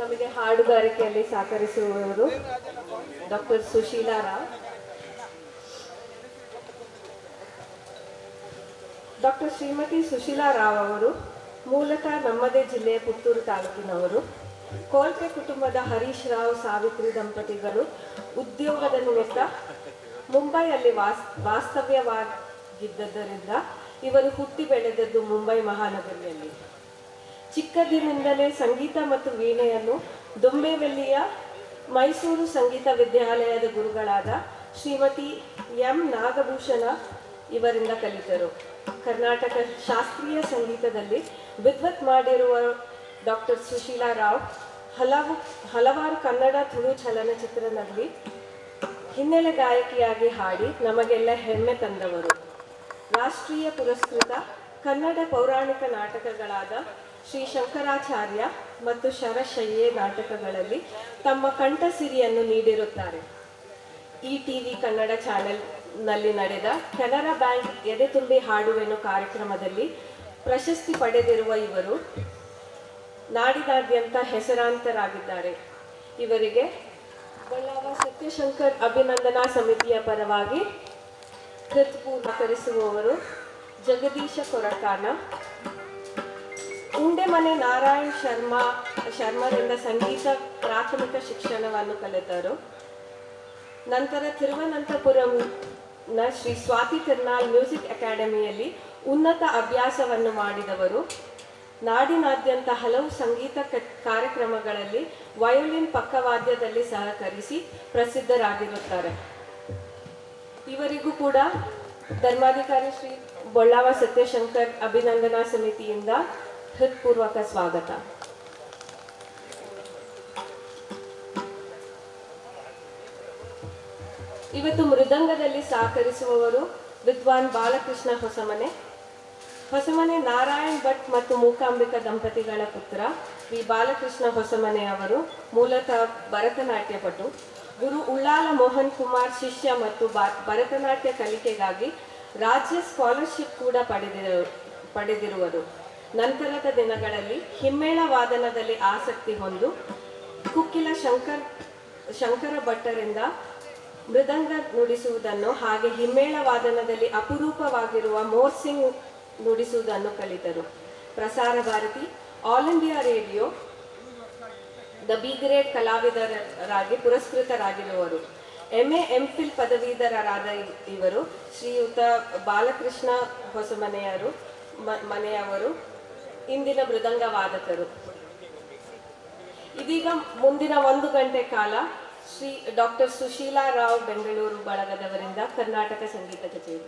ನಮಗೆ ಹಾಡುಗಾರಿಕೆಯಲ್ಲಿ ಸಹಕರಿಸುವವರು doctor Sushila Rao. Doctor Shrimati Sushila Rao ಅವರು ಮೂಲತಃ ನಮ್ಮದೇ ಜಿಲ್ಲೆಯ ಪುತ್ತೂರು ತಾಲೂಕಿನವರು. ಕೋಲ್ಕೆ ಕುಟುಂಬದ ಹರೀಶ್ ರಾವ್ ಸಾವಿತ್ರಿ ದಂಪತಿಗಳು ಉದ್ಯೋಗದ ನಿಮಿತ್ತ ಮುಂಬೈಯಲ್ಲಿ ವಾಸ್ತವ್ಯವಾಗಿದ್ದರಿಂದ ಇವರು ಹುಟ್ಟಿ ಬೆಳೆದದ್ದು ಮುಂಬೈ ಮಹಾನಗರಿಯಲ್ಲಿ. ಚಿಕ್ಕಂದಿನಿಂದಲೇ ಸಂಗೀತ ಮತ್ತು ವೀಣೆಯನ್ನು ದೊಂಬೆವಲ್ಲಿಯ ಮೈಸೂರು ಸಂಗೀತ ವಿದ್ಯಾಲಯದ ಗುರುಗಳಾದ ಶ್ರೀಮತಿ ಎಂ ನಾಗಭೂಷಣ ಇವರಿಂದ ಕಲಿತರು. ಕರ್ನಾಟಕ ಶಾಸ್ತ್ರೀಯ ಸಂಗೀತದಲ್ಲಿ ವಿದ್ವತ್ ಮಾಡಿರುವ ಡಾಕ್ಟರ್ ಸುಶೀಲಾ ರಾವ್ ಹಲವಾರು ಕನ್ನಡ ತುಳು ಚಲನಚಿತ್ರದಲ್ಲಿ ಹಿನ್ನೆಲೆ ಗಾಯಕಿಯಾಗಿ ಹಾಡಿ ನಮಗೆಲ್ಲ ಹೆಮ್ಮೆ ತಂದವರು. ರಾಷ್ಟ್ರೀಯ ಪುರಸ್ಕೃತ ಕನ್ನಡ ಪೌರಾಣಿಕ ನಾಟಕಗಳಾದ ಶ್ರೀ ಶಂಕರಾಚಾರ್ಯ ಮತ್ತು ಶರಶಯ್ಯೆ ನಾಟಕಗಳಲ್ಲಿ ತಮ್ಮ ಕಂಠಸಿರಿಯನ್ನು ನೀಡಿರುತ್ತಾರೆ. ಟಿವಿ ಕನ್ನಡ ಚಾನೆಲ್ನಲ್ಲಿ ನಡೆದ ಕೆನರಾ ಬ್ಯಾಂಕ್ ಎದೆ ತುಂಬಿ ಹಾಡುವೆನು ಕಾರ್ಯಕ್ರಮದಲ್ಲಿ ಪ್ರಶಸ್ತಿ ಪಡೆದಿರುವ ಇವರು ನಾಡಿನಾದ್ಯಂತ ಹೆಸರಾಂತರಾಗಿದ್ದಾರೆ. ಇವರಿಗೆ ಬಳ್ಳಾವ ಸತ್ಯಶಂಕರ್ ಅಭಿನಂದನಾ ಸಮಿತಿಯ ಪರವಾಗಿ ಕೃತಜ್ಞರಿಸುವವರು ಜಗದೀಶ ಕೊರಕಾನ. ಉಂಡೆಮನೆ ನಾರಾಯಣ್ ಶರ್ಮರಿಂದ ಸಂಗೀತ ಪ್ರಾಥಮಿಕ ಶಿಕ್ಷಣವನ್ನು ಕಲಿತರು. ನಂತರ ತಿರುವನಂತಪುರಂನ ಶ್ರೀ ಸ್ವಾತಿ ತಿರ್ನಾಳ್ ಮ್ಯೂಸಿಕ್ ಅಕಾಡೆಮಿಯಲ್ಲಿ ಉನ್ನತ ಅಭ್ಯಾಸವನ್ನು ಮಾಡಿದವರು. ನಾಡಿನಾದ್ಯಂತ ಹಲವು ಸಂಗೀತ ಕಾರ್ಯಕ್ರಮಗಳಲ್ಲಿ ವಯೋಲಿನ್ ಪಕ್ಕವಾದ್ಯದಲ್ಲಿ ಸಹಕರಿಸಿ ಪ್ರಸಿದ್ಧರಾಗಿರುತ್ತಾರೆ. ಇವರಿಗೂ ಕೂಡ ಧರ್ಮಾಧಿಕಾರಿ ಶ್ರೀ ಬಳ್ಳಾವ ಸತ್ಯಶಂಕರ್ ಅಭಿನಂದನಾ ಸಮಿತಿಯಿಂದ ಹೃತ್ಪೂರ್ವಕ ಸ್ವಾಗತ. ಇವತ್ತು ಮೃದಂಗದಲ್ಲಿ ಸಹಕರಿಸುವವರು ವಿದ್ವಾನ್ ಬಾಲಕೃಷ್ಣ ಹೊಸಮನೆ ನಾರಾಯಣ್ ಭಟ್ ಮತ್ತು ಮೂಕಾಂಬಿಕಾ ದಂಪತಿಗಳ ಪುತ್ರ ವಿ ಬಾಲಕೃಷ್ಣ ಹೊಸಮನೆ ಅವರು ಮೂಲತಃ ಭರತನಾಟ್ಯ ಪಟು. ಗುರು ಉಳ್ಳಾಲ ಮೋಹನ್ ಕುಮಾರ್ ಶಿಷ್ಯ ಮತ್ತು ಭರತನಾಟ್ಯ ಕಲಿಕೆಗಾಗಿ ರಾಜ್ಯ ಸ್ಕಾಲರ್ಶಿಪ್ ಕೂಡ ಪಡೆದಿರುವರು. ನಂತರದ ದಿನಗಳಲ್ಲಿ ಹಿಮ್ಮೇಳ ವಾದನದಲ್ಲಿ ಆಸಕ್ತಿ ಹೊಂದು ಕುಕ್ಕಿಲ ಶಂಕರ ಭಟ್ಟರಿಂದ ಮೃದಂಗ ನುಡಿಸುವುದನ್ನು ಹಾಗೆ ಹಿಮ್ಮೇಳ ವಾದನದಲ್ಲಿ ಅಪರೂಪವಾಗಿರುವ ಮೋರ್ಸಿಂಗ್ ನುಡಿಸುವುದನ್ನು ಕಲಿತರು. Prasar Bharati, all India radio ದ ಬಿ ಗ್ರೇಡ್ ಕಲಾವಿದರಾಗಿ ಪುರಸ್ಕೃತರಾಗಿರುವರು. MA MPhil ಪದವೀಧರರಾದ ಇವರು ಶ್ರೀಯುತ ಬಾಲಕೃಷ್ಣ ಮನೆಯವರು ಇಂದಿನ ಮೃದಂಗ ವಾದಕರು. ಇದೀಗ ಮುಂದಿನ 1 ಗಂಟೆ ಕಾಲ ಶ್ರೀ ಡಾಕ್ಟರ್ ಸುಶೀಲಾ ರಾವ್ ಬೆಂಗಳೂರು ಬಳಗದವರಿಂದ ಕರ್ನಾಟಕ ಸಂಗೀತ ಕಚೇರಿ.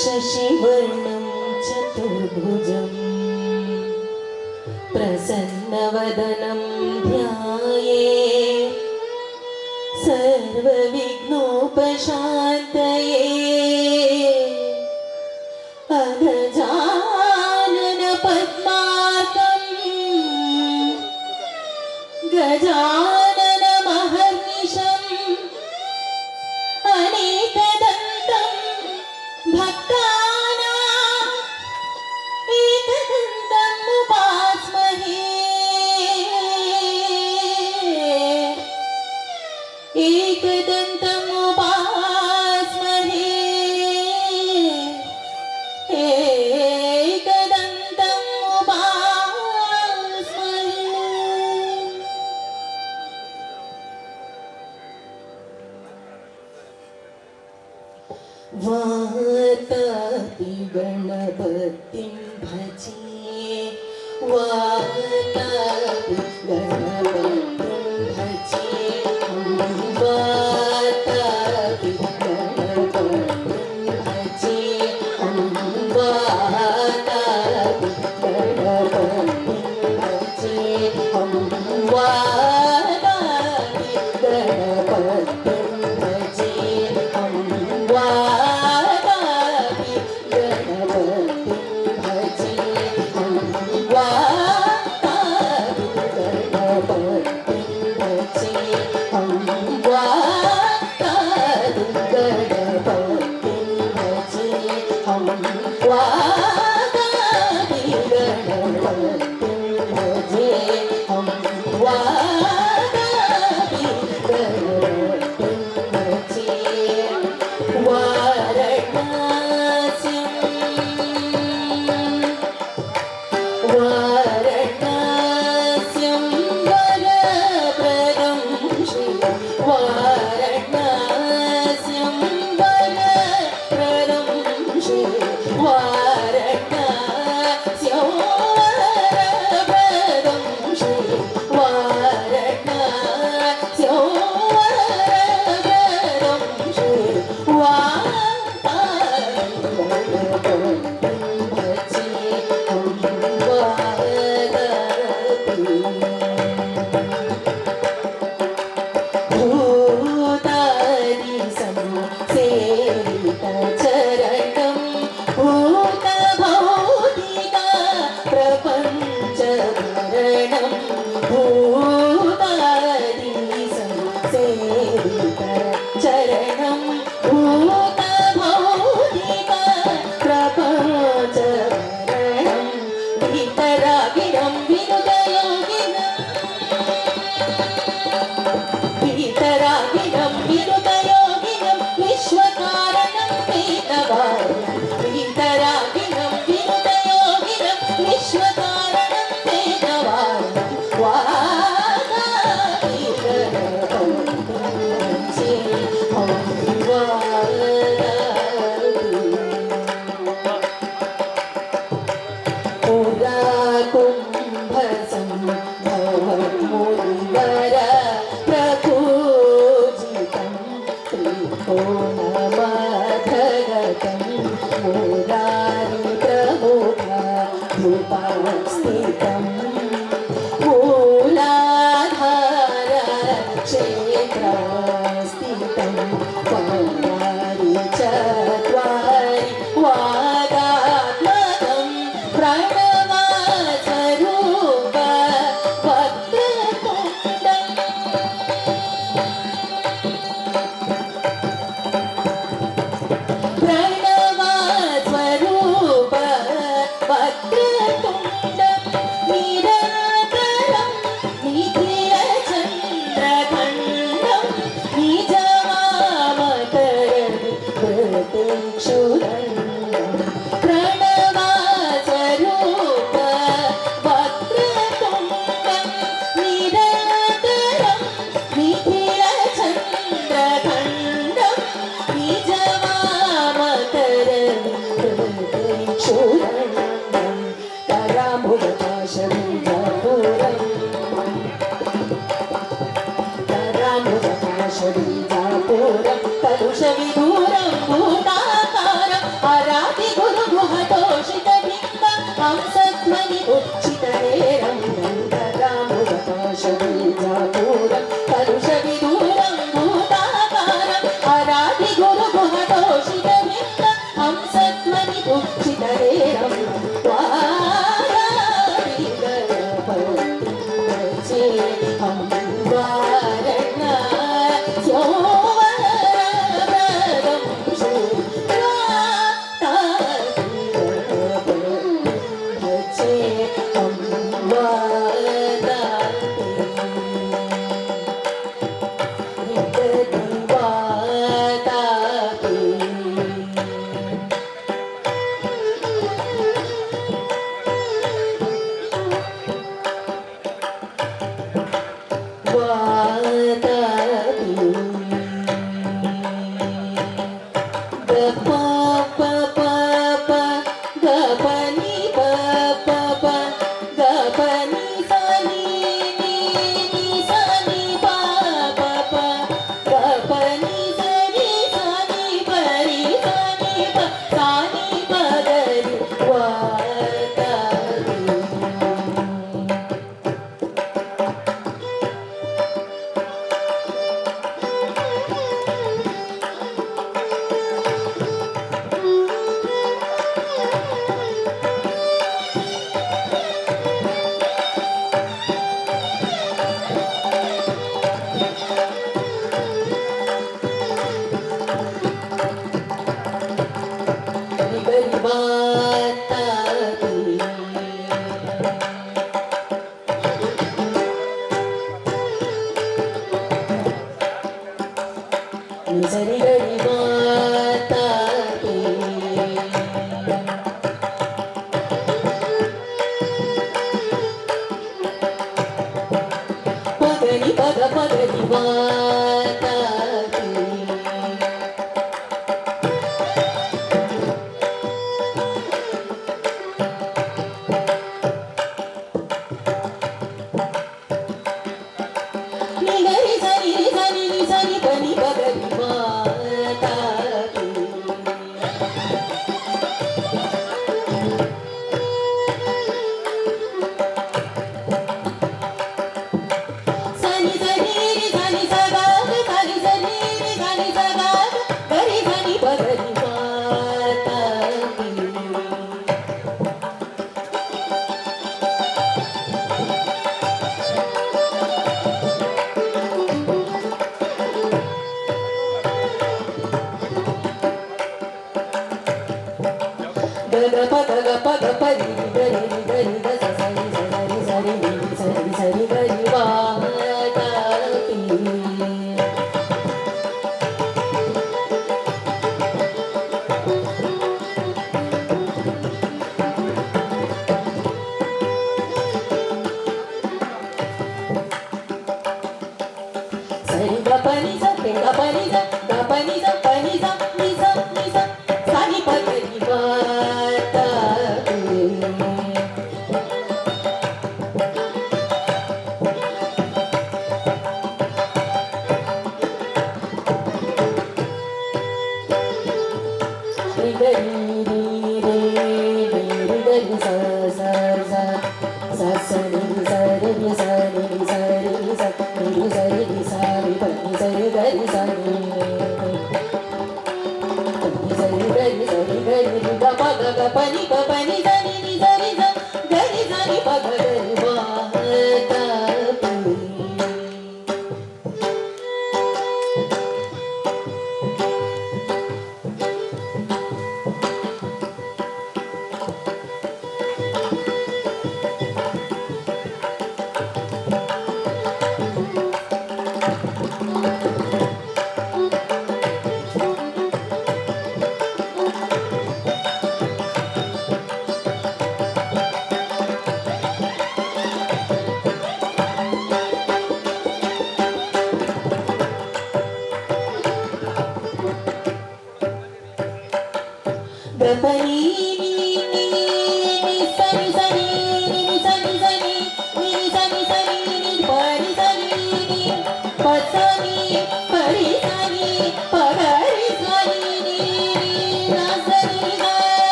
शशिवर्णं चतुर्भुजं प्रसन्नवदनं ध्याये सर्वविघ्नोपशान्तये अगजानन पद्मार्कं गजानन महर्निशम् अनेकदन्तं भक्तानां एकदन्तम् उपास्महे एकदन्तम् उपास्महे एकदन्तम् उपास्महे। वातापि गणपतिं भजे वातापि गणपतिं भजे वातापि गणपतिं भजे वातापि गणपतिं भजे वातापि गणपतिं भजे वातापि गणपतिं भजे वातापि गणपतिं भजे वातापि गणपतिं भजे वातापि गणपतिं भजे वातापि गणपतिं भजे वाराणस्यं वरप्रदं श्री वाराणस्यं वरप्रदं श्री वाराणस्यं वरप्रदं श्री वाराणस्यं वरप्रदं श्री चरणं भूतभौतिक प्रपञ्चभरणं वितरागिणं वितरागिणं विनुतयोगिनं विश्वकारणं वेदवार्यं वितरागिणं विनुतयोगिनं विश्वकारणं वेदवार्यं कुम्भसम्भवमुनिवर प्रपूजितं त्रिकोणमधगतं मुरारि प्रमुखा धूपस्थितं मूलाधार क्षेत्रस्थितं वारि चत्वारि वादात्मकं प्रणवस्वरूप वक्रतुण्डं प्रणवस्वरूप वक्रतुण्डं निराकरं निधियचन्द्रखण्डं निजवासं कलुषविदूरं भूताकारम् आराधि गुरुगुहतोषितबिम्बं Hansadhwani उच्चितनेरं गन्धरामुगपाशबीजापूरं कलुषविदूरं भूताकारम् आराधि गुरुगुहतोषितबिम्बं Hansadhwani उच्चितनेरं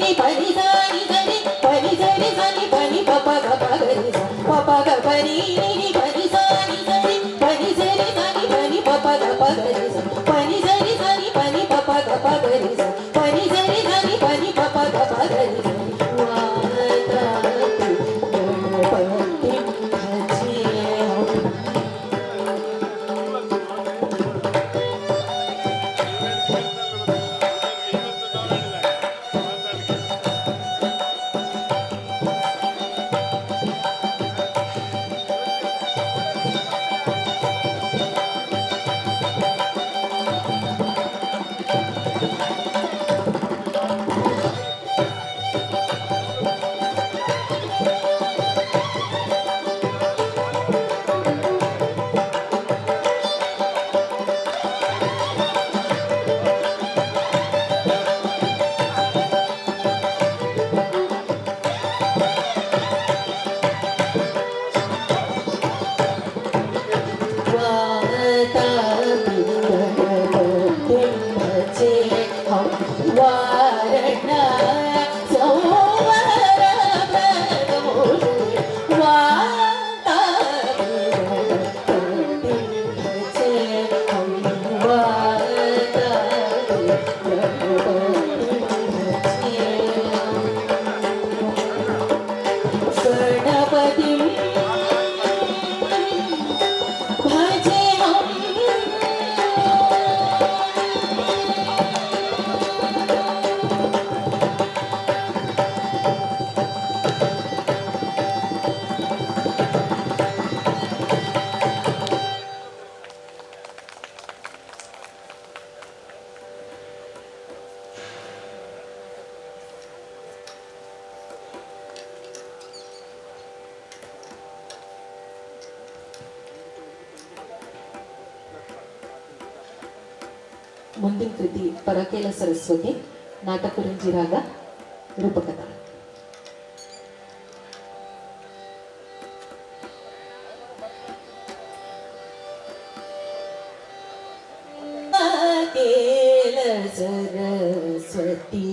ni pani sa ni pani sa ni pani pa pa ga pa ga ni pa pa ga pa ni pani sa ni pani sa ni pani pa pa ga pa ga ni pani sa ni pani pa pa ga pa ga ni pani sa ni pani pa pa ga pa ga ni ಮುಂದಿನ ಕೃತಿ ಪರಕೇಲ ಸರಸ್ವತಿ ನಾಟಕುರಂಜಿ ರಾಗ ರೂಪಕಥಾ. सरस्वती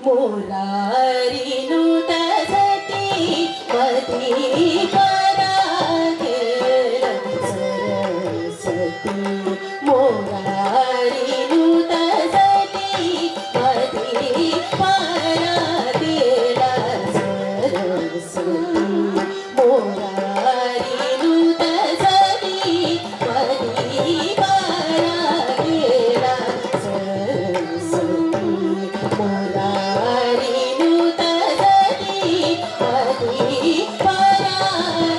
मुरारी नुत सती मती पराकेल सरस्वती मुरारी नुत सती मती पराकेल सरस्वती मुरारी नुत सती मती पराकेल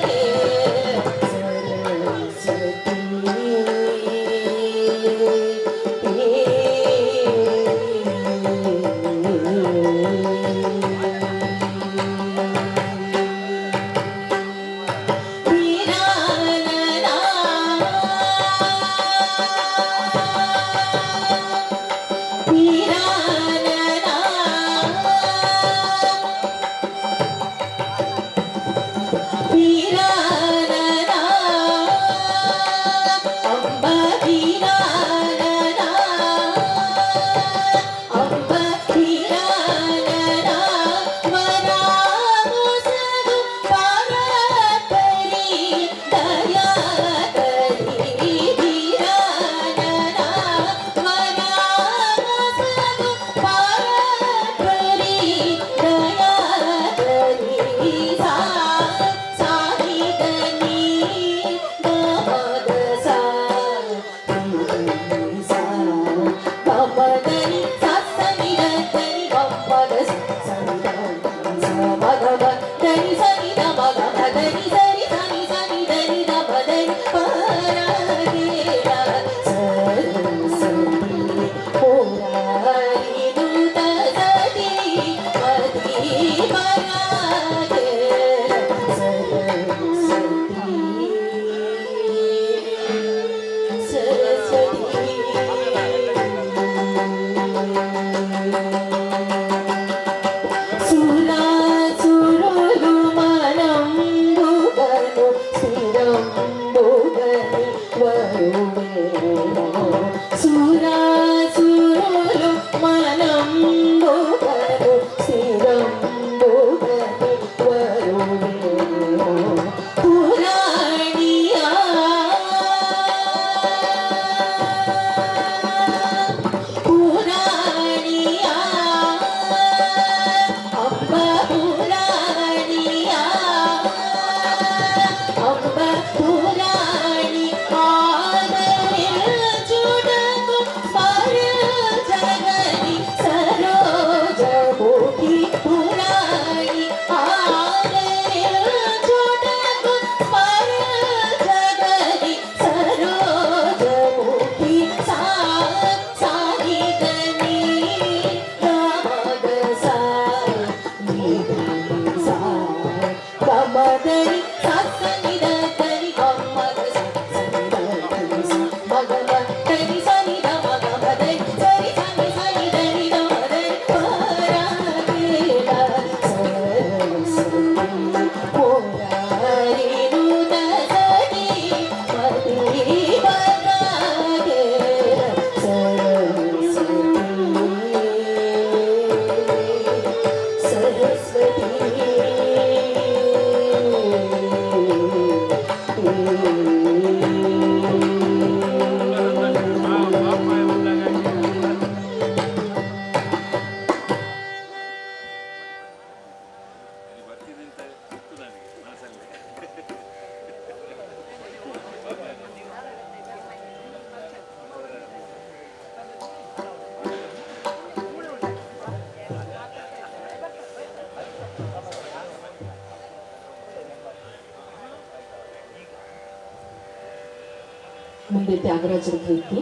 ತ್ಯಾಗರಾಜರ ಪ್ರೀತಿ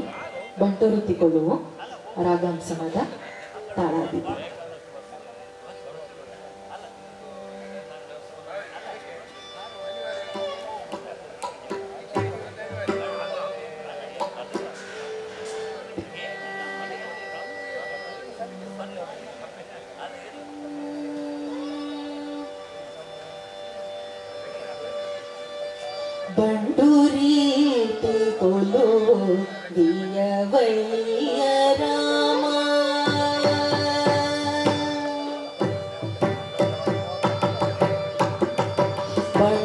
ಬಂಟೂರು ತಿಕೊಳ್ಳುವು ರಾಗಾಂಸನದ ತಾಳಾದಿದೆ. ಬಂಟೂರೀತಿ ಕೊಲು ದಿಯವಯ್ಯ ರಾಮ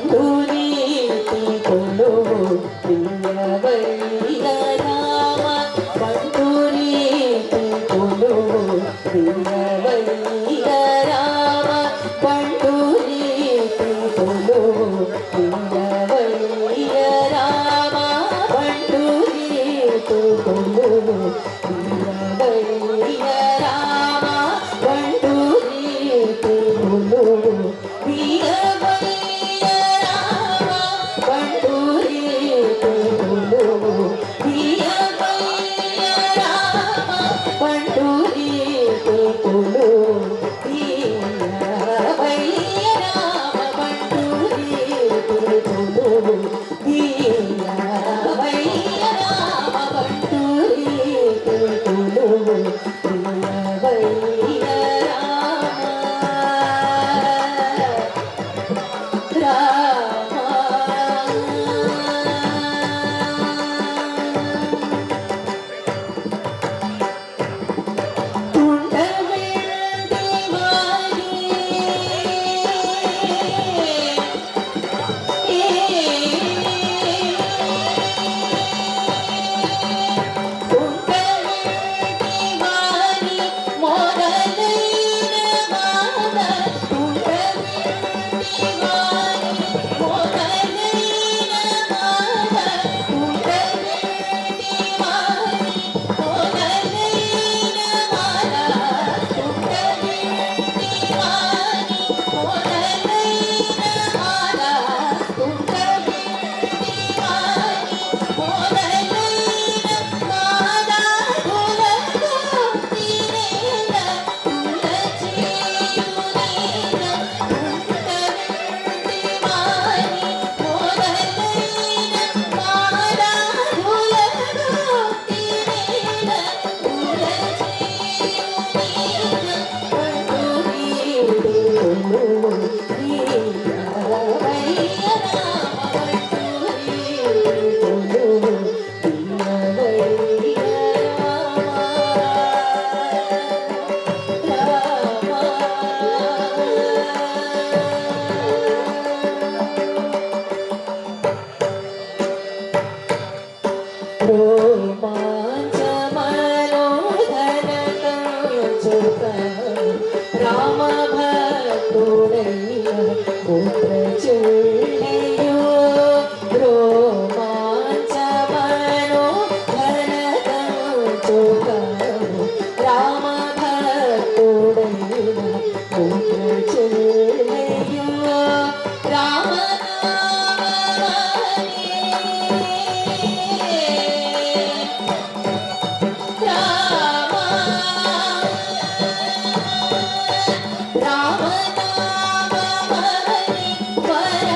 ಬಂಟೂರೀತಿ ಕೊಲು ದಿಯವಯ್ಯ ರಾಮ ಬಂಟೂರೀತಿ ಕೊಲು ದಿಯವಯ್ಯ ರಾಮ ಬಂಟೂರೀತಿ ಕೊಲು ದಿಯವಯ್ಯ ರಾಮ ಬಂಟೂರೀತಿ ಕೊಲು ದಿಯವಯ್ಯ ರಾಮ ಬಂಟೂರೀತಿ ಕೊಲು ದಿಯವಯ್ಯ ರಾಮ ಬಂಟೂರೀತಿ ಕೊಲು ದಿಯವಯ್ಯ ರಾಮ ಬಂಟೂರೀತಿ ಕೊಲು ದಿಯವಯ್ಯ ರಾಮ ಬಂಟೂರೀತಿ ಕೊಲು ದಿಯವಯ್ಯ ರಾಮ ಬಂಟೂರೀತಿ ಕೊಲು ದಿಯವಯ್ಯ ರಾಮ ತುಂಡವೆಂಡಿ ಮಾಡಿ ತುಂಡವೆಂಡಿ ಮಾಡಿ ಮೊದಲೈನ ಮಾದ ತುಂಡವೆಂಡಿ ಮಾಡಿ ಮೊದಲೈನ ಮಾದ ತುಂಡವೆಂಡಿ ಮಾಡಿ ಮೊದಲೈನ ಮಾದ ತುಂಡವೆಂಡಿ ಮಾಡಿ ಮೊದಲೈನ ಮಾದ ತುಂಡವೆಂಡಿ ಮಾಡಿ ಮೊದಲೈನ ಮಾದ ತುಲಗೋತಿರೇನ ತುಲಚಿಯುನೇನ ತುಂಡವೆಂಡಿ ಮಾಡಿ ಮೊದಲೈನ ಮಾದ ತುಲಗೋತಿರೇನ ತುಲಚಿಯುನೇನ ಬಂಟೂರೀತಿ ಕೊಲು ದಿಯವಯ್ಯ ರಾಮ ಬಂಟೂರೀತಿ ಕೊಲು ದಿಯವಯ್ಯ ರೋಮಾಂಚ ಮನೋಧರ ರಾಮ ಭಕ್ತುಡಯ್ಯ ಪುತ್ರ ಚುಳ್ಳೆಯೋ ರೋಮಾಂಚ ಮನೋಧರ ರಾಮ ಭಕ್ತುಡಯ್ಯ ಪುತ್ರ ಚುಳ್ಳೆಯೋ ರಾಮ ರಾಮ ರಾಮ ನಾಮ ಹರಿ ವರ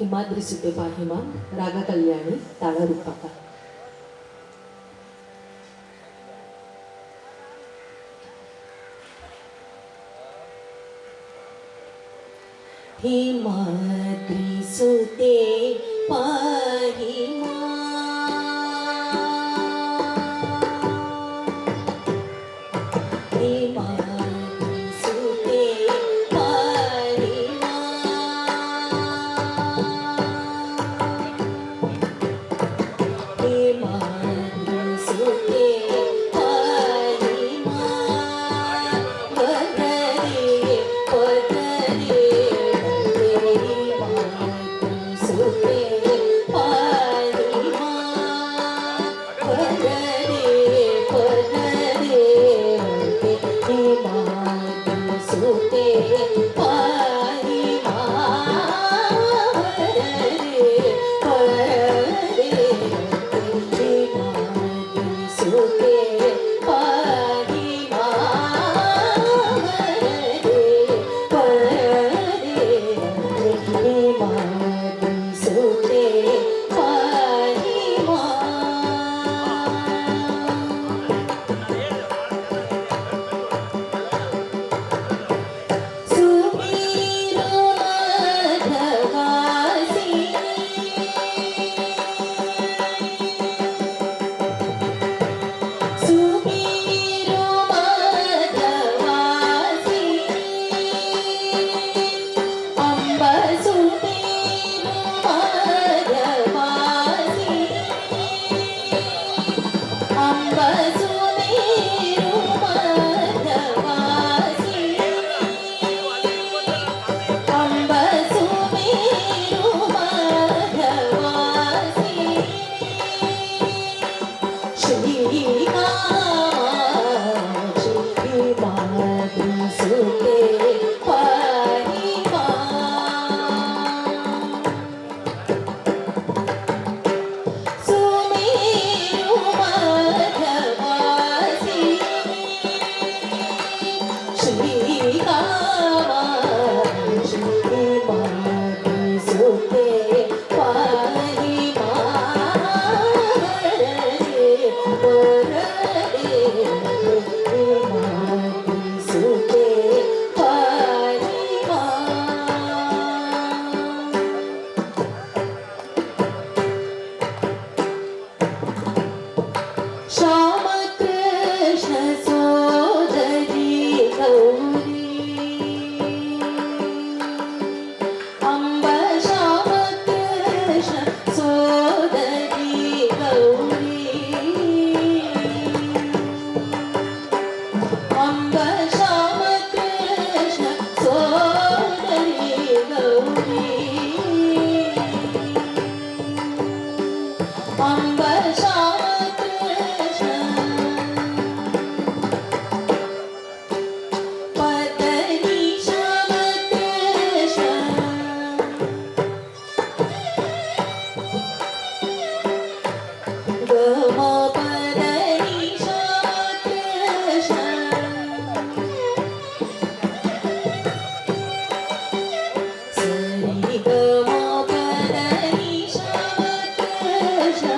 हिमाद्री सुते पाहिमा राग कल्याणी ताळ रूपका. हिमाद्री सुते पाहिमा हिमाद्री सुते पाहिमा हिमाद्री सुते पाहिमा वदरे पदरे सुते पाहिमा वदरे पदरे हिमाद्री सुते पाहिमा वदरे पदरे हिमाद्री सुते पाहिमा वदरे पदरे हिमाद्री सुते पाहिमा. सुमीरो मधवासी सुमीरो मधवासी अंब सुमीरो मधवासी अंब सुमीरो मधवासी अंब सुमीरो मधवासी श्री हिमाद्री सुते पाहिमा सुमीरो मधवासी श्री हिमाद्री सुते पाहिमा वदरे पदरे हिमाद्री सुते पाहिमा. श्याम कृष्ण सोदरी गौरी अंब श्याम कृष्ण सोदरी गौरी अंब श्याम कृष्ण सोदरी गौरी अंब श्याम कृष्ण पदरी श्याम कृष्ण गम पदरी श्याम कृष्ण सरी गम पदरी श्याम कृष्ण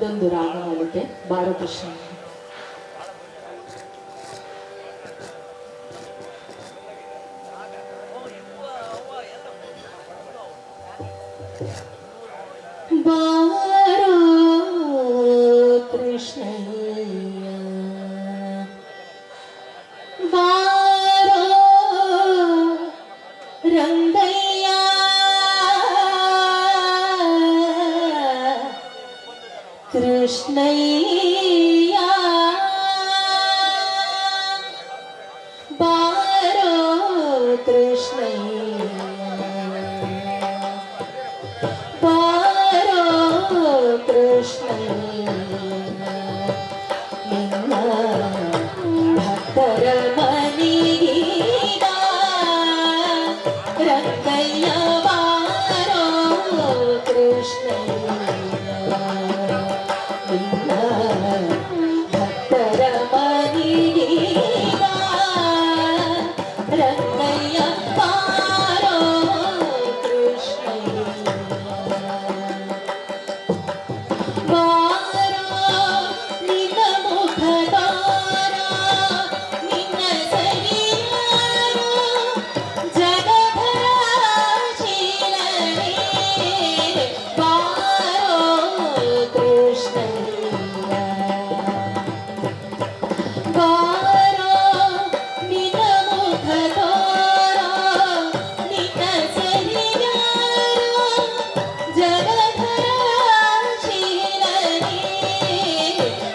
ಮುಂದೊಂದು ರಾಗ ಆಗುತ್ತೆ ಬಾರೋ ಕೃಷ್ಣ. ಬಾರೋ ಕೃಷ್ಣಯ್ಯ ಬಾರೋ ರಂಗಯ್ಯ ಕೃಷ್ಣಯ್ಯ ಬಾರೋ ಕೃಷ್ಣಯ್ಯ ಬಾರೋ ಕೃಷ್ಣಯ್ಯ ನಿನ್ನ ಭಕ್ತರ ಮನೆಗೀಗ ರಂಗಯ್ಯ ಬಾರೋ ಕೃಷ್ಣಯ್ಯ ನಿನ್ನ ಭಕ್ತರ ಮನೆಗೀಗ ರಂಗಯ್ಯ ಬಾರೋ ಕೃಷ್ಣಯ್ಯ ಬಾರೋ ನಿನ್ನ ಮುಖದಾರ ನಿನ್ನ ಸರಿಯಾರು ಜಗಧರ ಶೀಲನೇ ಬಾರೋ ಕೃಷ್ಣಯ್ಯ ಬಾರೋ ನಿನ್ನ ಮುಖದಾರ ನಿನ್ನ ಸರಿಯಾರು ಜಗಧರ ಶೀಲನೇ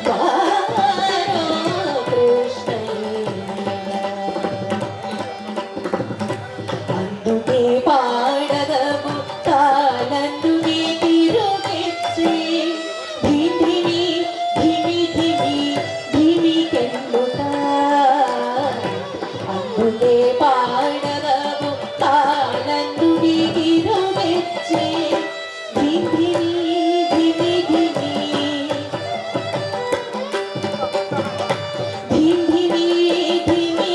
ಬಾರೋ ಕೃಷ್ಣಯ್ಯ ಅಂದುಗೆ ಪಾಡದವು ತಾಲಂದುಗೆ ತಿರುಗೆಚ್ಚೆ ಧಿಮಿ ಧಿಮಿ ಧಿಮಿ ಧಿಮಿ ಕೆನ್ನುತ್ತ ಅಂದುಗೆ ಪಾಡದವು ತಾಲಂದುಗೆ ತಿರುಗೆಚ್ಚೆ ಧಿಮಿ ಧಿಮಿ ಧಿಮಿ ಧಿಮಿ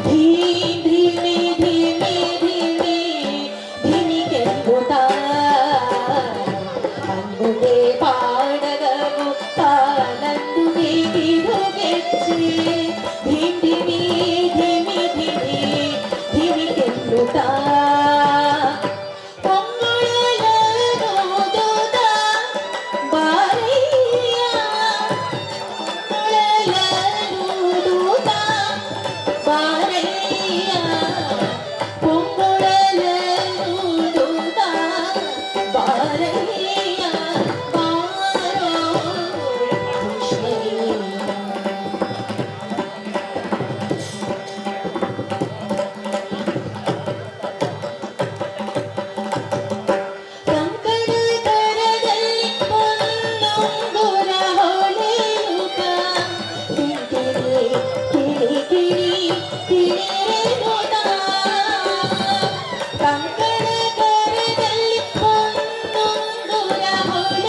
ಧಿಮಿ ಧಿಮಿ ಧಿಮಿ ಧಿಮಿ ಧಿಮಿ ಕೆಂಪುತ ಅಂದುಗೆ ಪಾಡದವು ತಾನಂದುಗೆ ತಿರುಗೆಚ್ಚೆ ಧಿಮಿ ಧಿಮಿ ಧಿಮಿ ಧಿಮಿ ಕೆಂಪುತ ಪೊಂಗುಳಲನುದುದ ಬಾರಯ್ಯ ಪೊಂಗುಳಲನುದುದ ಬಾರಯ್ಯ ಪೊಂಗುಳಲನುದುದ ಬಾರಯ್ಯ ಬಾರೋ ಕೃಷ್ಣಯ್ಯ ಕಂಕಣ ಕರದಲ್ಲಿ ಒಂದೊಂದುರ ಹೊಳೆಯುತ್ತ ಕಿಂಕಿಣಿ ಕಿಣಿ ಕಿಣಿ ಕಿಣಿರೆನುತ ಕಂಕಣ ಕರದಲ್ಲಿ ಒಂದೊಂದುರ ಹೊಳೆಯುತ್ತ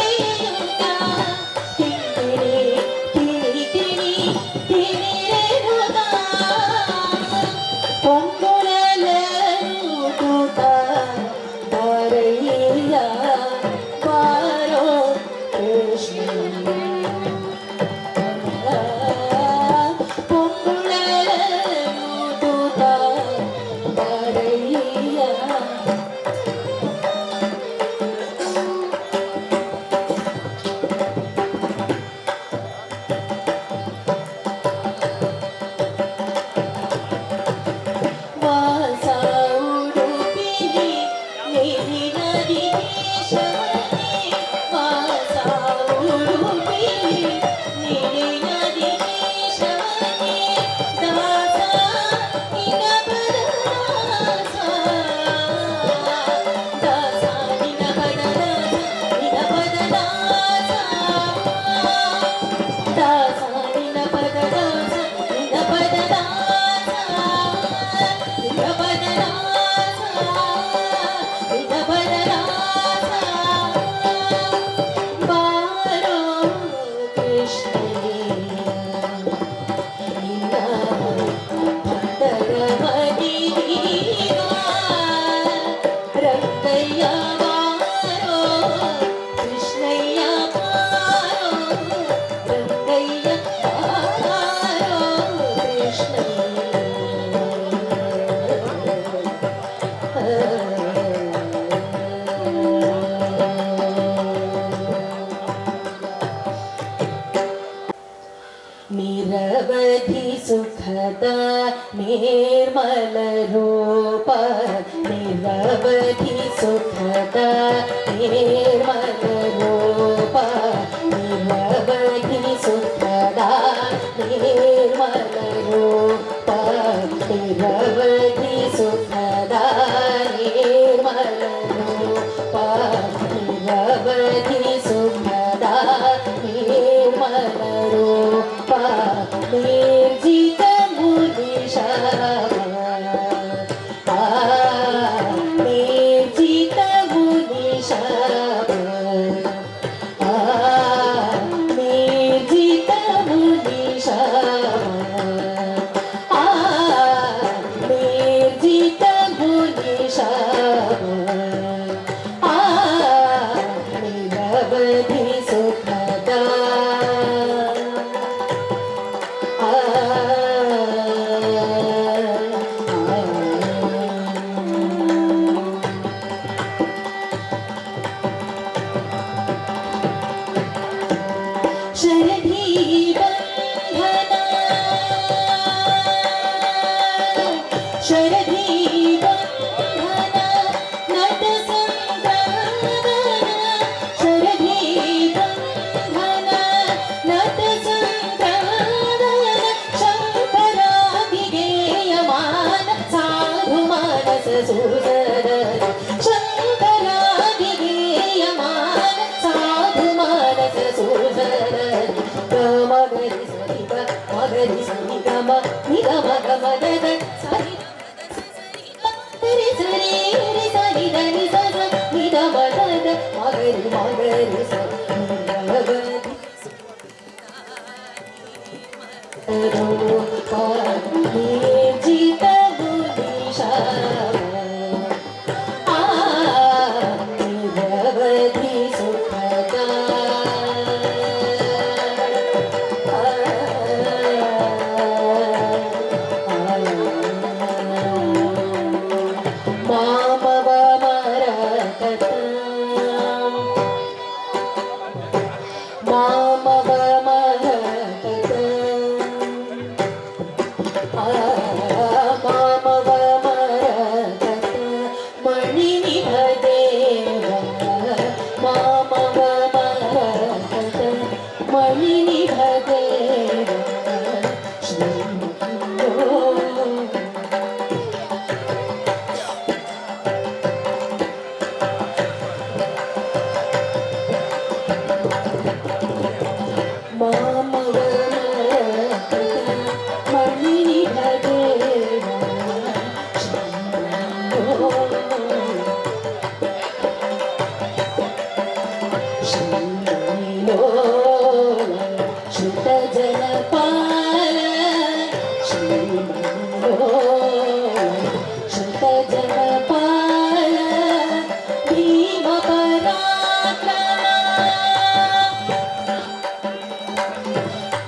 ನಿರ್ಮಲ ರೂಪ ನಿರವಧಿ ಸುಖದ ನಿರ್ಮಲ ರೂಪ ನಿರವಧಿ ಸುಖದ ನಿರ್ಮಲ ರೂಪ ನಿರವಧಿ ಸುಖದ ನಿರ್ಮಲ ರೂಪ ನಿರವಧಿ ಸುಖದ ನಿರ್ಮಲ ರೂಪ ನಿರ್ಜಿತ ಮುನಿಷ ನಿರ್ಜಿತ ಮುನಿಷ ನಿರ್ಜಿತ ಮುನಿಷ ನಿರ್ಜಿತ ಮುನಿಷ ನಿರವಧಿ ಸುಖದ ಶರಧಿ ಬಂಧನ ಶರಧಿ ಬಂಧನ ನಟ ಸಂತಾನ ಶರಧಿ ಬಂಧನ ನಟ ಸಂತಾನ ಶಂಕರಾದಿಗೇಯಮಾನ ಸಾಧು ಮಾನಸ ಸೂದರ ಶಂಕರಾದಿಗೇಯಮಾನ ಸಾಧು ಮಾನಸ ಸೂದರ ಮಗರಿ ಸರಿ ಮಗರಿ ಸರಿ ಗಮ ನಿಗಮ ಗಮದ ಸರಿ ಸರಿ ಸರಿ ಧನಿ ಸದ ನಿಗಮ ದದ ಮಗರಿ ಮಗರಿ ಸರಿ ರೂಪ ನಿರ್ಜಿತ ಮುನಿಷ ನಿರವಧಿ ಸುಖದ ಮಾಮವ ಮರಕತ ಮಾಮವ ಮರಕತ ಮಾಮವ ಮರಕತ ಮಣಿ ನಿಭದೇವ ಮಾಮವ ಮರಕತ ಮಣಿ ನಿಭದೇವ ಶ್ರೀ ಮಾಮವ ಮರಕತ ಮಣಿ ನಿಭದೇವ ಶ್ರೀಲೋಲ ಶ್ರುತ ಜನಪಾಲ ಶ್ರೀಲೋಲ ಶ್ರುತ ಜನಪಾಲ ಭೀಮ ಪರಾಕ್ರಮ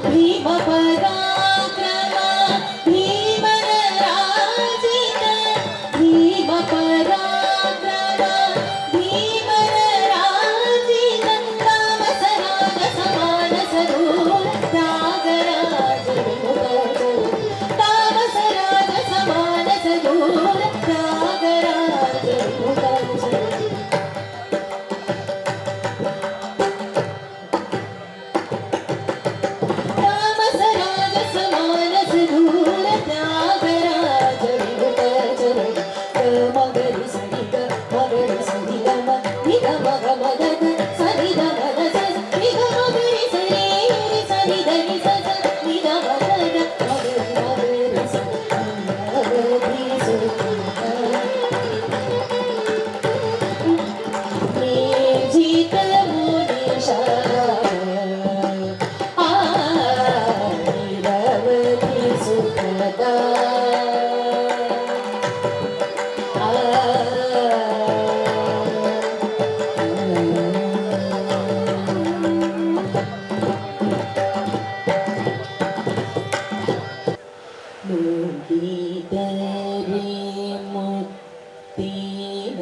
ಭೀಮ ಪರಾಕ್ರಮ ಭೀಮನ ರಾಜಿತ ಭೀಮ ಪರಾಕ್ರಮ ಭೀಮನ ರಾಜಿತ ತಾಮಸ ರಾಜ ಸಮಾನ ಸದೂರ ತ್ಯಾಗರಾಜ ವಿಮುಖ ತಾಮಸ ರಾಜ ಸಮಾನ ಸದೂರ ತ್ಯಾಗರಾಜ ವಿಮುಖ ತಾಮಸ ರಾಜ ಸಮಾನ ಸದೂರ ತ್ಯಾಗರಾಜ ವಿಮುಖ ಮಗರಿ ಸರಿ ಗ ಮಗರಿ ಸರಿ ಗಮ ನಿಗಮ ಗಮದ ಸರಿ ಗಮದ ನಿಗ ಮಗರಿ ಸರಿ ಸರಿ ಧನಿ ಸದ ನಿಗಮ ಗದ ಮಗರಿ ಮಗರಿ ಸರಿ ಮಗರಿ ಸುಖ ನಿರ್ಜಿತ ಮುನಿಷ ನಿರವಧಿ ಸುಖದ ನುಡಿದರೆ ಮುತ್ತಿನ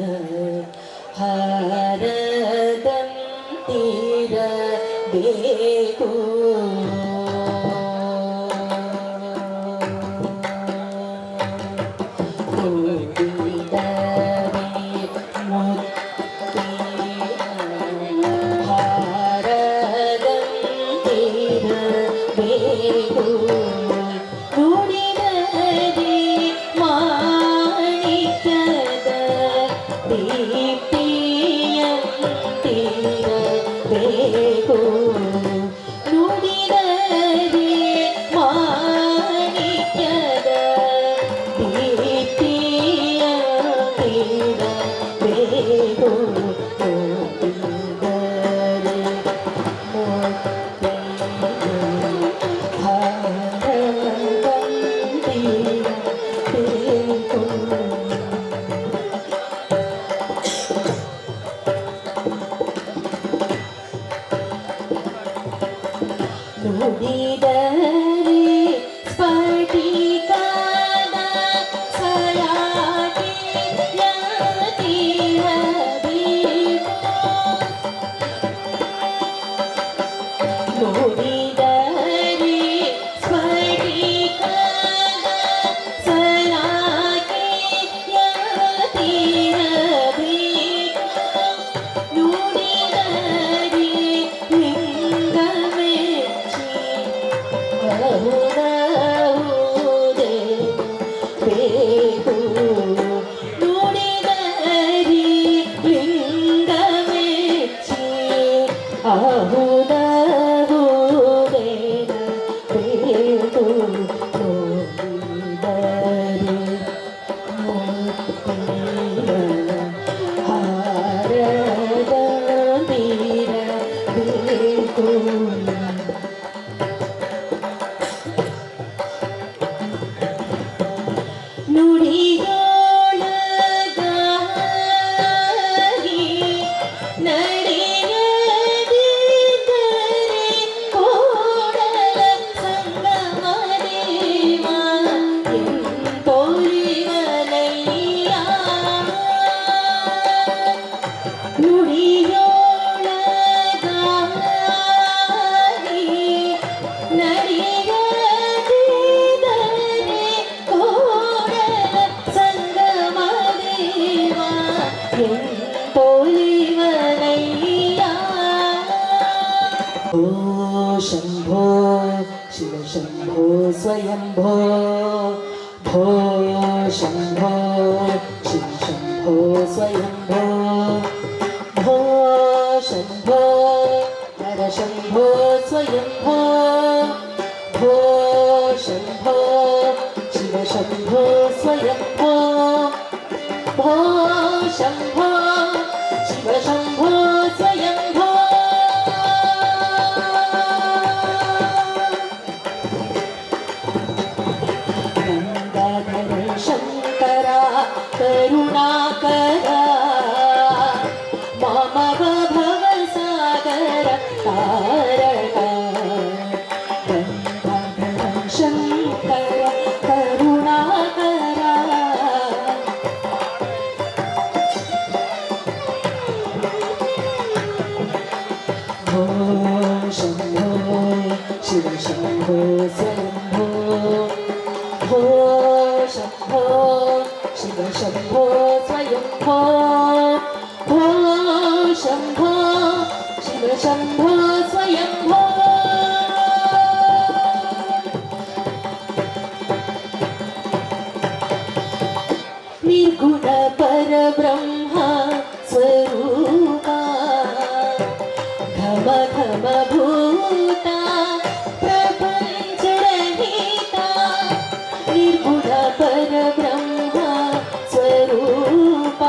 ಹಾರದಂತಿರಬೇಕು ಬೇಕು ನುಡಿದರೆ ಮಾಣಿಕ್ಯದ ದೀಪ್ತಿಯ ಬೇಕು ನುಡಿದರೆ ನುಡಿದರೆ ಸ್ಫಟಿಕದ ಸಲಾಟಿಯ ತೀರಬೇಕು ನುಡಿದರೆ ಸ್ಫಟಿಕದ ಸಲಾಟಿಯ ತೀರಬೇಕು ನುಡಿದರೆ ಲಿಂಗಮೇ ಬಹುದೇ ಬೇಕು ನುಡಿದರಿ ಲಿಂಗ ಮೆಚ್ಚಿ ಅಹುದೇ ಬೇಕು ನುಡಿದರಿ ಹಾರದ ತೀರ ಬೇಕು ನುಡಿಯೊಳಗಾಗಿ ನಡೆಯದಿದ್ದರೆ ಕೋಡಲ ಸಂಗಮ ದೇವ ಎಂತೋರಿವನಯ್ಯ ನುಡಿಯೊಳಗಾಗಿ ನಡೆಯದಿದ್ದರೆ ಕೋಡಲ ಸಂಗಮ ದೇವ ಎಂತೋಲಿವನಯ್ಯ ಓ ಶಂಭೋ ಶಿವ ಶಂಭೋ ಸ್ವಯಂಭೋ ಭೋ ಶಂಭೋ ಶಿವ ಶಂಭೋ ಸ್ವಯಂಭೋ ಭೋ ಶಂಭೋ ನರ ಶಂಭೋ ಸ್ವಯಂಭೋ ಭೋ ಶಂಭೋ ಶಿವ ಶಂಭೋ ಸ್ವಯಂಭೋ ಭೋ ಶಂಭೋ ಶಿವ ಶಂಭೋ ಸ್ವಯಂಭೋ ಗಂಗಾಧರ ಶಂಕರ ಕರುಣಾಕರ ಮಮ ಭವಸಾಗರ ತಾರಕ ಗಂಗಾಧರ ಶಂಕರ ಕರುಣಾಕರ ಭೋ ಶಂಭೋ ಶಿವ ಶಂಭೋ ಸ್ವಯಂಭೋ ಭೋ ಶಂಭೋ ಶಿವ ಶಂಭೋ ಸ್ವಯಂಭೋ ಭೋ ಶಂಭೋ ಶಿವ ಶಂಭೋ ಸ್ವಯಂಭೋ ನಿರ್ಗುಣ ಪರಬ್ರಹ್ಮ ಸ್ವರೂಪ ಘಮ ಘಮ ಭೂತ ಪ್ರಪಂಚರಹಿತ ನಿರ್ಗುಣ ಪರಬ್ರಹ್ಮ ಸ್ವರೂಪ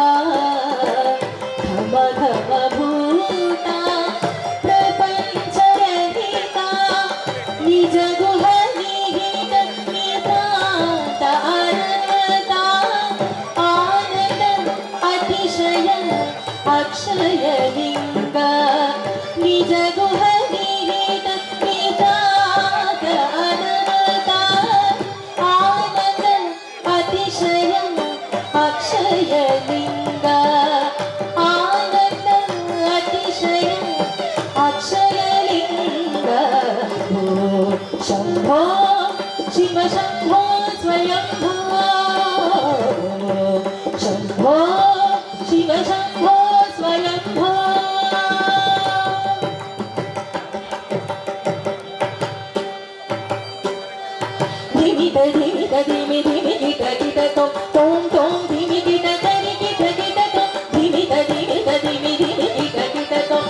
ಘಮ ಘಮ ಭೂತ ಪ್ರಪಂಚರಹಿತ ನಿಜ ಗುಹ ನಿಹಿತ ನಿತಾಂತ ಅನಂತ ಆನಂದ ಅತಿಶಯ ಅಕ್ಷಯ ಲಿಂಗ ನಿಜ ಗುಹ ನಿಹಿತ ನಿತಾಂತ ಅನಂತ ಆನಂದ ಅತಿಶಯ ಅಕ್ಷಯ ಲಿಂಗ ಆನಂದ ಅತಿಶಯ ಅಕ್ಷಯ ಲಿಂಗ ಭೋ ಶಂಭೋ ಶಿವ ಶಂಭೋ ಸ್ವಯಂಭೋ ಶಂಭೋ ಶಿವ ಶಂಭೋ ಸ್ವಯಂಭೋ ಧಿಮಿತ ಧಿಮಿತ ಧಿಮಿ ಧಿಮಿ ಗಿಟ ಗಿಟ ತೋಂ ತೋಂ ತೋಂ ಧಿಮಿ ಗಿಟ ತರಿ ಗಿಟ ಗಿಟ ತೋಂ ಧಿಮಿತ ಧಿಮಿತ ಧಿಮಿ ಧಿಮಿ ಗಿಟ ಗಿಟ ತೋಂ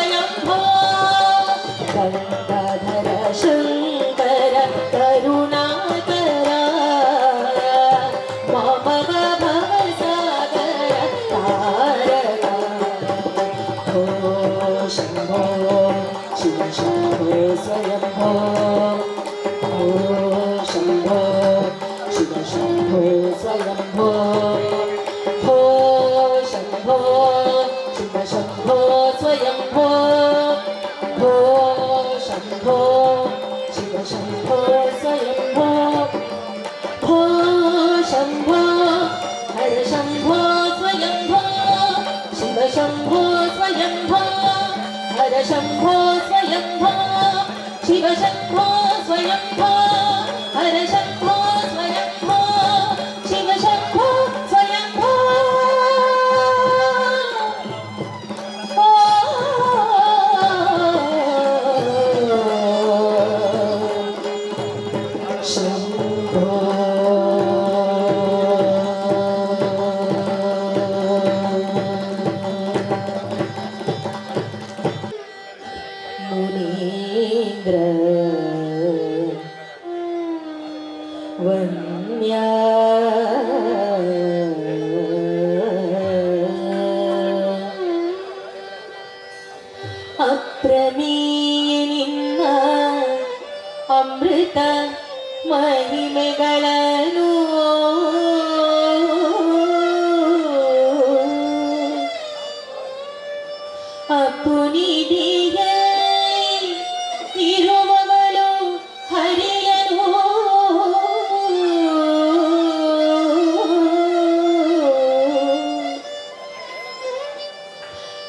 स्वयंभो गंगाधर शंकर करुणाकरा मम भवसागर तारका हो शंभो शिव शंभो स्वयंभो हो शंभो शिव शंभो स्वयंभो हो शंभो शिव शंभो स्वयंभो हो शंभो शिव शंभो स्वयंभो हो शंभो हर शंभो स्वयंभो शिव शंभो स्वयंभो हर शंभो स्वयंभो शिव शंभो स्वयंभो हर शंभो स्वयंभो शिव शंभो स्वयंभो शंभो मुनीन्द्र वन्या ಅಪ್ರಮೇಯನಿನ್ನ ಅಮೃತ ಮಹಿಮೆಗಳನ್ನು ಅಪುನಿದಿಗೆ ಇರುವವಳು ಹರಿಯನು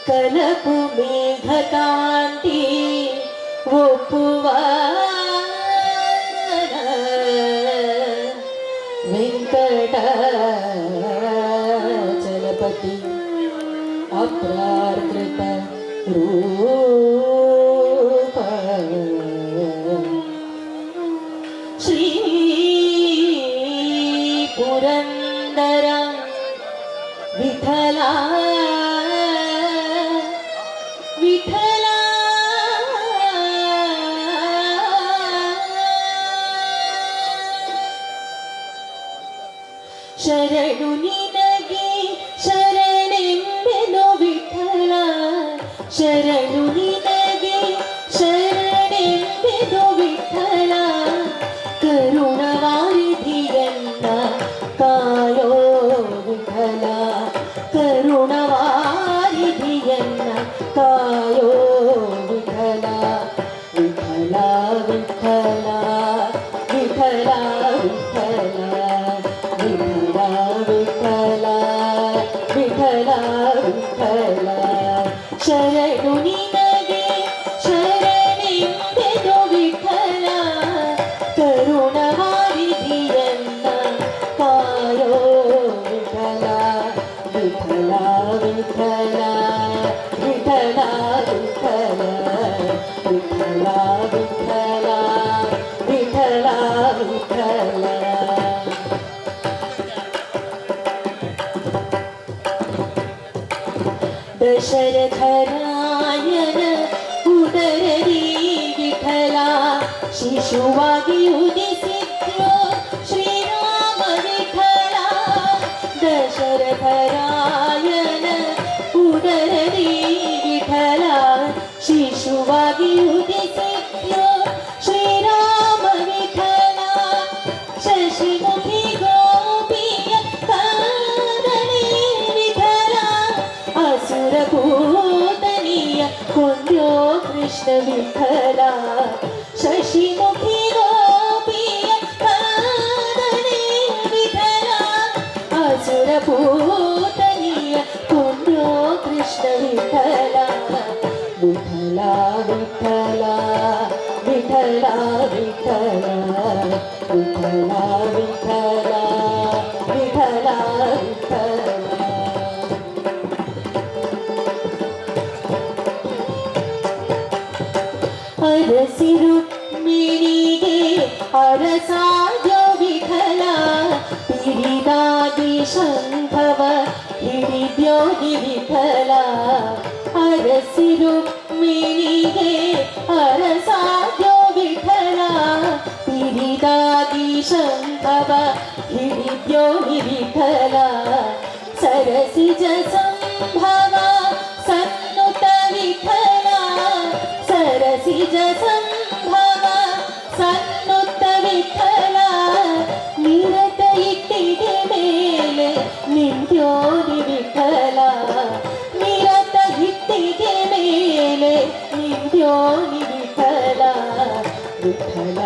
ಕಲಪು ಮೇಘಕಾಂತಿ ಒಪ್ಪುವ ವೆಂಕಟಾಚಲಪತಿ ಅಪ್ರಾಕೃತ ರೂಪ ಶ್ರೀ ಪುರಂದರ ವಿಠಲ ವಿಠಲ ಶರಣು ನಿನಗೆ ಶರಣೆಂಬೆನು ವಿಠಲ ಶರಣು ನಿನಗೆ ಶರಣೆಂಬೆನು ವಿಠಲ ಕರುಣವಾರಿಧಿಯನ್ನ ಕಾಯೋ ವಿಠಲ ಕರುಣವಾರಿಧಿಯನ್ನ ಕಾಯೋ ವಿಠಲ ವಿಠಲ ವಿಠಲ ವಿಠಲ ವಿಠಲ ವಿಠಲ ವಿಠಲ ವಿಠಲ ವಿಠಲ ಶರಣು ನಿನಗೆ ಶರಣೆಂಬೆನು ವಿಠಲ ಕರುಣವಾರಿಧಿಯನ್ನ ಕಾಯೋ ವಿಠಲ ವಿಠಲ ವಿಠಲ ವಿಠಲ ವಿಠಲ ವಿಠಲ ವಿಠಲ ವಿಠಲ ವಿಠಲ ದಶರಥರಾಯನ ಉದರದಿ ವಿಠಲ ಶಿಶುವಾಗಿ ಉದಿಸಿದ್ಯೋ ಶ್ರೀರಾಮ ವಿಠಲ ದಶರಥರಾಯನ ಉದರದಿ ವಿಠಲ ಶಿಶುವಾಗಿ ಉದಿಸಿದ್ಯೋ ಶ್ರೀರಾಮ ವಿಠಲ ಶಶಿಮುಖಿ ಗೋಪಿಯ ಕಾದನೆ ವಿಠಲ ಅಸುರ ಭೂತನಿಯ ಕೊಂದ್ಯೋ ಕೃಷ್ಣ ವಿಠಲ ಶಶಿಮುಖಿ ಗೋಪಿಯ ಕಾದನೆ ವಿಠಲ ಅಸುರ ಭೂತನಿಯ ಕೊಂದ್ಯೋ ಕೃಷ್ಣ ವಿಠಲ ವಿಠಲ ವಿಠಲ ವಿಠಲ ವಿಠಲ ವಿಠಲ ವಿಠಲ ವಿಠಲ ವಿಠಲ ಅರಸಿರು ಮಿಣಿಗೆ ಅರಸಾಜೋ ವಿಠಲ ಪಿರಿದಾಗಿ ಶಂಖವ ಹಿಡಿದ್ಯೋಗಿ ವಿಠಲ ಅರಸಿರು ರುಕ್ಮಿಣಿಗೆ ಅರಸಾದ್ಯೋ ವಿಠಲ ಪಿರಿದಾದಿ ಶಂಭವ ಹಿಡಿದ್ಯೋ ವಿಠಲ ಸರಸಿಜ ಸಂಭವ ಸನ್ನುತ ವಿಠಲ ಸರಸಿಜ ಸಂಭವ ಸನ್ನುತ ವಿಠಲ ನಿರತ ಇಟ್ಟಿಗೆ ಮೇಲೆ ನಿಂತ್ಯೋನಿ ವಿಠಲ ನಿರತ ಇಟ್ಟಿಗೆ ಮೇಲೆ ನಿಂತ್ಯೋನಿ ವಿಠಲ ವಿಠಲ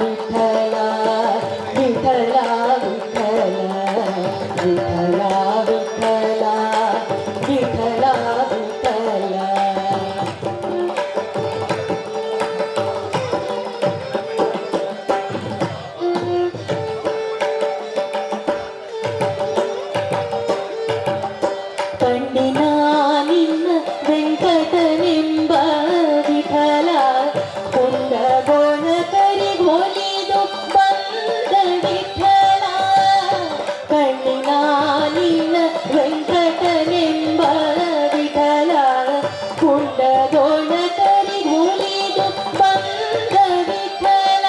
ವಿಠಲ ವಿಠಲ ವಿಠಲ ವಿಠಲ ವಿಠಲ ವಿಠಲ ವಿಠಲ ಕಣ್ಣಿನ ನಿನ್ನ ವೆಂಕಟನೆಂಬ ವಿಠಲ ಕುಂದಗೋಣ ಕರಿಗೊಲಿದು ಬಂದ ವಿಠಲ ಕಣ್ಣಿನ ನಿನ್ನ ವೆಂಕಟನೆಂಬ ವಿಠಲ ಕುಂದಗೋಣ ಕರಿಗೊಲಿದು ಬಂದ ವಿಠಲ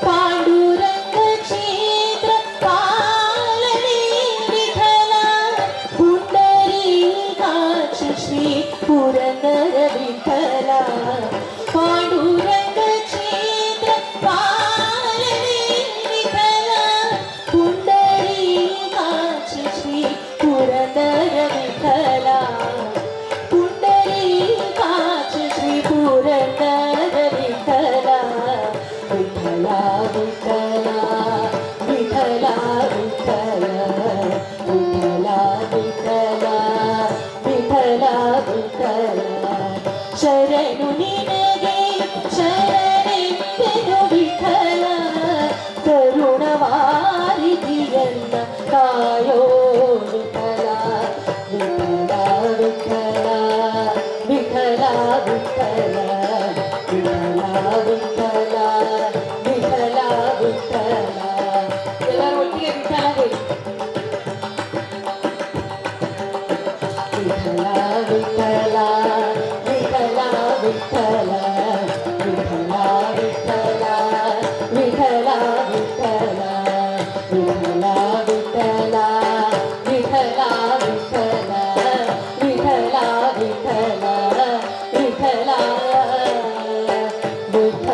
ಪಾಂಡುರಂಗ ಕ್ಷೇತ್ರ ಪಾಲನೆ ವಿಠಲ ಪುಂಡರೀಕಾಕ್ಷ ಶ್ರೀ ಪುರಂದರ ವಿಠಲ ಪಾಂಡುರಂಗ ಕ್ಷೇತ್ರ ಪಾಲನೆ ವಿಠಲ ಪುಂಡರೀಕಾಕ್ಷ ಶ್ರೀ ಪುರಂದರ ವಿಠಲ ಪುಂಡರೀಕಾಕ್ಷ ಶ್ರೀ ಪುರಂದರ ವಿಠಲ ವಿಠಲ ವಿಠಲ ವಿಠಲ ವಿಠಲ ವಿಠಲ ವಿಠಲ ವಿಠಲ ವಿಠಲ ಶರಣು ನಿನಗೆ ಶರಣೆಂದೆನು ವಿಠಲ ಕರುಣವಾರಿಧಿಯನ್ನ ಕಾಯೋ ವಿಠಲ ವಿಠಲ ವಿಠಲ ವಿಠಲ ವಿಠಲ ವಿಠಲ ವಿಠಲ ವಿಠಲ ವಿಠಲ ಎಲ್ಲರೂ ಒಟ್ಟಿಗೆ ವಿಠಲ ಹೇಳಿ ವಿಠಲ ವಿಠಲ ವಿಠಲ ವಿಠಲ ವಿಠಲ ವಿಠಲ ವಿಠಲ ವಿಠಲ ವಿಠಲ ವಿಠಲ ವಿಠಲ ವಿಠಲ ವಿಠಲ ವಿಠಲ ವಿಠಲ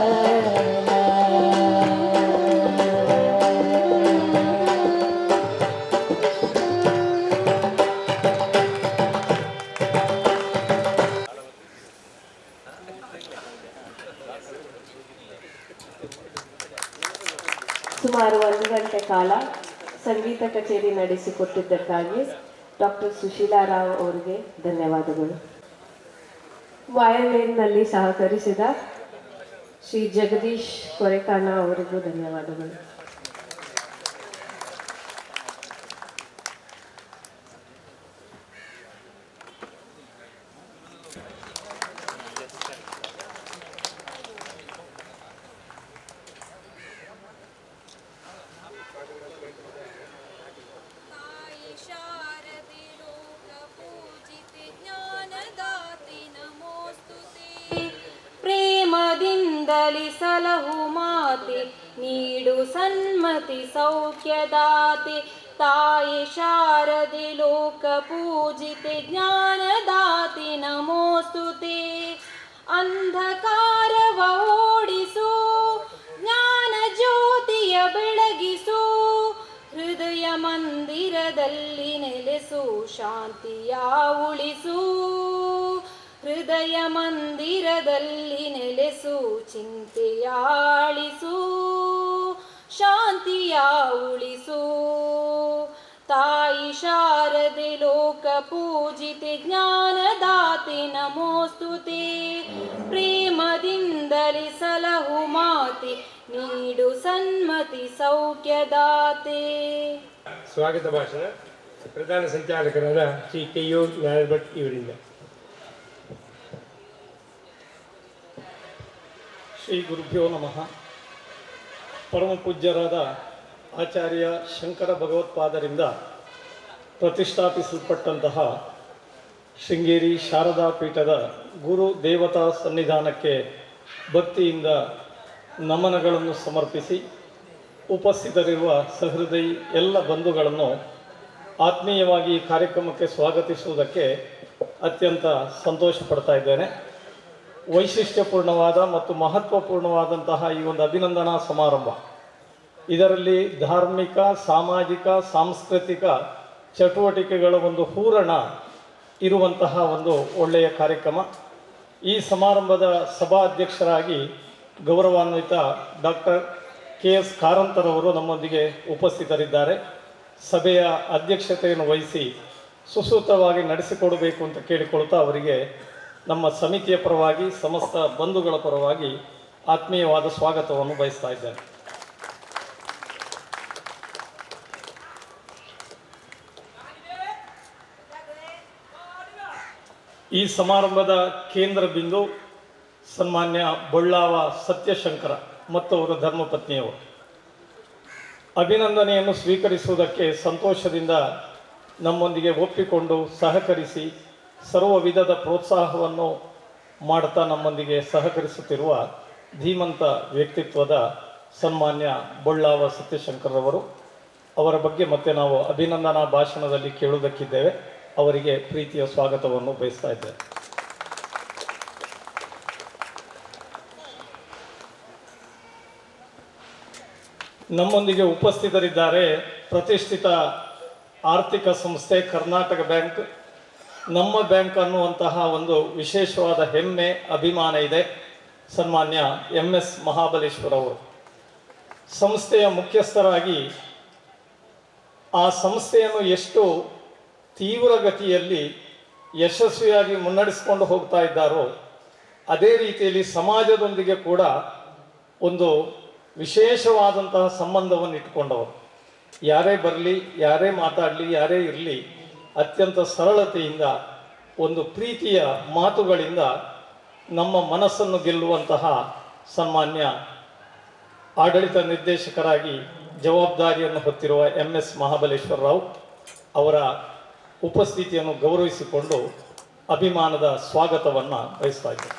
ಸುಮಾರು 1 ಗಂಟೆ ಕಾಲ ಸಂಗೀತ ಕಚೇರಿ ನಡೆಸಿಕೊಟ್ಟಿದ್ದಕ್ಕಾಗಿ ಡಾಕ್ಟರ್ ಸುಶೀಲಾ ರಾವ್ ಅವರಿಗೆ ಧನ್ಯವಾದಗಳು. ವಯಲಿನ್ನಲ್ಲಿ ಸಹಕರಿಸಿದ ಶ್ರೀ ಜಗದೀಶ್ ಕೊರೆಕಾನ ಅವರಿಗೂ ಧನ್ಯವಾದಗಳು. ಪ್ರೇಮದಿಂದಲಿ ಸಲಹು ಮಾತೆ ನೀಡು ಸನ್ಮತಿ ಸೌಖ್ಯದಾತೆ ತಾಯಿ ಶಾರದೆ ಲೋಕ ಪೂಜಿತೆ ಜ್ಞಾನದಾತೆ ನಮೋಸ್ತುತೆ ಅಂಧಕಾರವ ಓಡಿಸು ಜ್ಞಾನ ಜ್ಯೋತಿಯ ಬೆಳಗಿಸು ಹೃದಯ ಮಂದಿರದಲ್ಲಿ ನೆಲೆಸು ಶಾಂತಿಯ ಉಳಿಸು ಹೃದಯ ಮಂದಿರದಲ್ಲಿ ನೆಲೆಸು ಚಿಂತೆಯಾಳಿಸು ಶಾಂತಿಯ ಉಳಿಸು ತಾಯಿ ಶಾರದೆ ಲೋಕ ಪೂಜಿತೆ ಜ್ಞಾನದಾತೆ ನಮೋಸ್ತುತೆ ಪ್ರೇಮದಿಂದಲೇ ಸಲಹು ಮಾತೆ ನೀಡು ಸನ್ಮತಿ ಸೌಖ್ಯದಾತೆ. ಸ್ವಾಗತ ಭಾಷಣ ಪ್ರಧಾನ ಸಂಚಾಲಕರಾದ ಶ್ರೀ ಕೆ.ಯು. ನಾರಾಯಣಭಟ್ ಇವರಿಂದ. ಶ್ರೀ ಗುರುಭ್ಯೋ ನಮಃ. ಪರಮ ಪೂಜ್ಯರಾದ ಆಚಾರ್ಯ ಶಂಕರ ಭಗವತ್ಪಾದರಿಂದ ಪ್ರತಿಷ್ಠಾಪಿಸಲ್ಪಟ್ಟಂತಹ ಶೃಂಗೇರಿ ಶಾರದಾ ಪೀಠದ ಗುರು ದೇವತಾ ಸನ್ನಿಧಾನಕ್ಕೆ ಭಕ್ತಿಯಿಂದ ನಮನಗಳನ್ನು ಸಮರ್ಪಿಸಿ ಉಪಸ್ಥಿತರಿರುವ ಸಹೃದಯಿ ಎಲ್ಲ ಬಂಧುಗಳನ್ನು ಆತ್ಮೀಯವಾಗಿ ಈ ಕಾರ್ಯಕ್ರಮಕ್ಕೆ ಸ್ವಾಗತಿಸುವುದಕ್ಕೆ ಅತ್ಯಂತ ಸಂತೋಷ ಪಡ್ತಾ ಇದ್ದೇನೆ. ವೈಶಿಷ್ಟ್ಯಪೂರ್ಣವಾದ ಮತ್ತು ಮಹತ್ವಪೂರ್ಣವಾದಂತಹ ಈ ಒಂದು ಅಭಿನಂದನಾ ಸಮಾರಂಭ, ಇದರಲ್ಲಿ ಧಾರ್ಮಿಕ, ಸಾಮಾಜಿಕ, ಸಾಂಸ್ಕೃತಿಕ ಚಟುವಟಿಕೆಗಳ ಒಂದು ಹೂರಣ ಇರುವಂತಹ ಒಂದು ಒಳ್ಳೆಯ ಕಾರ್ಯಕ್ರಮ. ಈ ಸಮಾರಂಭದ ಸಭಾಧ್ಯಕ್ಷರಾಗಿ ಗೌರವಾನ್ವಿತ ಡಾಕ್ಟರ್ KS ಕಾರಂತರವರು ನಮ್ಮೊಂದಿಗೆ ಉಪಸ್ಥಿತರಿದ್ದಾರೆ. ಸಭೆಯ ಅಧ್ಯಕ್ಷತೆಯನ್ನು ವಹಿಸಿ ಸುಸೂತ್ರವಾಗಿ ನಡೆಸಿಕೊಡಬೇಕು ಅಂತ ಕೇಳಿಕೊಳ್ತಾ ಅವರಿಗೆ ನಮ್ಮ ಸಮಿತಿಯ ಪರವಾಗಿ, ಸಮಸ್ತ ಬಂಧುಗಳ ಪರವಾಗಿ ಆತ್ಮೀಯವಾದ ಸ್ವಾಗತವನ್ನು ಬಯಸ್ತಾ ಇದ್ದೇನೆ. ಈ ಸಮಾರಂಭದ ಕೇಂದ್ರ ಬಿಂದು ಸನ್ಮಾನ್ಯ ಬೊಳ್ಳಾವ ಸತ್ಯಶಂಕರ ಮತ್ತು ಅವರ ಧರ್ಮಪತ್ನಿಯವರು. ಅಭಿನಂದನೆಯನ್ನು ಸ್ವೀಕರಿಸುವುದಕ್ಕೆ ಸಂತೋಷದಿಂದ ನಮ್ಮೊಂದಿಗೆ ಒಪ್ಪಿಕೊಂಡು ಸಹಕರಿಸಿ ಸರ್ವ ವಿಧದ ಪ್ರೋತ್ಸಾಹವನ್ನು ಮಾಡುತ್ತಾ ನಮ್ಮೊಂದಿಗೆ ಸಹಕರಿಸುತ್ತಿರುವ ಧೀಮಂತ ವ್ಯಕ್ತಿತ್ವದ ಸನ್ಮಾನ್ಯ ಬೊಳ್ಳಾವ ಸತ್ಯಶಂಕರರವರು. ಅವರ ಬಗ್ಗೆ ಮತ್ತೆ ನಾವು ಅಭಿನಂದನಾ ಭಾಷಣದಲ್ಲಿ ಕೇಳುವುದಕ್ಕಿದ್ದೇವೆ. ಅವರಿಗೆ ಪ್ರೀತಿಯ ಸ್ವಾಗತವನ್ನು ಬಯಸ್ತಾ ಇದ್ದೇವೆ. ನಮ್ಮೊಂದಿಗೆ ಉಪಸ್ಥಿತರಿದ್ದಾರೆ ಪ್ರತಿಷ್ಠಿತ ಆರ್ಥಿಕ ಸಂಸ್ಥೆ ಕರ್ನಾಟಕ ಬ್ಯಾಂಕ್. ನಮ್ಮ ಬ್ಯಾಂಕ್ ಅನ್ನುವಂತಹ ಒಂದು ವಿಶೇಷವಾದ ಹೆಮ್ಮೆ, ಅಭಿಮಾನ ಇದೆ. ಸನ್ಮಾನ್ಯ MS ಮಹಾಬಲೇಶ್ವರ ಅವರು ಸಂಸ್ಥೆಯ ಮುಖ್ಯಸ್ಥರಾಗಿ ಆ ಸಂಸ್ಥೆಯನ್ನು ಎಷ್ಟು ತೀವ್ರಗತಿಯಲ್ಲಿ ಯಶಸ್ವಿಯಾಗಿ ಮುನ್ನಡೆಸಿಕೊಂಡು ಹೋಗ್ತಾ ಇದ್ದಾರೋ ಅದೇ ರೀತಿಯಲ್ಲಿ ಸಮಾಜದೊಂದಿಗೆ ಕೂಡ ಒಂದು ವಿಶೇಷವಾದಂತಹ ಸಂಬಂಧವನ್ನು ಇಟ್ಟುಕೊಂಡವರು. ಯಾರೇ ಬರಲಿ, ಯಾರೇ ಮಾತಾಡಲಿ, ಯಾರೇ ಇರಲಿ, ಅತ್ಯಂತ ಸರಳತೆಯಿಂದ ಒಂದು ಪ್ರೀತಿಯ ಮಾತುಗಳಿಂದ ನಮ್ಮ ಮನಸ್ಸನ್ನು ಗೆಲ್ಲುವಂತಹ ಸನ್ಮಾನ್ಯ ಆಡಳಿತ ನಿರ್ದೇಶಕರಾಗಿ ಜವಾಬ್ದಾರಿಯನ್ನು ಹೊತ್ತಿರುವ MS ಮಹಾಬಲೇಶ್ವರ ರಾವ್ ಅವರ ಉಪಸ್ಥಿತಿಯನ್ನು ಗೌರವಿಸಿಕೊಂಡು ಅಭಿಮಾನದ ಸ್ವಾಗತವನ್ನು ಬಯಸ್ತಾ ಇದ್ದೇನೆ.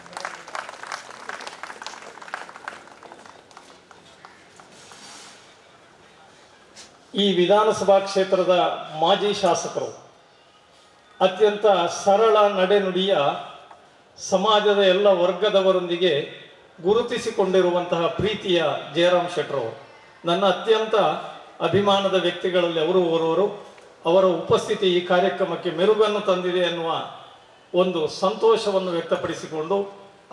ಈ ವಿಧಾನಸಭಾ ಕ್ಷೇತ್ರದ ಮಾಜಿ ಶಾಸಕರು, ಅತ್ಯಂತ ಸರಳ ನಡೆನುಡಿಯ ಸಮಾಜದ ಎಲ್ಲ ವರ್ಗದವರೊಂದಿಗೆ ಗುರುತಿಸಿಕೊಂಡಿರುವಂತಹ ಪ್ರೀತಿಯ ಜಯರಾಮ್ ಶೆಟ್ಟರವರು ನನ್ನ ಅತ್ಯಂತ ಅಭಿಮಾನದ ವ್ಯಕ್ತಿಗಳಲ್ಲಿ ಅವರು ಓರ್ವರು. ಅವರ ಉಪಸ್ಥಿತಿ ಈ ಕಾರ್ಯಕ್ರಮಕ್ಕೆ ಮೆರುಗನ್ನು ತಂದಿದೆ ಎನ್ನುವ ಒಂದು ಸಂತೋಷವನ್ನು ವ್ಯಕ್ತಪಡಿಸಿಕೊಂಡು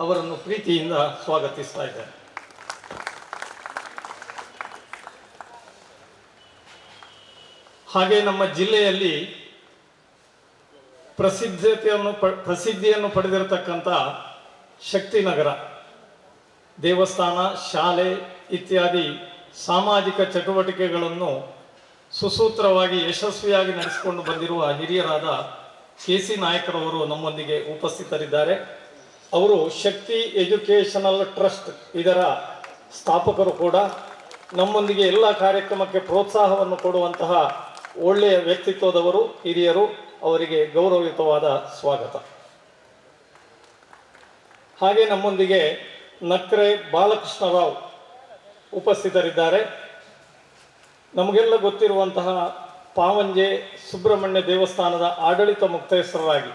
ಅವರನ್ನು ಪ್ರೀತಿಯಿಂದ ಸ್ವಾಗತಿಸ್ತಾ ಇದ್ದೇನೆ. ಹಾಗೆ ನಮ್ಮ ಜಿಲ್ಲೆಯಲ್ಲಿ ಪ್ರಸಿದ್ಧಿಯನ್ನು ಪಡೆದಿರತಕ್ಕಂಥ ಶಕ್ತಿನಗರ ದೇವಸ್ಥಾನ, ಶಾಲೆ ಇತ್ಯಾದಿ ಸಾಮಾಜಿಕ ಚಟುವಟಿಕೆಗಳನ್ನು ಸುಸೂತ್ರವಾಗಿ ಯಶಸ್ವಿಯಾಗಿ ನಡೆಸಿಕೊಂಡು ಬಂದಿರುವ ಹಿರಿಯರಾದ KC ನಾಯಕರವರು ನಮ್ಮೊಂದಿಗೆ ಉಪಸ್ಥಿತರಿದ್ದಾರೆ. ಅವರು ಶಕ್ತಿ ಎಜುಕೇಷನಲ್ ಟ್ರಸ್ಟ್ ಇದರ ಸ್ಥಾಪಕರು ಕೂಡ. ನಮ್ಮೊಂದಿಗೆ ಎಲ್ಲ ಕಾರ್ಯಕ್ರಮಕ್ಕೆ ಪ್ರೋತ್ಸಾಹವನ್ನು ಕೊಡುವಂತಹ ಒಳ್ಳೆಯ ವ್ಯಕ್ತಿತ್ವದವರು, ಹಿರಿಯರು. ಅವರಿಗೆ ಗೌರವಯುತವಾದ ಸ್ವಾಗತ. ಹಾಗೆ ನಮ್ಮೊಂದಿಗೆ ನಕ್ರೆ ಬಾಲಕೃಷ್ಣರಾವ್ ಉಪಸ್ಥಿತರಿದ್ದಾರೆ. ನಮಗೆಲ್ಲ ಗೊತ್ತಿರುವಂತಹ ಪಾವಂಜೆ ಸುಬ್ರಹ್ಮಣ್ಯ ದೇವಸ್ಥಾನದ ಆಡಳಿತ ಮುಕ್ತೇಶ್ವರರಾಗಿ,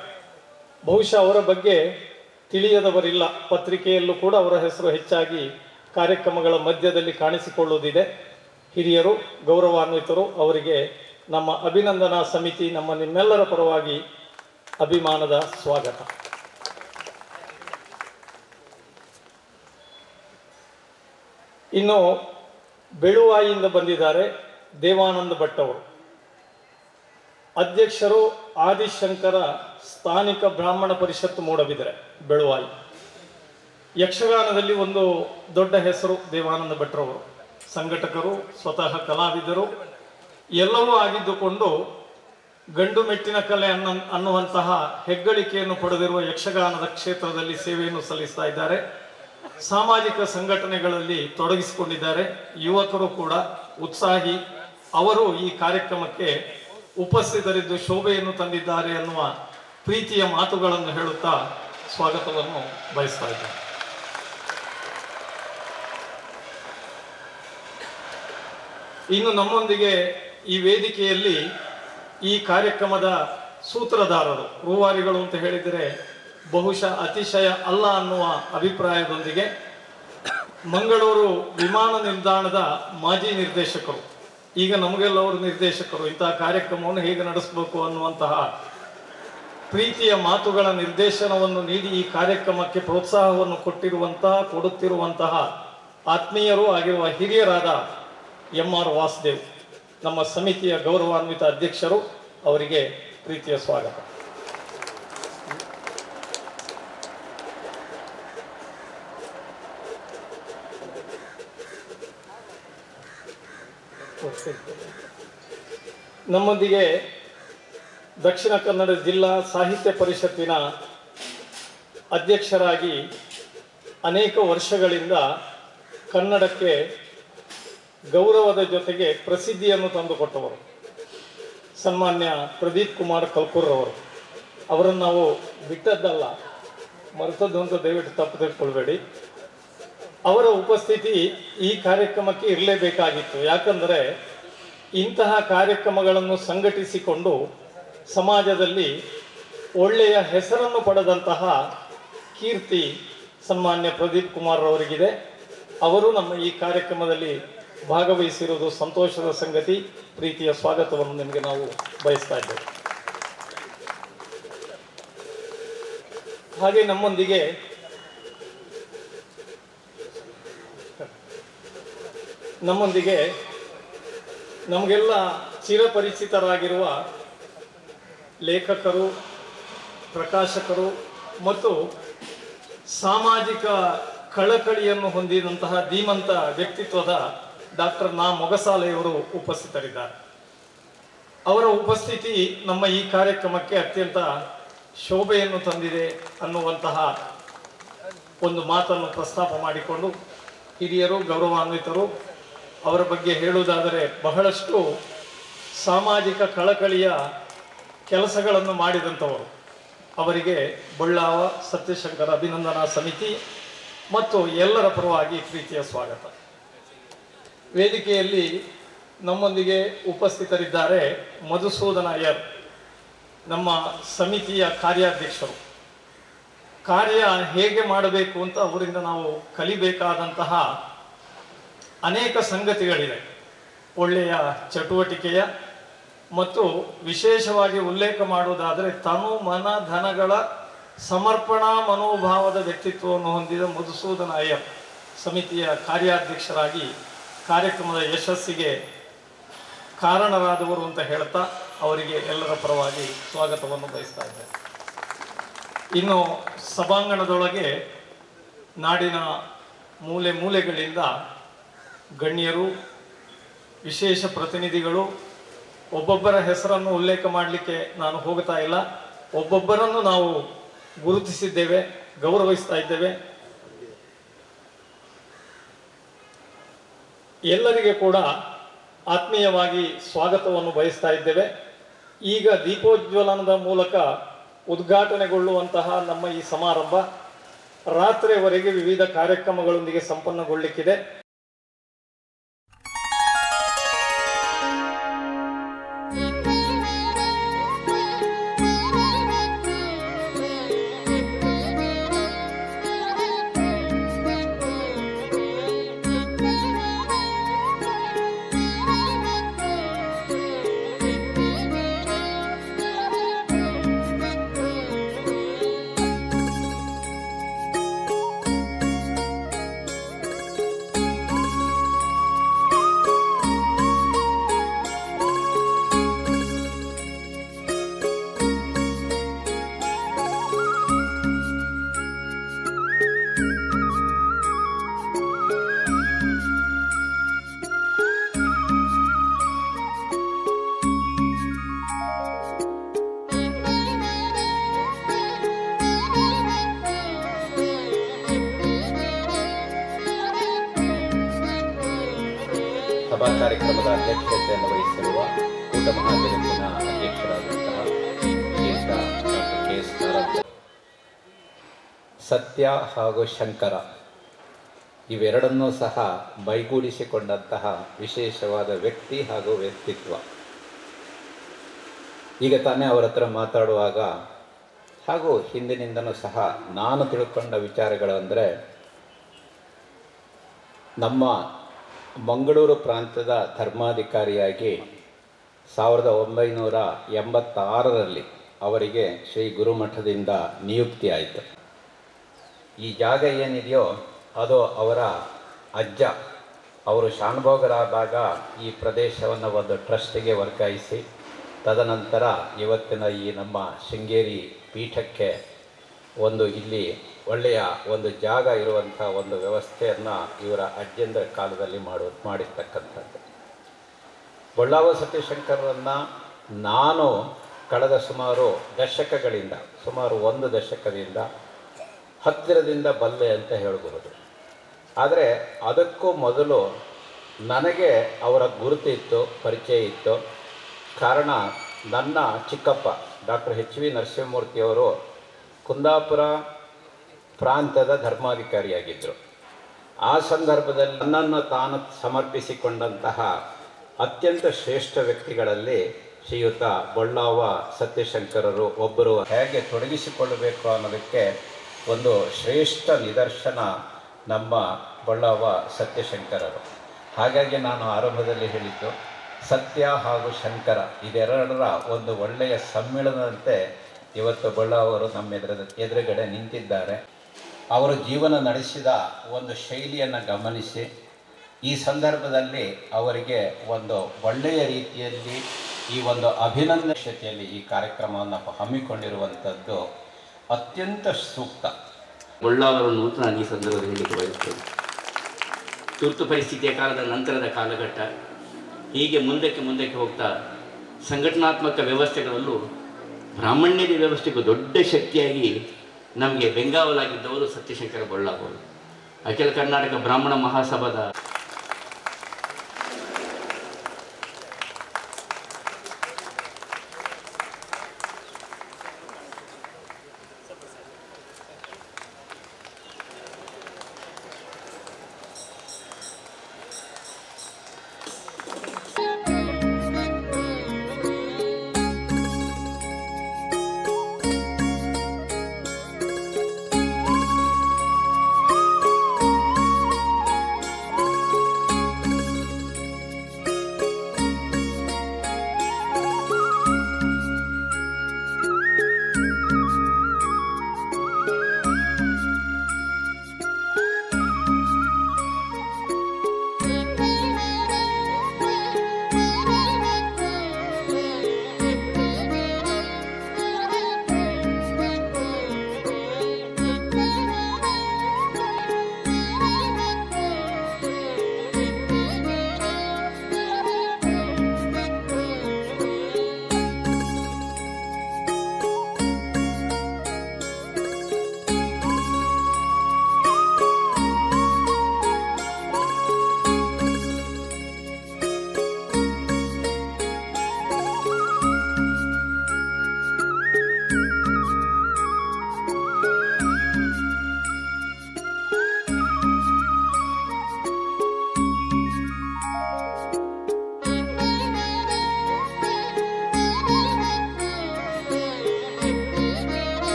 ಬಹುಶಃ ಅವರ ಬಗ್ಗೆ ತಿಳಿಯದವರಿಲ್ಲ. ಪತ್ರಿಕೆಯಲ್ಲೂ ಕೂಡ ಅವರ ಹೆಸರು ಹೆಚ್ಚಾಗಿ ಕಾರ್ಯಕ್ರಮಗಳ ಮಧ್ಯದಲ್ಲಿ ಕಾಣಿಸಿಕೊಳ್ಳುವುದಿದೆ. ಹಿರಿಯರು, ಗೌರವಾನ್ವಿತರು. ಅವರಿಗೆ ನಮ್ಮ ಅಭಿನಂದನಾ ಸಮಿತಿ, ನಿಮ್ಮೆಲ್ಲರ ಪರವಾಗಿ ಅಭಿಮಾನದ ಸ್ವಾಗತ. ಇನ್ನು ಬೆಳುವಾಯಿಯಿಂದ ಬಂದಿದ್ದಾರೆ ದೇವಾನಂದ ಭಟ್ ಅವರು. ಅಧ್ಯಕ್ಷರು ಆದಿಶಂಕರ ಸ್ಥಾನಿಕ ಬ್ರಾಹ್ಮಣ ಪರಿಷತ್ತು ಮೂಡಬಿದರೆ ಬೆಳುವಾಯಿ. ಯಕ್ಷಗಾನದಲ್ಲಿ ಒಂದು ದೊಡ್ಡ ಹೆಸರು ದೇವಾನಂದ ಭಟ್ರವರು. ಸಂಘಟಕರು, ಸ್ವತಃ ಕಲಾವಿದರು, ಎಲ್ಲವೂ ಆಗಿದ್ದುಕೊಂಡು ಗಂಡು ಮೆಟ್ಟಿನ ಕಲೆ ಅನ್ನುವಂತಹ ಹೆಗ್ಗಳಿಕೆಯನ್ನು ಪಡೆದಿರುವ ಯಕ್ಷಗಾನದ ಕ್ಷೇತ್ರದಲ್ಲಿ ಸೇವೆಯನ್ನು ಸಲ್ಲಿಸ್ತಾ ಇದ್ದಾರೆ. ಸಾಮಾಜಿಕ ಸಂಘಟನೆಗಳಲ್ಲಿ ತೊಡಗಿಸಿಕೊಂಡಿದ್ದಾರೆ. ಯುವಕರು ಕೂಡ ಉತ್ಸಾಹಿ. ಅವರು ಈ ಕಾರ್ಯಕ್ರಮಕ್ಕೆ ಉಪಸ್ಥಿತರಿದ್ದು ಶೋಭೆಯನ್ನು ತಂದಿದ್ದಾರೆ ಅನ್ನುವ ಪ್ರೀತಿಯ ಮಾತುಗಳನ್ನು ಹೇಳುತ್ತಾ ಸ್ವಾಗತವನ್ನು ಬಯಸ್ತಾ ಇದ್ದೇನೆ. ಇನ್ನು ನಮ್ಮೊಂದಿಗೆ ಈ ವೇದಿಕೆಯಲ್ಲಿ ಈ ಕಾರ್ಯಕ್ರಮದ ಸೂತ್ರಧಾರರು, ರೂವಾರಿಗಳು ಅಂತ ಹೇಳಿದರೆ ಬಹುಶಃ ಅತಿಶಯ ಅಲ್ಲ ಅನ್ನುವ ಅಭಿಪ್ರಾಯದೊಂದಿಗೆ ಮಂಗಳೂರು ವಿಮಾನ ನಿಲ್ದಾಣದ ಮಾಜಿ ನಿರ್ದೇಶಕರು, ಈಗ ನಮಗೆಲ್ಲವರು ನಿರ್ದೇಶಕರು, ಇಂತಹ ಕಾರ್ಯಕ್ರಮವನ್ನು ಹೇಗೆ ನಡೆಸಬೇಕು ಅನ್ನುವಂತಹ ಪ್ರೀತಿಯ ಮಾತುಗಳ ನಿರ್ದೇಶನವನ್ನು ನೀಡಿ ಈ ಕಾರ್ಯಕ್ರಮಕ್ಕೆ ಪ್ರೋತ್ಸಾಹವನ್ನು ಕೊಡುತ್ತಿರುವಂತಹ ಆತ್ಮೀಯರೂ ಆಗಿರುವ ಹಿರಿಯರಾದ ಎಂ.ಆರ್. ವಾಸುದೇವ್, ನಮ್ಮ ಸಮಿತಿಯ ಗೌರವಾನ್ವಿತ ಅಧ್ಯಕ್ಷರು, ಅವರಿಗೆ ಪ್ರೀತಿಯ ಸ್ವಾಗತ. ನಮ್ಮೊಂದಿಗೆ ದಕ್ಷಿಣ ಕನ್ನಡ ಜಿಲ್ಲಾ ಸಾಹಿತ್ಯ ಪರಿಷತ್ತಿನ ಅಧ್ಯಕ್ಷರಾಗಿ ಅನೇಕ ವರ್ಷಗಳಿಂದ ಕನ್ನಡಕ್ಕೆ ಗೌರವದ ಜೊತೆಗೆ ಪ್ರಸಿದ್ಧಿಯನ್ನು ತಂದುಕೊಟ್ಟವರು ಸನ್ಮಾನ್ಯ ಪ್ರದೀಪ್ ಕುಮಾರ್ ಕಲ್ಕೂರ್ರವರು. ಅವರನ್ನು ನಾವು ಬಿಟ್ಟದ್ದಲ್ಲ, ಮರೆತದ್ದು ಅಂತ ದಯವಿಟ್ಟು ತಪ್ಪು ತಿಳ್ಕೊಳ್ಬೇಡಿ. ಅವರ ಉಪಸ್ಥಿತಿ ಈ ಕಾರ್ಯಕ್ರಮಕ್ಕೆ ಇರಲೇಬೇಕಾಗಿತ್ತು. ಯಾಕಂದರೆ ಇಂತಹ ಕಾರ್ಯಕ್ರಮಗಳನ್ನು ಸಂಘಟಿಸಿಕೊಂಡು ಸಮಾಜದಲ್ಲಿ ಒಳ್ಳೆಯ ಹೆಸರನ್ನು ಪಡೆದಂತಹ ಕೀರ್ತಿ ಸನ್ಮಾನ್ಯ ಪ್ರದೀಪ್ ಕುಮಾರ್ ಅವರಿಗಿದೆ. ಅವರು ನಮ್ಮ ಈ ಕಾರ್ಯಕ್ರಮದಲ್ಲಿ ಭಾಗವಹಿಸಿರುವುದು ಸಂತೋಷದ ಸಂಗತಿ. ಪ್ರೀತಿಯ ಸ್ವಾಗತವನ್ನು ನಿಮಗೆ ನಾವು ಬಯಸ್ತಾ ಇದ್ದೇವೆ. ಹಾಗೆ ನಮ್ಮೊಂದಿಗೆ ನಮಗೆಲ್ಲ ಚಿರಪರಿಚಿತರಾಗಿರುವ ಲೇಖಕರು, ಪ್ರಕಾಶಕರು ಮತ್ತು ಸಾಮಾಜಿಕ ಕಳಕಳಿಯನ್ನು ಹೊಂದಿದಂತಹ ಧೀಮಂತ ವ್ಯಕ್ತಿತ್ವದ ಡಾಕ್ಟರ್ ನಾ ಮೊಗಸಾಲೆಯವರು ಉಪಸ್ಥಿತರಿದ್ದಾರೆ. ಅವರ ಉಪಸ್ಥಿತಿ ನಮ್ಮ ಈ ಕಾರ್ಯಕ್ರಮಕ್ಕೆ ಅತ್ಯಂತ ಶೋಭೆಯನ್ನು ತಂದಿದೆ ಅನ್ನುವಂತಹ ಒಂದು ಮಾತನ್ನು ಪ್ರಸ್ತಾಪ ಮಾಡಿಕೊಂಡು ಹಿರಿಯರು, ಗೌರವಾನ್ವಿತರು, ಅವರ ಬಗ್ಗೆ ಹೇಳುವುದಾದರೆ ಬಹಳಷ್ಟು ಸಾಮಾಜಿಕ ಕಳಕಳಿಯ ಕೆಲಸಗಳನ್ನು ಮಾಡಿದಂಥವರು. ಅವರಿಗೆ ಬಳ್ಳಾವ ಸತ್ಯಶಂಕರ ಅಭಿನಂದನಾ ಸಮಿತಿ ಮತ್ತು ಎಲ್ಲರ ಪರವಾಗಿ ಪ್ರೀತಿಯ ಸ್ವಾಗತ. ವೇದಿಕೆಯಲ್ಲಿ ನಮ್ಮೊಂದಿಗೆ ಉಪಸ್ಥಿತರಿದ್ದಾರೆ ಮಧುಸೂದನ ಅಯ್ಯರ್, ನಮ್ಮ ಸಮಿತಿಯ ಕಾರ್ಯಾಧ್ಯಕ್ಷರು. ಕಾರ್ಯ ಹೇಗೆ ಮಾಡಬೇಕು ಅಂತ ಅವರಿಂದ ನಾವು ಕಲಿಬೇಕಾದಂತಹ ಅನೇಕ ಸಂಗತಿಗಳಿವೆ. ಒಳ್ಳೆಯ ಚಟುವಟಿಕೆಯ ಮತ್ತು ವಿಶೇಷವಾಗಿ ಉಲ್ಲೇಖ ಮಾಡುವುದಾದರೆ ತನು ಮನ ಧನಗಳ ಸಮರ್ಪಣಾ ಮನೋಭಾವದ ವ್ಯಕ್ತಿತ್ವವನ್ನು ಹೊಂದಿದ ಮಧುಸೂದನ ಅಯ್ಯರ್ ಸಮಿತಿಯ ಕಾರ್ಯಾಧ್ಯಕ್ಷರಾಗಿ ಕಾರ್ಯಕ್ರಮದ ಯಶಸ್ಸಿಗೆ ಕಾರಣರಾದವರು ಅಂತ ಹೇಳ್ತಾ ಅವರಿಗೆ ಎಲ್ಲರ ಪರವಾಗಿ ಸ್ವಾಗತವನ್ನು ಬಯಸ್ತಾ ಇದ್ದಾರೆ. ಇನ್ನು ಸಭಾಂಗಣದೊಳಗೆ ನಾಡಿನ ಮೂಲೆ ಮೂಲೆಗಳಿಂದ ಗಣ್ಯರು, ವಿಶೇಷ ಪ್ರತಿನಿಧಿಗಳು, ಒಬ್ಬೊಬ್ಬರ ಹೆಸರನ್ನು ಉಲ್ಲೇಖ ಮಾಡಲಿಕ್ಕೆ ನಾನು ಹೋಗ್ತಾ ಇಲ್ಲ, ಒಬ್ಬೊಬ್ಬರನ್ನು ನಾವು ಗುರುತಿಸಿದ್ದೇವೆ, ಗೌರವಿಸ್ತಾ ಇದ್ದೇವೆ. ಎಲ್ಲರಿಗೆ ಕೂಡ ಆತ್ಮೀಯವಾಗಿ ಸ್ವಾಗತವನ್ನು ಬಯಸ್ತಾ ಇದ್ದೇವೆ. ಈಗ ದೀಪೋಜ್ವಲನದ ಮೂಲಕ ಉದ್ಘಾಟನೆಗೊಳ್ಳುವಂತಹ ನಮ್ಮ ಈ ಸಮಾರಂಭ ರಾತ್ರಿಯವರೆಗೆ ವಿವಿಧ ಕಾರ್ಯಕ್ರಮಗಳೊಂದಿಗೆ ಸಂಪನ್ನಗೊಳ್ಳಿಕ್ಕಿದೆ. ಸಭಾ ಕಾರ್ಯಕ್ರಮದ ಅಧ್ಯಕ್ಷತೆಯನ್ನು ವಹಿಸಿರುವ ಕೂಟ ಮಹಾಜಗತ್ತಿನ ಅಧ್ಯಕ್ಷರಾದಂತಹ ಶ್ರೀಯುತ ಡಾಕ್ಟರ್ ಕೆ. ಬಯಸ್ತಾರೆ. ಸತ್ಯ ಹಾಗೂ ಶಂಕರ ಇವೆರಡನ್ನೂ ಸಹ ಮೈಗೂಡಿಸಿಕೊಂಡಂತಹ ವಿಶೇಷವಾದ ವ್ಯಕ್ತಿ ಹಾಗೂ ವ್ಯಕ್ತಿತ್ವ. ಈಗ ತಾನೇ ಅವರ ಹತ್ರ ಮಾತಾಡುವಾಗ ಹಾಗೂ ಹಿಂದಿನಿಂದನೂ ಸಹ ನಾನು ತಿಳ್ಕೊಂಡ ವಿಚಾರಗಳು ಅಂದರೆ, ನಮ್ಮ ಮಂಗಳೂರು ಪ್ರಾಂತ್ಯದ ಧರ್ಮಾಧಿಕಾರಿಯಾಗಿ 1986ರಲ್ಲಿ ಅವರಿಗೆ ಶ್ರೀ ಗುರುಮಠದಿಂದ ನಿಯುಕ್ತಿ ಆಯಿತು. ಈ ಜಾಗ ಏನಿದೆಯೋ ಅದು ಅವರ ಅಜ್ಜ ಅವರು ಶಾನುಭೋಗರಾದಾಗ ಈ ಪ್ರದೇಶವನ್ನು ಒಂದು ಟ್ರಸ್ಟಿಗೆ ವರ್ಗಾಯಿಸಿ, ತದನಂತರ ಇವತ್ತಿನ ಈ ನಮ್ಮ ಶೃಂಗೇರಿ ಪೀಠಕ್ಕೆ ಒಂದು ಇಲ್ಲಿ ಒಳ್ಳೆಯ ಒಂದು ಜಾಗ ಇರುವಂಥ ಒಂದು ವ್ಯವಸ್ಥೆಯನ್ನು ಇವರ ಅಜ್ಜಂದ್ರ ಕಾಲದಲ್ಲಿ ಮಾಡಿರ್ತಕ್ಕಂಥದ್ದು. ಬಳ್ಳಾವ ಸತ್ಯಶಂಕರರನ್ನು ನಾನು ಕಳೆದ ಸುಮಾರು ಒಂದು ದಶಕದಿಂದ ಹತ್ತಿರದಿಂದ ಬಲ್ಲೆ ಅಂತ ಹೇಳಬಹುದು. ಆದರೆ ಅದಕ್ಕೂ ಮೊದಲು ನನಗೆ ಅವರ ಗುರುತಿತ್ತು, ಪರಿಚಯ ಇತ್ತು. ಕಾರಣ, ನನ್ನ ಚಿಕ್ಕಪ್ಪ ಡಾಕ್ಟರ್ ಎಚ್ ವಿ ನರಸಿಂಹಮೂರ್ತಿಯವರು ಕುಂದಾಪುರ ಪ್ರಾಂತ್ಯದ ಧರ್ಮಾಧಿಕಾರಿಯಾಗಿದ್ದರು. ಆ ಸಂದರ್ಭದಲ್ಲಿ ನನ್ನನ್ನು ತಾನು ಸಮರ್ಪಿಸಿಕೊಂಡಂತಹ ಅತ್ಯಂತ ಶ್ರೇಷ್ಠ ವ್ಯಕ್ತಿಗಳಲ್ಲಿ ಶ್ರೀಯುತ ಬಳ್ಳಾವ ಸತ್ಯಶಂಕರರು ಒಬ್ಬರು. ಹೇಗೆ ತೊಡಗಿಸಿಕೊಳ್ಳಬೇಕು ಅನ್ನೋದಕ್ಕೆ ಒಂದು ಶ್ರೇಷ್ಠ ನಿದರ್ಶನ ನಮ್ಮ ಬಳ್ಳಾವ ಸತ್ಯಶಂಕರರು. ಹಾಗಾಗಿ ನಾನು ಆರಂಭದಲ್ಲಿ ಹೇಳಿದ್ದು, ಸತ್ಯ ಹಾಗೂ ಶಂಕರ ಇದೆರಡರ ಒಂದು ಒಳ್ಳೆಯ ಸಮ್ಮಿಳನದಂತೆ ಇವತ್ತು ಬಳ್ಳಾವರು ನಮ್ಮ ಎದುರುಗಡೆ ನಿಂತಿದ್ದಾರೆ. ಅವರು ಜೀವನ ನಡೆಸಿದ ಒಂದು ಶೈಲಿಯನ್ನು ಗಮನಿಸಿ ಈ ಸಂದರ್ಭದಲ್ಲಿ ಅವರಿಗೆ ಒಂದು ಒಳ್ಳೆಯ ರೀತಿಯಲ್ಲಿ ಈ ಒಂದು ಅಭಿನಂದನೆಯಲ್ಲಿ ಈ ಕಾರ್ಯಕ್ರಮವನ್ನು ಹಮ್ಮಿಕೊಂಡಿರುವಂಥದ್ದು ಅತ್ಯಂತ ಸೂಕ್ತ. ಬಳ್ಳಾವರನ್ನು ನಾನು ಈ ಸಂದರ್ಭದಲ್ಲಿ ಹೇಳಲಿಕ್ಕೆ ಬಯಸ್ತೇನೆ. ತುರ್ತು ಪರಿಸ್ಥಿತಿಯ ಕಾಲದ ನಂತರದ ಕಾಲಘಟ್ಟ ಹೀಗೆ ಮುಂದಕ್ಕೆ ಹೋಗ್ತಾ ಸಂಘಟನಾತ್ಮಕ ವ್ಯವಸ್ಥೆಗಳಲ್ಲೂ ಬ್ರಾಹ್ಮಣ್ಯದ ವ್ಯವಸ್ಥೆಗೂ ದೊಡ್ಡ ಶಕ್ತಿಯಾಗಿ ನಮಗೆ ಬೆಂಗಾವಲಾಗಿದ್ದವರು ಸತ್ಯಶಂಕರ ಬಳ್ಳಾವರು. ಅಖಿಲ ಕರ್ನಾಟಕ ಬ್ರಾಹ್ಮಣ ಮಹಾಸಭಾದ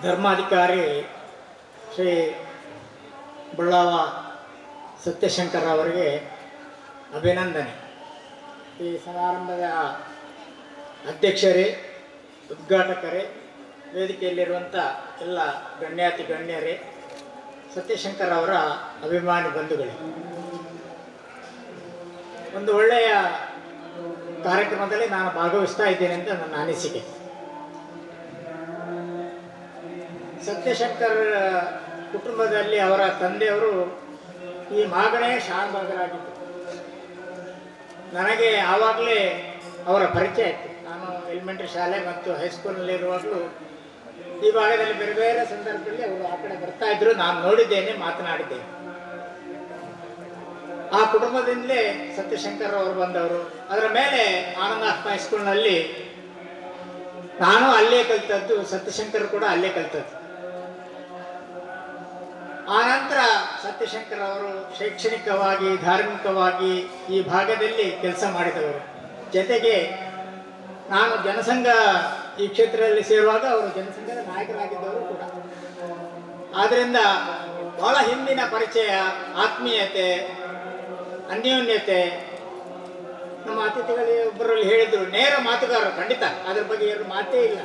ಧರ್ಮಾಧಿಕಾರಿ ಶ್ರೀ ಬಳ್ಳಾವ ಸತ್ಯಶಂಕರ ಅವರಿಗೆ ಅಭಿನಂದನೆ. ಈ ಸಮಾರಂಭದ ಅಧ್ಯಕ್ಷರೇ, ಉದ್ಘಾಟಕರೇ, ವೇದಿಕೆಯಲ್ಲಿರುವಂಥ ಎಲ್ಲ ಗಣ್ಯಾತಿ ಗಣ್ಯರೇ, ಸತ್ಯಶಂಕರ ಅವರ ಅಭಿಮಾನಿ ಬಂಧುಗಳೇ, ಒಂದು ಒಳ್ಳೆಯ ಕಾರ್ಯಕ್ರಮದಲ್ಲಿ ನಾನು ಭಾಗವಹಿಸ್ತಾ ಇದ್ದೇನೆ ಅಂತ ನನ್ನ ಅನಿಸಿಕೆ. ಸತ್ಯಶಂಕರ್ ಕುಟುಂಬದಲ್ಲಿ ಅವರ ತಂದೆಯವರು ಈ ಮಾಗಣೆ ಶಾನ್ಭಾಗರಾಗಿದ್ದರು. ನನಗೆ ಆವಾಗಲೇ ಅವರ ಪರಿಚಯ ಇತ್ತು. ನಾನು ಎಲಿಮೆಂಟ್ರಿ ಶಾಲೆ ಮತ್ತು ಹೈಸ್ಕೂಲ್ನಲ್ಲಿರುವಾಗಲೂ ಈ ಭಾಗದಲ್ಲಿ ಬೇರೆ ಬೇರೆ ಸಂದರ್ಭದಲ್ಲಿ ಅವರು ಆ ಕಡೆ ಬರ್ತಾ ಇದ್ರು. ನಾನು ನೋಡಿದ್ದೇನೆ, ಮಾತನಾಡಿದ್ದೇನೆ. ಆ ಕುಟುಂಬದಿಂದಲೇ ಸತ್ಯಶಂಕರ್ ಅವರು ಬಂದವರು. ಅದರ ಮೇಲೆ ಆನಂದಾತ್ಮ ಹೈಸ್ಕೂಲ್ನಲ್ಲಿ ನಾನು ಅಲ್ಲೇ ಕಲಿತದ್ದು, ಸತ್ಯಶಂಕರ್ ಕೂಡ ಅಲ್ಲೇ ಕಲಿತದ್ದು. ಆನಂತರ ಸತ್ಯಶಂಕರ್ ಅವರು ಶೈಕ್ಷಣಿಕವಾಗಿ ಧಾರ್ಮಿಕವಾಗಿ ಈ ಭಾಗದಲ್ಲಿ ಕೆಲಸ ಮಾಡಿದವರು. ಜೊತೆಗೆ ನಾನು ಜನಸಂಘ ಈ ಕ್ಷೇತ್ರದಲ್ಲಿ ಸೇರುವಾಗ ಅವರು ಜನಸಂಘದ ನಾಯಕರಾಗಿದ್ದವರು ಕೂಡ. ಆದ್ದರಿಂದ ಬಹಳ ಹಿಂದಿನ ಪರಿಚಯ, ಆತ್ಮೀಯತೆ, ಅನ್ಯೋನ್ಯತೆ. ನಮ್ಮ ಅತಿಥಿಗಳು ಒಬ್ಬರಲ್ಲಿ ಹೇಳಿದ್ರು, ನೇರ ಮಾತುಗಾರರು. ಖಂಡಿತ ಅದರ ಬಗ್ಗೆ ಏನು ಮಾತೇ ಇಲ್ಲ.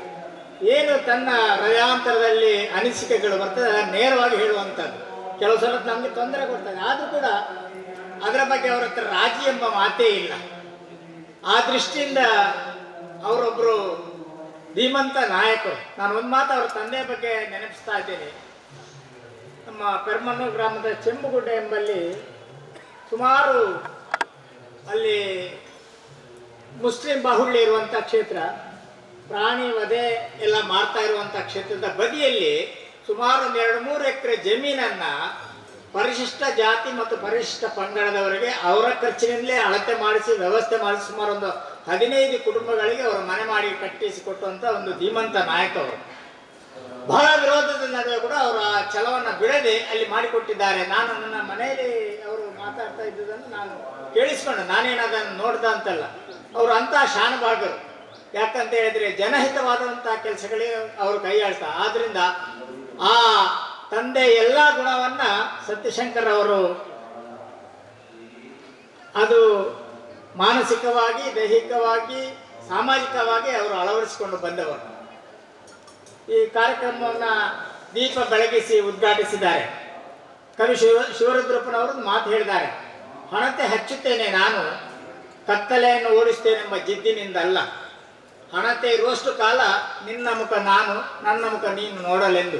ಏನು ತನ್ನ ಹೃದಯಾಂತರದಲ್ಲಿ ಅನಿಸಿಕೆಗಳು ಬರ್ತದೆ ಅದನ್ನು ನೇರವಾಗಿ ಹೇಳುವಂಥದ್ದು. ಕೆಲವು ಸಲ ನಮಗೆ ತೊಂದರೆ ಕೊಡ್ತದೆ, ಆದರೂ ಕೂಡ ಅದರ ಬಗ್ಗೆ ಅವರ ಹತ್ರ ರಾಜಿ ಎಂಬ ಮಾತೇ ಇಲ್ಲ. ಆ ದೃಷ್ಟಿಯಿಂದ ಅವರೊಬ್ಬರು ಧೀಮಂತ ನಾಯಕರು. ನಾನು ಒಂದು ಮಾತು ಅವರ ತಂದೆಯ ಬಗ್ಗೆ ನೆನಪಿಸ್ತಾ ಇದ್ದೇನೆ. ನಮ್ಮ ಪೆರ್ಮನ್ನೂರು ಗ್ರಾಮದ ಚೆಂಬುಗುಡ್ಡೆ ಎಂಬಲ್ಲಿ ಸುಮಾರು ಅಲ್ಲಿ ಮುಸ್ಲಿಂ ಬಾಹುಳ್ಯ ಇರುವಂಥ ಕ್ಷೇತ್ರ, ಪ್ರಾಣಿ ವಧೆ ಎಲ್ಲ ಮಾಡ್ತಾ ಇರುವಂಥ ಕ್ಷೇತ್ರದ ಬದಿಯಲ್ಲಿ ಸುಮಾರು 2-3 ಎಕರೆ ಜಮೀನನ್ನು ಪರಿಶಿಷ್ಟ ಜಾತಿ ಮತ್ತು ಪರಿಶಿಷ್ಟ ಪಂಗಡದವರಿಗೆ ಅವರ ಖರ್ಚಿನಿಂದಲೇ ಅಳತೆ ಮಾಡಿಸಿ ವ್ಯವಸ್ಥೆ ಮಾಡಿಸಿ ಸುಮಾರು ಒಂದು 15 ಕುಟುಂಬಗಳಿಗೆ ಅವರು ಮನೆ ಮಾಡಿ ಕಟ್ಟಿಸಿಕೊಟ್ಟಂಥ ಒಂದು ಧೀಮಂತ ನಾಯಕ ಅವರು. ಬಹಳ ವಿರೋಧದ ನಡುವೆ ಕೂಡ ಅವರು ಆ ಛಲವನ್ನು ಬಿಡದೆ ಅಲ್ಲಿ ಮಾಡಿಕೊಟ್ಟಿದ್ದಾರೆ. ನಾನು ನನ್ನ ಮನೆಯಲ್ಲಿ ಅವರು ಮಾತಾಡ್ತಾ ಇದ್ದುದನ್ನು ನಾನು ಕೇಳಿಸ್ಕೊಂಡು, ನಾನೇನದನ್ನು ನೋಡ್ದ ಅಂತಲ್ಲ, ಅವರು ಅಂಥ ಶಾನಭಾಗರು. ಯಾಕಂತ ಹೇಳಿದ್ರೆ ಜನಹಿತವಾದಂಥ ಕೆಲಸಗಳಿಗೆ ಅವರು ಕೈಯಾಳ್ತಾ. ಆದ್ರಿಂದ ಆ ತಂದೆ ಎಲ್ಲ ಗುಣವನ್ನ ಸತ್ಯಶಂಕರ್ ಅವರು ಅದು ಮಾನಸಿಕವಾಗಿ, ದೈಹಿಕವಾಗಿ, ಸಾಮಾಜಿಕವಾಗಿ ಅವರು ಅಳವಡಿಸಿಕೊಂಡು ಬಂದವರು. ಈ ಕಾರ್ಯಕ್ರಮವನ್ನು ದೀಪ ಬೆಳಗಿಸಿ ಉದ್ಘಾಟಿಸಿದ್ದಾರೆ. ಕವಿ ಶಿವರುದ್ರಪ್ಪನವರು ಮಾತು ಹೇಳಿದ್ದಾರೆ, ಹಣತೆ ಹಚ್ಚುತ್ತೇನೆ ನಾನು, ಕತ್ತಲೆಯನ್ನು ಓಡಿಸ್ತೇನೆಂಬ ಜಿದ್ದಿನಿಂದಲ್ಲ. ಹಣತೆ ಇರುವಷ್ಟು ಕಾಲ ನಿನ್ನ ಮುಖ ನಾನು, ನನ್ನ ಮುಖ ನೀನು ನೋಡಲೆಂದು.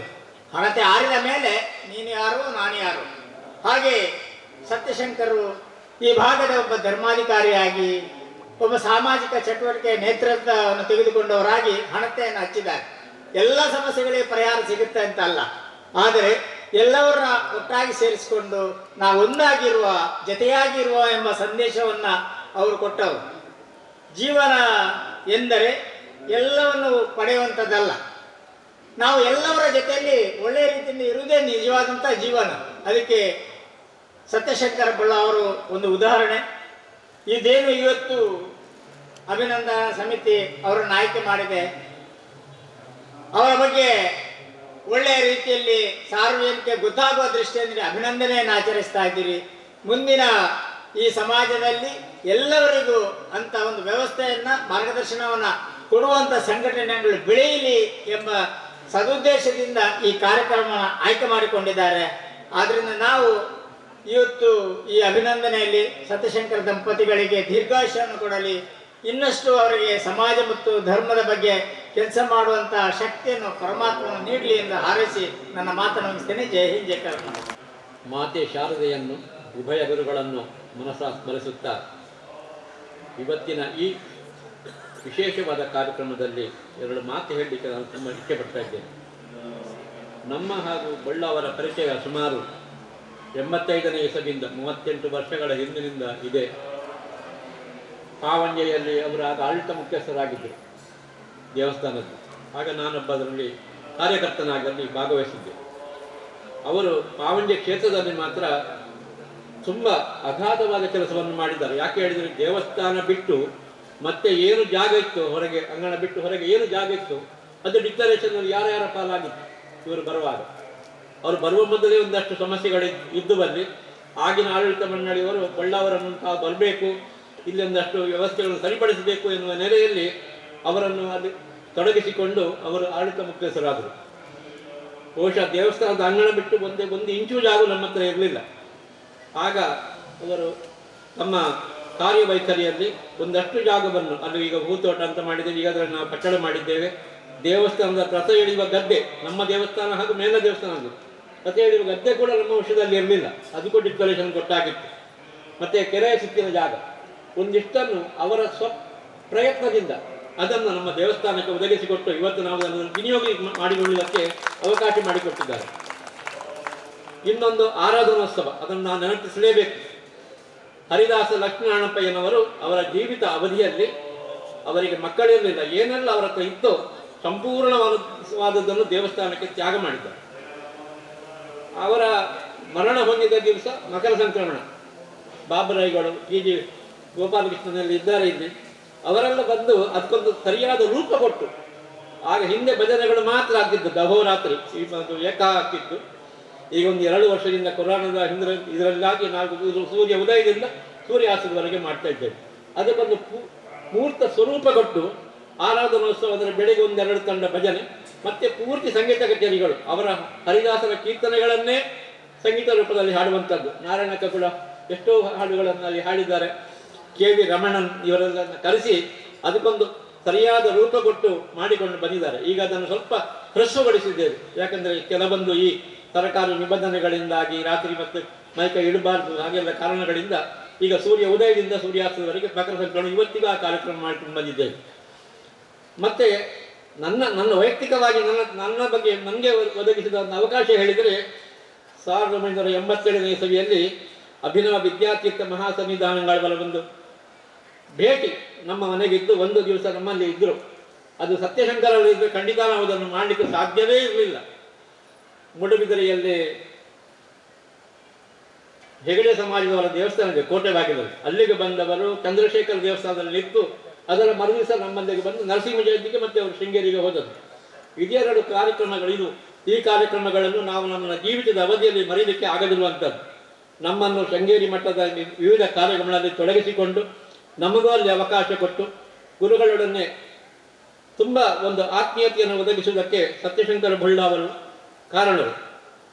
ಹಣತೆ ಆರಿದ ಮೇಲೆ ನೀನು ಯಾರು, ನಾನು ಯಾರು. ಹಾಗೆ ಸತ್ಯಶಂಕರು ಈ ಭಾಗದ ಒಬ್ಬ ಧರ್ಮಾಧಿಕಾರಿಯಾಗಿ, ಒಬ್ಬ ಸಾಮಾಜಿಕ ಚಟುವಟಿಕೆ ನೇತೃತ್ವವನ್ನು ತೆಗೆದುಕೊಂಡವರಾಗಿ ಹಣತೆಯನ್ನು ಹಚ್ಚಿದ್ದಾರೆ. ಎಲ್ಲ ಸಮಸ್ಯೆಗಳಿಗೆ ಪರಿಹಾರ ಸಿಗುತ್ತೆ ಅಂತ ಅಲ್ಲ, ಆದರೆ ಎಲ್ಲವನ್ನ ಒಟ್ಟಾಗಿ ಸೇರಿಸಿಕೊಂಡು ನಾವು ಒಂದಾಗಿರುವ, ಜತೆಯಾಗಿರುವ ಎಂಬ ಸಂದೇಶವನ್ನು ಅವರು ಕೊಟ್ಟವರು. ಜೀವನ ಎಂದರೆ ಎಲ್ಲವನ್ನು ಪಡೆಯುವಂಥದ್ದಲ್ಲ, ನಾವು ಎಲ್ಲವರ ಜೊತೆಯಲ್ಲಿ ಒಳ್ಳೆಯ ರೀತಿಯಿಂದ ಇರುವುದೇ ನಿಜವಾದಂಥ ಜೀವನ. ಅದಕ್ಕೆ ಸತ್ಯಶಂಕರ ಬಳ್ಳ ಅವರು ಒಂದು ಉದಾಹರಣೆ. ಇದೇನು ಇವತ್ತು ಅಭಿನಂದನಾ ಸಮಿತಿ ಅವರನ್ನು ಆಯ್ಕೆ ಮಾಡಿದೆ, ಅವರ ಬಗ್ಗೆ ಒಳ್ಳೆಯ ರೀತಿಯಲ್ಲಿ ಸಾರ್ವಜನಿಕ ಗೊತ್ತಾಗುವ ದೃಷ್ಟಿಯಿಂದ ಅಭಿನಂದನೆಯನ್ನು ಆಚರಿಸ್ತಾ ಇದ್ದೀರಿ. ಮುಂದಿನ ಈ ಸಮಾಜದಲ್ಲಿ ಎಲ್ಲವರಿಗೂ ಅಂತ ಒಂದು ವ್ಯವಸ್ಥೆಯನ್ನು, ಮಾರ್ಗದರ್ಶನವನ್ನು ಕೊಡುವಂಥ ಸಂಘಟನೆಗಳು ಬೆಳೆಯಲಿ ಎಂಬ ಸದುದ್ದೇಶದಿಂದ ಈ ಕಾರ್ಯಕ್ರಮ ಆಯ್ಕೆ ಮಾಡಿಕೊಂಡಿದ್ದಾರೆ. ಆದ್ದರಿಂದ ನಾವು ಇವತ್ತು ಈ ಅಭಿನಂದನೆಯಲ್ಲಿ ಸತ್ಯಶಂಕರ ದಂಪತಿಗಳಿಗೆ ದೀರ್ಘಾಯುಷ್ಯವನ್ನು ಕೊಡಲಿ, ಇನ್ನಷ್ಟು ಅವರಿಗೆ ಸಮಾಜ ಮತ್ತು ಧರ್ಮದ ಬಗ್ಗೆ ಕೆಲಸ ಮಾಡುವಂತಹ ಶಕ್ತಿಯನ್ನು ಪರಮಾತ್ಮನು ನೀಡಲಿ ಎಂದು ಹಾರೈಸಿ ನನ್ನ ಮಾತನ್ನು ಮುಗಿಸ್ತೇನೆ. ಜೈ ಹಿಂದ್, ಜೈ ಕರ್ನಾಟಕ. ಮಾತೆ ಶಾರದೆಯನ್ನು, ಉಭಯ ಗುರುಗಳನ್ನು ಮನಸ್ಸಾ ಸ್ಮರಿಸುತ್ತಾ ಇವತ್ತಿನ ಈ ವಿಶೇಷವಾದ ಕಾರ್ಯಕ್ರಮದಲ್ಲಿ 2 ಮಾತು ಹೇಳಲಿಕ್ಕೆ ನಾನು ತುಂಬ ಇಚ್ಛೆ ಪಡ್ತಾ ಇದ್ದೇನೆ. ನಮ್ಮ ಹಾಗೂ ಬಳ್ಳಾವರ ಪರಿಚಯ ಸುಮಾರು 85ನೇ ಇಸವಿಯಿಂದ 38 ವರ್ಷಗಳ ಹಿಂದಿನಿಂದ ಇದೆ. ಪಾವಂಜೆಯಲ್ಲಿ ಅವರು ಆಗ ಆಡಳಿತ ಮುಖ್ಯಸ್ಥರಾಗಿದ್ದರು ದೇವಸ್ಥಾನದ್ದು. ಆಗ ನಾನೊಬ್ಬ ಅದರಲ್ಲಿ ಕಾರ್ಯಕರ್ತನಾಗಿ ಅಲ್ಲಿ ಭಾಗವಹಿಸಿದ್ದೆ. ಅವರು ಪಾವಂಜೆ ಕ್ಷೇತ್ರದಲ್ಲಿ ಮಾತ್ರ ತುಂಬ ಅಗಾಧವಾದ ಕೆಲಸವನ್ನು ಮಾಡಿದ್ದಾರೆ. ಯಾಕೆ ಹೇಳಿದರೆ, ದೇವಸ್ಥಾನ ಬಿಟ್ಟು ಮತ್ತೆ ಏನು ಜಾಗ ಇತ್ತು ಹೊರಗೆ, ಅಂಗಣ ಬಿಟ್ಟು ಹೊರಗೆ ಏನು ಜಾಗ ಇತ್ತು ಅದು ಡಿಕ್ಲರೇಷನ್ ಯಾರ್ಯಾರ ಪಾಲಾಗಿತ್ತು. ಇವರು ಬರುವಾಗ, ಅವರು ಬರುವ ಮೊದಲೇ ಒಂದಷ್ಟು ಸಮಸ್ಯೆಗಳು ಇದ್ದು ಬರಲಿ. ಆಗಿನ ಆಡಳಿತ ಮಂಡಳಿಯವರು ಬಳ್ಳಾವರನ್ನು ತಾವು ಬರಬೇಕು, ಇಲ್ಲಿ ಒಂದಷ್ಟು ವ್ಯವಸ್ಥೆಗಳನ್ನು ಸರಿಪಡಿಸಬೇಕು ಎನ್ನುವ ನೆಲೆಯಲ್ಲಿ ಅವರನ್ನು ಅಲ್ಲಿ ತೊಡಗಿಸಿಕೊಂಡು ಅವರು ಆಡಳಿತ ಮುಖ್ಯಸ್ಥರಾದರು. ಬಹುಶಃ ದೇವಸ್ಥಾನದ ಅಂಗಣ ಬಿಟ್ಟು ಒಂದು ಇಂಚು ಜಾಗ ನಮ್ಮ ಹತ್ರ ಇರಲಿಲ್ಲ. ಆಗ ಅವರು ತಮ್ಮ ಕಾರ್ಯವೈಖರಿಯಲ್ಲಿ ಒಂದಷ್ಟು ಜಾಗವನ್ನು, ಅಲ್ಲಿ ಈಗ ಹೂತೋಟ ಅಂತ ಮಾಡಿದ್ದೇವೆ, ಈಗ ಅದರಲ್ಲಿ ನಾವು ಕಟ್ಟಡ ಮಾಡಿದ್ದೇವೆ, ದೇವಸ್ಥಾನದ ರಥ ಎಳೆಯುವ ಗದ್ದೆ, ನಮ್ಮ ದೇವಸ್ಥಾನ ಹಾಗೂ ಮೇಲಿನ ದೇವಸ್ಥಾನ ಅದು, ರಥ ಎಳೆಯುವ ಗದ್ದೆ ಕೂಡ ನಮ್ಮ ವರ್ಷದಲ್ಲಿ ಇರಲಿಲ್ಲ, ಅದು ಕೂಡ ಡಿಕ್ಲರೇಷನ್ ಕೊಟ್ಟಾಗಿತ್ತು. ಮತ್ತು ಕೆರೆಯ ಸುತ್ತಿನ ಜಾಗ ಒಂದಿಷ್ಟನ್ನು ಅವರ ಪ್ರಯತ್ನದಿಂದ ಅದನ್ನು ನಮ್ಮ ದೇವಸ್ಥಾನಕ್ಕೆ ಒದಗಿಸಿಕೊಟ್ಟು ಇವತ್ತು ನಾವು ಅದನ್ನು ವಿನಿಯೋಗ ಮಾಡಿಕೊಳ್ಳುವುದಕ್ಕೆ ಅವಕಾಶ ಮಾಡಿಕೊಟ್ಟಿದ್ದಾರೆ. ಇನ್ನೊಂದು ಆರಾಧನೋತ್ಸವ, ಅದನ್ನು ನಾವು ನೆನಪಿಸಲೇಬೇಕು. ಹರಿದಾಸ ಲಕ್ಷ್ಮೀನಾರಾಯಣಪ್ಪಯ್ಯನವರು ಅವರ ಜೀವಿತ ಅವಧಿಯಲ್ಲಿ ಅವರಿಗೆ ಮಕ್ಕಳಿರಲಿಲ್ಲ, ಏನೆಲ್ಲ ಅವರ ಹತ್ರ ಇತ್ತೋ ಸಂಪೂರ್ಣವಾದದ್ದನ್ನು ದೇವಸ್ಥಾನಕ್ಕೆ ತ್ಯಾಗ ಮಾಡಿದ್ದಾರೆ. ಅವರ ಮರಣ ಹೊಂದಿದ ದಿವಸ ಮಕರ ಸಂಕ್ರಮಣ, ಬಾಬರಾಯಿಗಳು ಟಿ.ಜಿ. ಗೋಪಾಲಕೃಷ್ಣನಲ್ಲಿ ಇದ್ದಾರೆ ಇಲ್ಲಿ, ಅವರೆಲ್ಲ ಬಂದು ಅದಕ್ಕೊಂದು ಸರಿಯಾದ ರೂಪ ಕೊಟ್ಟು, ಆಗ ಹಿಂದೆ ಭಜನೆಗಳು ಮಾತ್ರ ಆಗ್ತಿದ್ದು, ಅಹೋರಾತ್ರಿ ಏಕ ಆಗ್ತಿತ್ತು. ಈಗ ಒಂದು 2 ವರ್ಷದಿಂದ ಕೊರೋನಾದ ಇದರಲ್ಲಾಗಿ ನಾವು ಸೂರ್ಯ ಉದಯದಿಂದ ಸೂರ್ಯಾಸ್ತದವರೆಗೆ ಮಾಡ್ತಾ ಇದ್ದೇವೆ. ಅದಕ್ಕೊಂದು ಮೂರ್ತ ಸ್ವರೂಪ ಕೊಟ್ಟು ಆರಾಧನೋತ್ಸವದ ಬೆಳಗ್ಗೆ 1-2 ತಂಡ ಭಜನೆ, ಮತ್ತೆ ಪೂರ್ತಿ ಸಂಗೀತ ಕಚೇರಿಗಳು, ಅವರ ಹರಿದಾಸರ ಕೀರ್ತನೆಗಳನ್ನೇ ಸಂಗೀತ ರೂಪದಲ್ಲಿ ಹಾಡುವಂಥದ್ದು. ನಾರಾಯಣಕ್ಕ ಕೂಡ ಎಷ್ಟೋ ಹಾಡುಗಳನ್ನು ಅಲ್ಲಿ ಹಾಡಿದ್ದಾರೆ. ಕೆ.ವಿ. ರಮಣನ್ ಇವರೆಲ್ಲ ಕರೆಸಿ ಅದಕ್ಕೊಂದು ಸರಿಯಾದ ರೂಪ ಕೊಟ್ಟು ಮಾಡಿಕೊಂಡು ಬಂದಿದ್ದಾರೆ. ಈಗ ಅದನ್ನು ಸ್ವಲ್ಪ ಹ್ರಸ್ವಗೊಳಿಸಿದ್ದೇವೆ, ಯಾಕಂದರೆ ಕೆಲವೊಂದು ಈ ಸರ್ಕಾರಿ ನಿಬಂಧನೆಗಳಿಂದಾಗಿ ರಾತ್ರಿ ಮತ್ತು ಮೈಕ ಇಡಬಾರ್ದು ಹಾಗೆಲ್ಲ ಕಾರಣಗಳಿಂದ ಈಗ ಸೂರ್ಯ ಉದಯದಿಂದ ಸೂರ್ಯಾಸ್ತದವರೆಗೆ ಮಕರ ಸಂಕ್ರಮಣ ಇವತ್ತಿಗೂ ಆ ಕಾರ್ಯಕ್ರಮ ಮಾಡಿಕೊಂಡು ಬಂದಿದ್ದೇವೆ. ಮತ್ತು ನನ್ನ ವೈಯಕ್ತಿಕವಾಗಿ ನನ್ನ ಬಗ್ಗೆ ನನಗೆ ಒದಗಿಸಿದ ಒಂದು ಅವಕಾಶ ಹೇಳಿದರೆ 1987ನೇ ಇಸವಿಯಲ್ಲಿ ಅಭಿನವ ವಿದ್ಯಾತೀರ್ಥ ಮಹಾಸನ್ನಿಧಾನಗಳ ಒಂದು ಭೇಟಿ ನಮ್ಮ ಮನೆಗಿದ್ದು 1 ದಿವಸ ನಮ್ಮಲ್ಲಿ ಇದ್ದರು. ಅದು ಸತ್ಯಶಂಕರಲ್ಲಿದ್ದರೆ ಖಂಡಿತ ನಾವು ಅದನ್ನು ಮಾಡಲಿಕ್ಕೆ ಸಾಧ್ಯವೇ ಇರಲಿಲ್ಲ. ಮೂಡುಬಿದಿರೆಯಲ್ಲಿ ಹೆಗಡೆ ಸಮಾಜದವರ ದೇವಸ್ಥಾನ ಇದೆ, ಕೋಟೆ ಬಾಗಿಲಲ್ಲಿ, ಅಲ್ಲಿಗೆ ಬಂದವರು ಚಂದ್ರಶೇಖರ ದೇವಸ್ಥಾನದಲ್ಲಿ ನಿಂತು ಅದರ ಮರುದಿವಸ ನಮ್ಮಲ್ಲಿಗೆ ಬಂದು ನರಸಿಂಹ ಜಯಂತಿಗೆ ಮತ್ತೆ ಅವರು ಶೃಂಗೇರಿಗೆ ಹೋದದ್ದು. ಇದೆರಡು ಕಾರ್ಯಕ್ರಮಗಳಿದು. ಈ ಕಾರ್ಯಕ್ರಮಗಳನ್ನು ನಾವು ನಮ್ಮ ಜೀವಿತದ ಅವಧಿಯಲ್ಲಿ ಮರೀಲಿಕ್ಕೆ ಆಗದಿರುವಂಥದ್ದು. ನಮ್ಮನ್ನು ಶೃಂಗೇರಿ ಮಟ್ಟದ ವಿವಿಧ ಕಾರ್ಯಕ್ರಮಗಳಲ್ಲಿ ತೊಡಗಿಸಿಕೊಂಡು ನಮಗೂ ಅಲ್ಲಿ ಅವಕಾಶ ಕೊಟ್ಟು ಗುರುಗಳೊಡನೆ ತುಂಬ ಒಂದು ಆತ್ಮೀಯತೆಯನ್ನು ಒದಗಿಸುವುದಕ್ಕೆ ಸತ್ಯಶಂಕರ ಬುಳ್ಳ ಅವರು ಕಾರಣರು.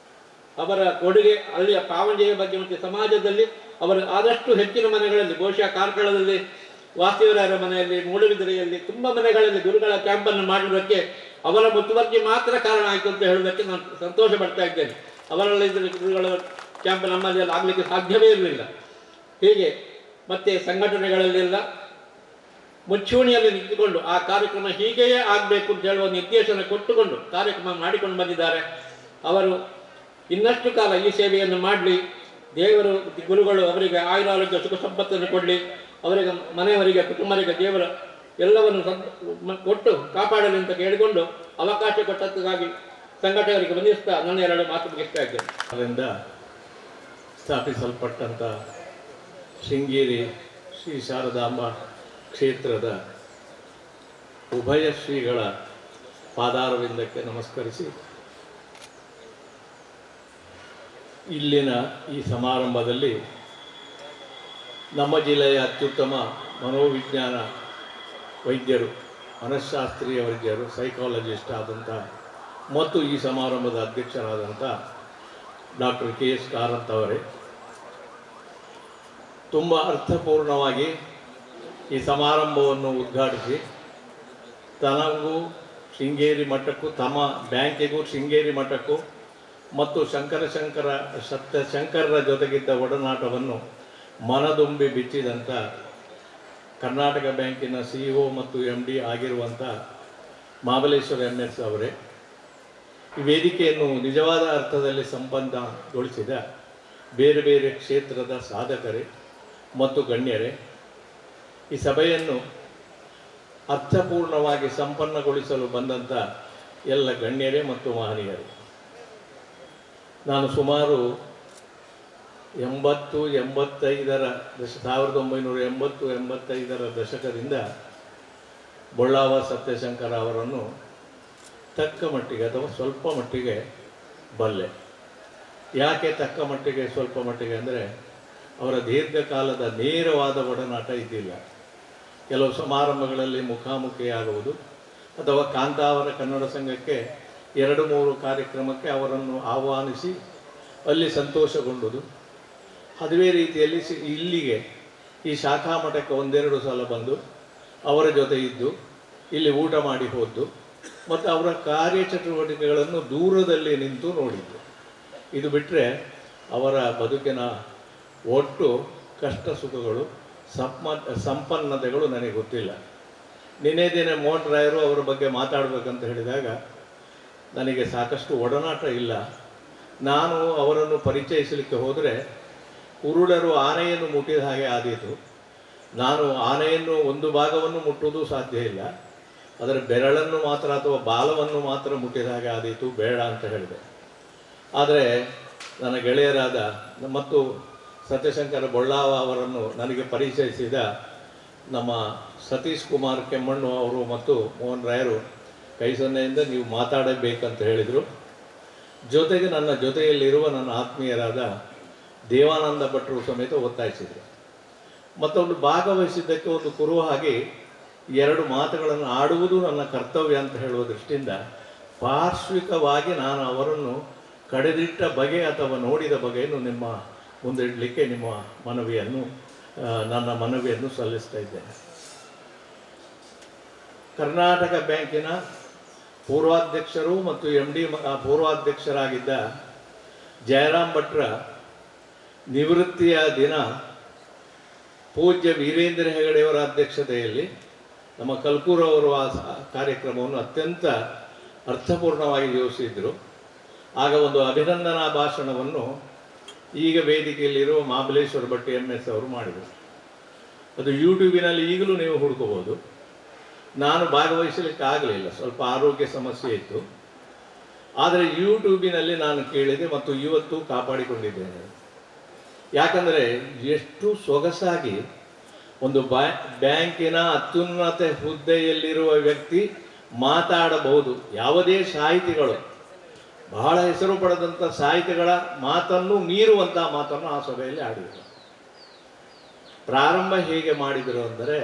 ಅವರ ಕೊಡುಗೆ ಅಲ್ಲಿಯ ಪಾವಂಜೆಯ ಬಗ್ಗೆ ಮತ್ತು ಸಮಾಜದಲ್ಲಿ ಅವರು ಆದಷ್ಟು ಹೆಚ್ಚಿನ ಮನೆಗಳಲ್ಲಿ, ಬಹುಶಃ ಕಾರ್ಕಳದಲ್ಲಿ ವಾಸುದೇವರಾಯರ ಮನೆಯಲ್ಲಿ, ಮೂಡುಬಿದಿರೆಯಲ್ಲಿ ತುಂಬ ಮನೆಗಳಲ್ಲಿ ಗುರುಗಳ ಕ್ಯಾಂಪನ್ನು ಮಾಡುವುದಕ್ಕೆ ಅವರ ಮುತುವರ್ಜಿ ಮಾತ್ರ ಕಾರಣ ಆಯಿತು ಅಂತ ಹೇಳುವುದಕ್ಕೆ ನಾನು ಸಂತೋಷ ಪಡ್ತಾ ಇದ್ದೇನೆ. ಅವರಲ್ಲಿ ಗುರುಗಳ ಕ್ಯಾಂಪ್ ನಮ್ಮಲ್ಲಿ ಆಗಲಿಕ್ಕೆ ಸಾಧ್ಯವೇ ಇರಲಿಲ್ಲ. ಹೀಗೆ ಮತ್ತು ಸಂಘಟನೆಗಳಲ್ಲೆಲ್ಲ ಮುಚ್ಚೂಣಿಯಲ್ಲಿ ನಿಂತುಕೊಂಡು ಆ ಕಾರ್ಯಕ್ರಮ ಹೀಗೆಯೇ ಆಗಬೇಕು ಅಂತ ಹೇಳುವ ನಿರ್ದೇಶನ ಕೊಟ್ಟುಕೊಂಡು ಕಾರ್ಯಕ್ರಮ ಮಾಡಿಕೊಂಡು ಬಂದಿದ್ದಾರೆ. ಅವರು ಇನ್ನಷ್ಟು ಕಾಲ ಈ ಸೇವೆಯನ್ನು ಮಾಡಲಿ, ದೇವರು ಗುರುಗಳು ಅವರಿಗೆ ಆಯುರಾರೋಗ್ಯ ಸುಖ ಸಂಪತ್ತನ್ನು ಕೊಡಲಿ, ಅವರಿಗೆ ಮನೆಯವರಿಗೆ ಕುಟುಂಬರಿಗೆ ದೇವರ ಎಲ್ಲವನ್ನು ಕೊಟ್ಟು ಕಾಪಾಡಲಿ ಅಂತ ಕೇಳಿಕೊಂಡು ಅವಕಾಶ ಕೊಟ್ಟದ್ದಕ್ಕಾಗಿ ಸಂಘಟಕರಿಗೆ ವಂದಿಸ್ತಾ ನನ್ನ 2 ಮಾತು ಮುಗಿಸ್ತಾ ಇದ್ದೇನೆ. ಅದರಿಂದ ಸ್ಥಾಪಿಸಲ್ಪಟ್ಟಂಥ ಶೃಂಗೇರಿ ಶ್ರೀ ಶಾರದಾಂಬ ಕ್ಷೇತ್ರದ ಉಭಯ ಶ್ರೀಗಳ ಪಾದಾರವಿಂದಕ್ಕೆ ನಮಸ್ಕರಿಸಿ ಇಲ್ಲಿನ ಈ ಸಮಾರಂಭದಲ್ಲಿ ನಮ್ಮ ಜಿಲ್ಲೆಯ ಅತ್ಯುತ್ತಮ ಮನೋವಿಜ್ಞಾನ ವೈದ್ಯರು, ಮನಃಶಾಸ್ತ್ರೀಯ ವೈದ್ಯರು, ಸೈಕಾಲಜಿಸ್ಟ್ ಆದಂಥ ಮತ್ತು ಈ ಸಮಾರಂಭದ ಅಧ್ಯಕ್ಷರಾದಂಥ ಡಾಕ್ಟರ್ ಕೆ.ಎಸ್. ಕಾರಂತ್ ಅವರೇ ತುಂಬ ಅರ್ಥಪೂರ್ಣವಾಗಿ ಈ ಸಮಾರಂಭವನ್ನು ಉದ್ಘಾಟಿಸಿ ತನಗೂ ಶೃಂಗೇರಿ ಮಠಕ್ಕೂ, ತಮ್ಮ ಬ್ಯಾಂಕಿಗೂ ಶೃಂಗೇರಿ ಮಠಕ್ಕೂ ಮತ್ತು ಸತ್ಯಶಂಕರರ ಜೊತೆಗಿದ್ದ ಒಡನಾಟವನ್ನು ಮನದುಂಬಿ ಬಿಚ್ಚಿದಂಥ ಕರ್ನಾಟಕ ಬ್ಯಾಂಕಿನ CEO ಮತ್ತು MD ಆಗಿರುವಂಥ ಮಹಾಬಲೇಶ್ವರ MS ಅವರೇ, ಈ ವೇದಿಕೆಯನ್ನು ನಿಜವಾದ ಅರ್ಥದಲ್ಲಿ ಸಂಪನ್ನಗೊಳಿಸಿದ ಬೇರೆ ಬೇರೆ ಕ್ಷೇತ್ರದ ಸಾಧಕರೇ ಮತ್ತು ಗಣ್ಯರೇ, ಈ ಸಭೆಯನ್ನು ಅರ್ಥಪೂರ್ಣವಾಗಿ ಸಂಪನ್ನಗೊಳಿಸಲು ಬಂದಂಥ ಎಲ್ಲ ಗಣ್ಯರೇ ಮತ್ತು ಮಹನೀಯರೇ, ನಾನು ಸುಮಾರು 1985ರ ದಶಕದಿಂದ ಬೊಳ್ಳಾವ ಸತ್ಯಶಂಕರ ಅವರನ್ನು ತಕ್ಕ ಮಟ್ಟಿಗೆ ಅಥವಾ ಸ್ವಲ್ಪ ಮಟ್ಟಿಗೆ ಬಲ್ಲೆ. ಯಾಕೆ ತಕ್ಕ ಮಟ್ಟಿಗೆ ಸ್ವಲ್ಪ ಮಟ್ಟಿಗೆ ಅಂದರೆ ಅವರ ದೀರ್ಘಕಾಲದ ನೇರವಾದ ಒಡನಾಟ ಇದ್ದಿಲ್ಲ. ಕೆಲವು ಸಮಾರಂಭಗಳಲ್ಲಿ ಮುಖಾಮುಖಿಯಾಗುವುದು ಅಥವಾ ಕಾಂತಾವರ ಕನ್ನಡ ಸಂಘಕ್ಕೆ 2-3 ಕಾರ್ಯಕ್ರಮಕ್ಕೆ ಅವರನ್ನು ಆಹ್ವಾನಿಸಿ ಅಲ್ಲಿ ಸಂತೋಷಗೊಂಡುದು. ಅದುವೇ ರೀತಿಯಲ್ಲಿ ಇಲ್ಲಿಗೆ ಈ ಶಾಖಾ ಮಠಕ್ಕೆ 1-2 ಸಲ ಬಂದು ಅವರ ಜೊತೆ ಇದ್ದು ಇಲ್ಲಿ ಊಟ ಮಾಡಿ ಹೋದ್ದು. ಮತ್ತು ಅವರ ಕಾರ್ಯಚಟುವಟಿಕೆಗಳನ್ನು ದೂರದಲ್ಲಿ ನಿಂತು ನೋಡಿದ್ದು. ಇದು ಬಿಟ್ಟರೆ ಅವರ ಬದುಕಿನ ಒಟ್ಟು ಕಷ್ಟ ಸುಖಗಳು ಸಂಪನ್ನತೆಗಳು ನನಗೆ ಗೊತ್ತಿಲ್ಲ. ನಿನ್ನೆ ದಿನ ಮೋಹನ್ ರಾಯರು ಅವರ ಬಗ್ಗೆ ಮಾತಾಡಬೇಕಂತ ಹೇಳಿದಾಗ ನನಗೆ ಸಾಕಷ್ಟು ಒಡನಾಟ ಇಲ್ಲ. ನಾನು ಅವರನ್ನು ಪರಿಚಯಿಸಲಿಕ್ಕೆ ಹೋದರೆ ಕುರುಡರು ಆನೆಯನ್ನು ಮುಟ್ಟಿದ ಹಾಗೆ ಆದೀತು. ನಾನು ಆನೆಯನ್ನು ಒಂದು ಭಾಗವನ್ನು ಮುಟ್ಟುವುದು ಸಾಧ್ಯ ಇಲ್ಲ, ಅದರ ಬೆರಳನ್ನು ಮಾತ್ರ ಅಥವಾ ಬಾಲವನ್ನು ಮಾತ್ರ ಮುಟ್ಟಿದ ಹಾಗೆ ಆದೀತು, ಬೇಡ ಅಂತ ಹೇಳಿದೆ. ಆದರೆ ನನ್ನ ಗೆಳೆಯರಾದ ಮತ್ತು ಸತ್ಯಶಂಕರ ಬೊಳ್ಳಾವ ಅವರನ್ನು ನನಗೆ ಪರಿಚಯಿಸಿದ ನಮ್ಮ ಸತೀಶ್ ಕುಮಾರ್ ಕೆಮ್ಮಣ್ಣು ಅವರು ಮತ್ತು ಮೋಹನ್ ರಾಯರು ಕೈ ಸನ್ನೆಯಿಂದ ನೀವು ಮಾತಾಡಬೇಕಂತ ಹೇಳಿದರು. ಜೊತೆಗೆ ನನ್ನ ಜೊತೆಯಲ್ಲಿರುವ ನನ್ನ ಆತ್ಮೀಯರಾದ ದೇವಾನಂದ ಭಟ್ರು ಸಮೇತ ಒತ್ತಾಯಿಸಿದರು. ಮತ್ತೊಂದು ಭಾಗವಹಿಸಿದ್ದಕ್ಕೆ ಒಂದು ಕುರುಹಾಗಿ 2 ಮಾತುಗಳನ್ನು ಆಡುವುದು ನನ್ನ ಕರ್ತವ್ಯ ಅಂತ ಹೇಳುವ ದೃಷ್ಟಿಯಿಂದ ಪಾರ್ಶ್ವಿಕವಾಗಿ ನಾನು ಅವರನ್ನು ಕಡೆದಿಟ್ಟ ಬಗೆ ಅಥವಾ ನೋಡಿದ ಬಗೆಯನ್ನು ನಿಮ್ಮ ಮುಂದೆ ಇಡಲಿಕ್ಕೆ ನನ್ನ ಮನವಿಯನ್ನು ಸಲ್ಲಿಸ್ತಾ ಇದ್ದೇನೆ. ಕರ್ನಾಟಕ ಬ್ಯಾಂಕಿನ ಪೂರ್ವಾಧ್ಯಕ್ಷರು ಮತ್ತು MD ಪೂರ್ವಾಧ್ಯಕ್ಷರಾಗಿದ್ದ ಜಯರಾಮ್ ಭಟ್ರ ನಿವೃತ್ತಿಯ ದಿನ ಪೂಜ್ಯ ವೀರೇಂದ್ರ ಹೆಗಡೆಯವರ ಅಧ್ಯಕ್ಷತೆಯಲ್ಲಿ ನಮ್ಮ ಕಲ್ಕೂರು ಅವರು ಆ ಕಾರ್ಯಕ್ರಮವನ್ನು ಅತ್ಯಂತ ಅರ್ಥಪೂರ್ಣವಾಗಿ ಯೋಚಿಸಿದರು. ಆಗ ಒಂದು ಅಭಿನಂದನಾ ಭಾಷಣವನ್ನು ಈಗ ವೇದಿಕೆಯಲ್ಲಿರುವ ಮಹಾಬಲೇಶ್ವರ ಭಟ್ MS ಅವರು ಮಾಡಿದರು. ಅದು ಯೂಟ್ಯೂಬಿನಲ್ಲಿ ಈಗಲೂ ನೀವು ಹುಡುಕಬಹುದು. ನಾನು ಭಾಗವಹಿಸಲಿಕ್ಕೆ ಆಗಲಿಲ್ಲ, ಸ್ವಲ್ಪ ಆರೋಗ್ಯ ಸಮಸ್ಯೆ ಇತ್ತು. ಆದರೆ ಯೂಟ್ಯೂಬಿನಲ್ಲಿ ನಾನು ಕೇಳಿದೆ ಮತ್ತು ಇವತ್ತು ಕಾಪಾಡಿಕೊಂಡಿದ್ದೇನೆ. ಯಾಕಂದರೆ ಎಷ್ಟು ಸೊಗಸಾಗಿ ಒಂದು ಬ್ಯಾಂಕಿನ ಅತ್ಯುನ್ನತ ಹುದ್ದೆಯಲ್ಲಿರುವ ವ್ಯಕ್ತಿ ಮಾತಾಡಬಹುದು. ಯಾವುದೇ ಸಾಹಿತಿಗಳು, ಬಹಳ ಹೆಸರು ಪಡೆದಂಥ ಸಾಹಿತಿಗಳ ಮಾತನ್ನು ಮೀರುವಂಥ ಮಾತನ್ನು ಆ ಸಭೆಯಲ್ಲಿ ಆಡಿದರು. ಪ್ರಾರಂಭ ಹೇಗೆ ಮಾಡಿದರು ಅಂದರೆ,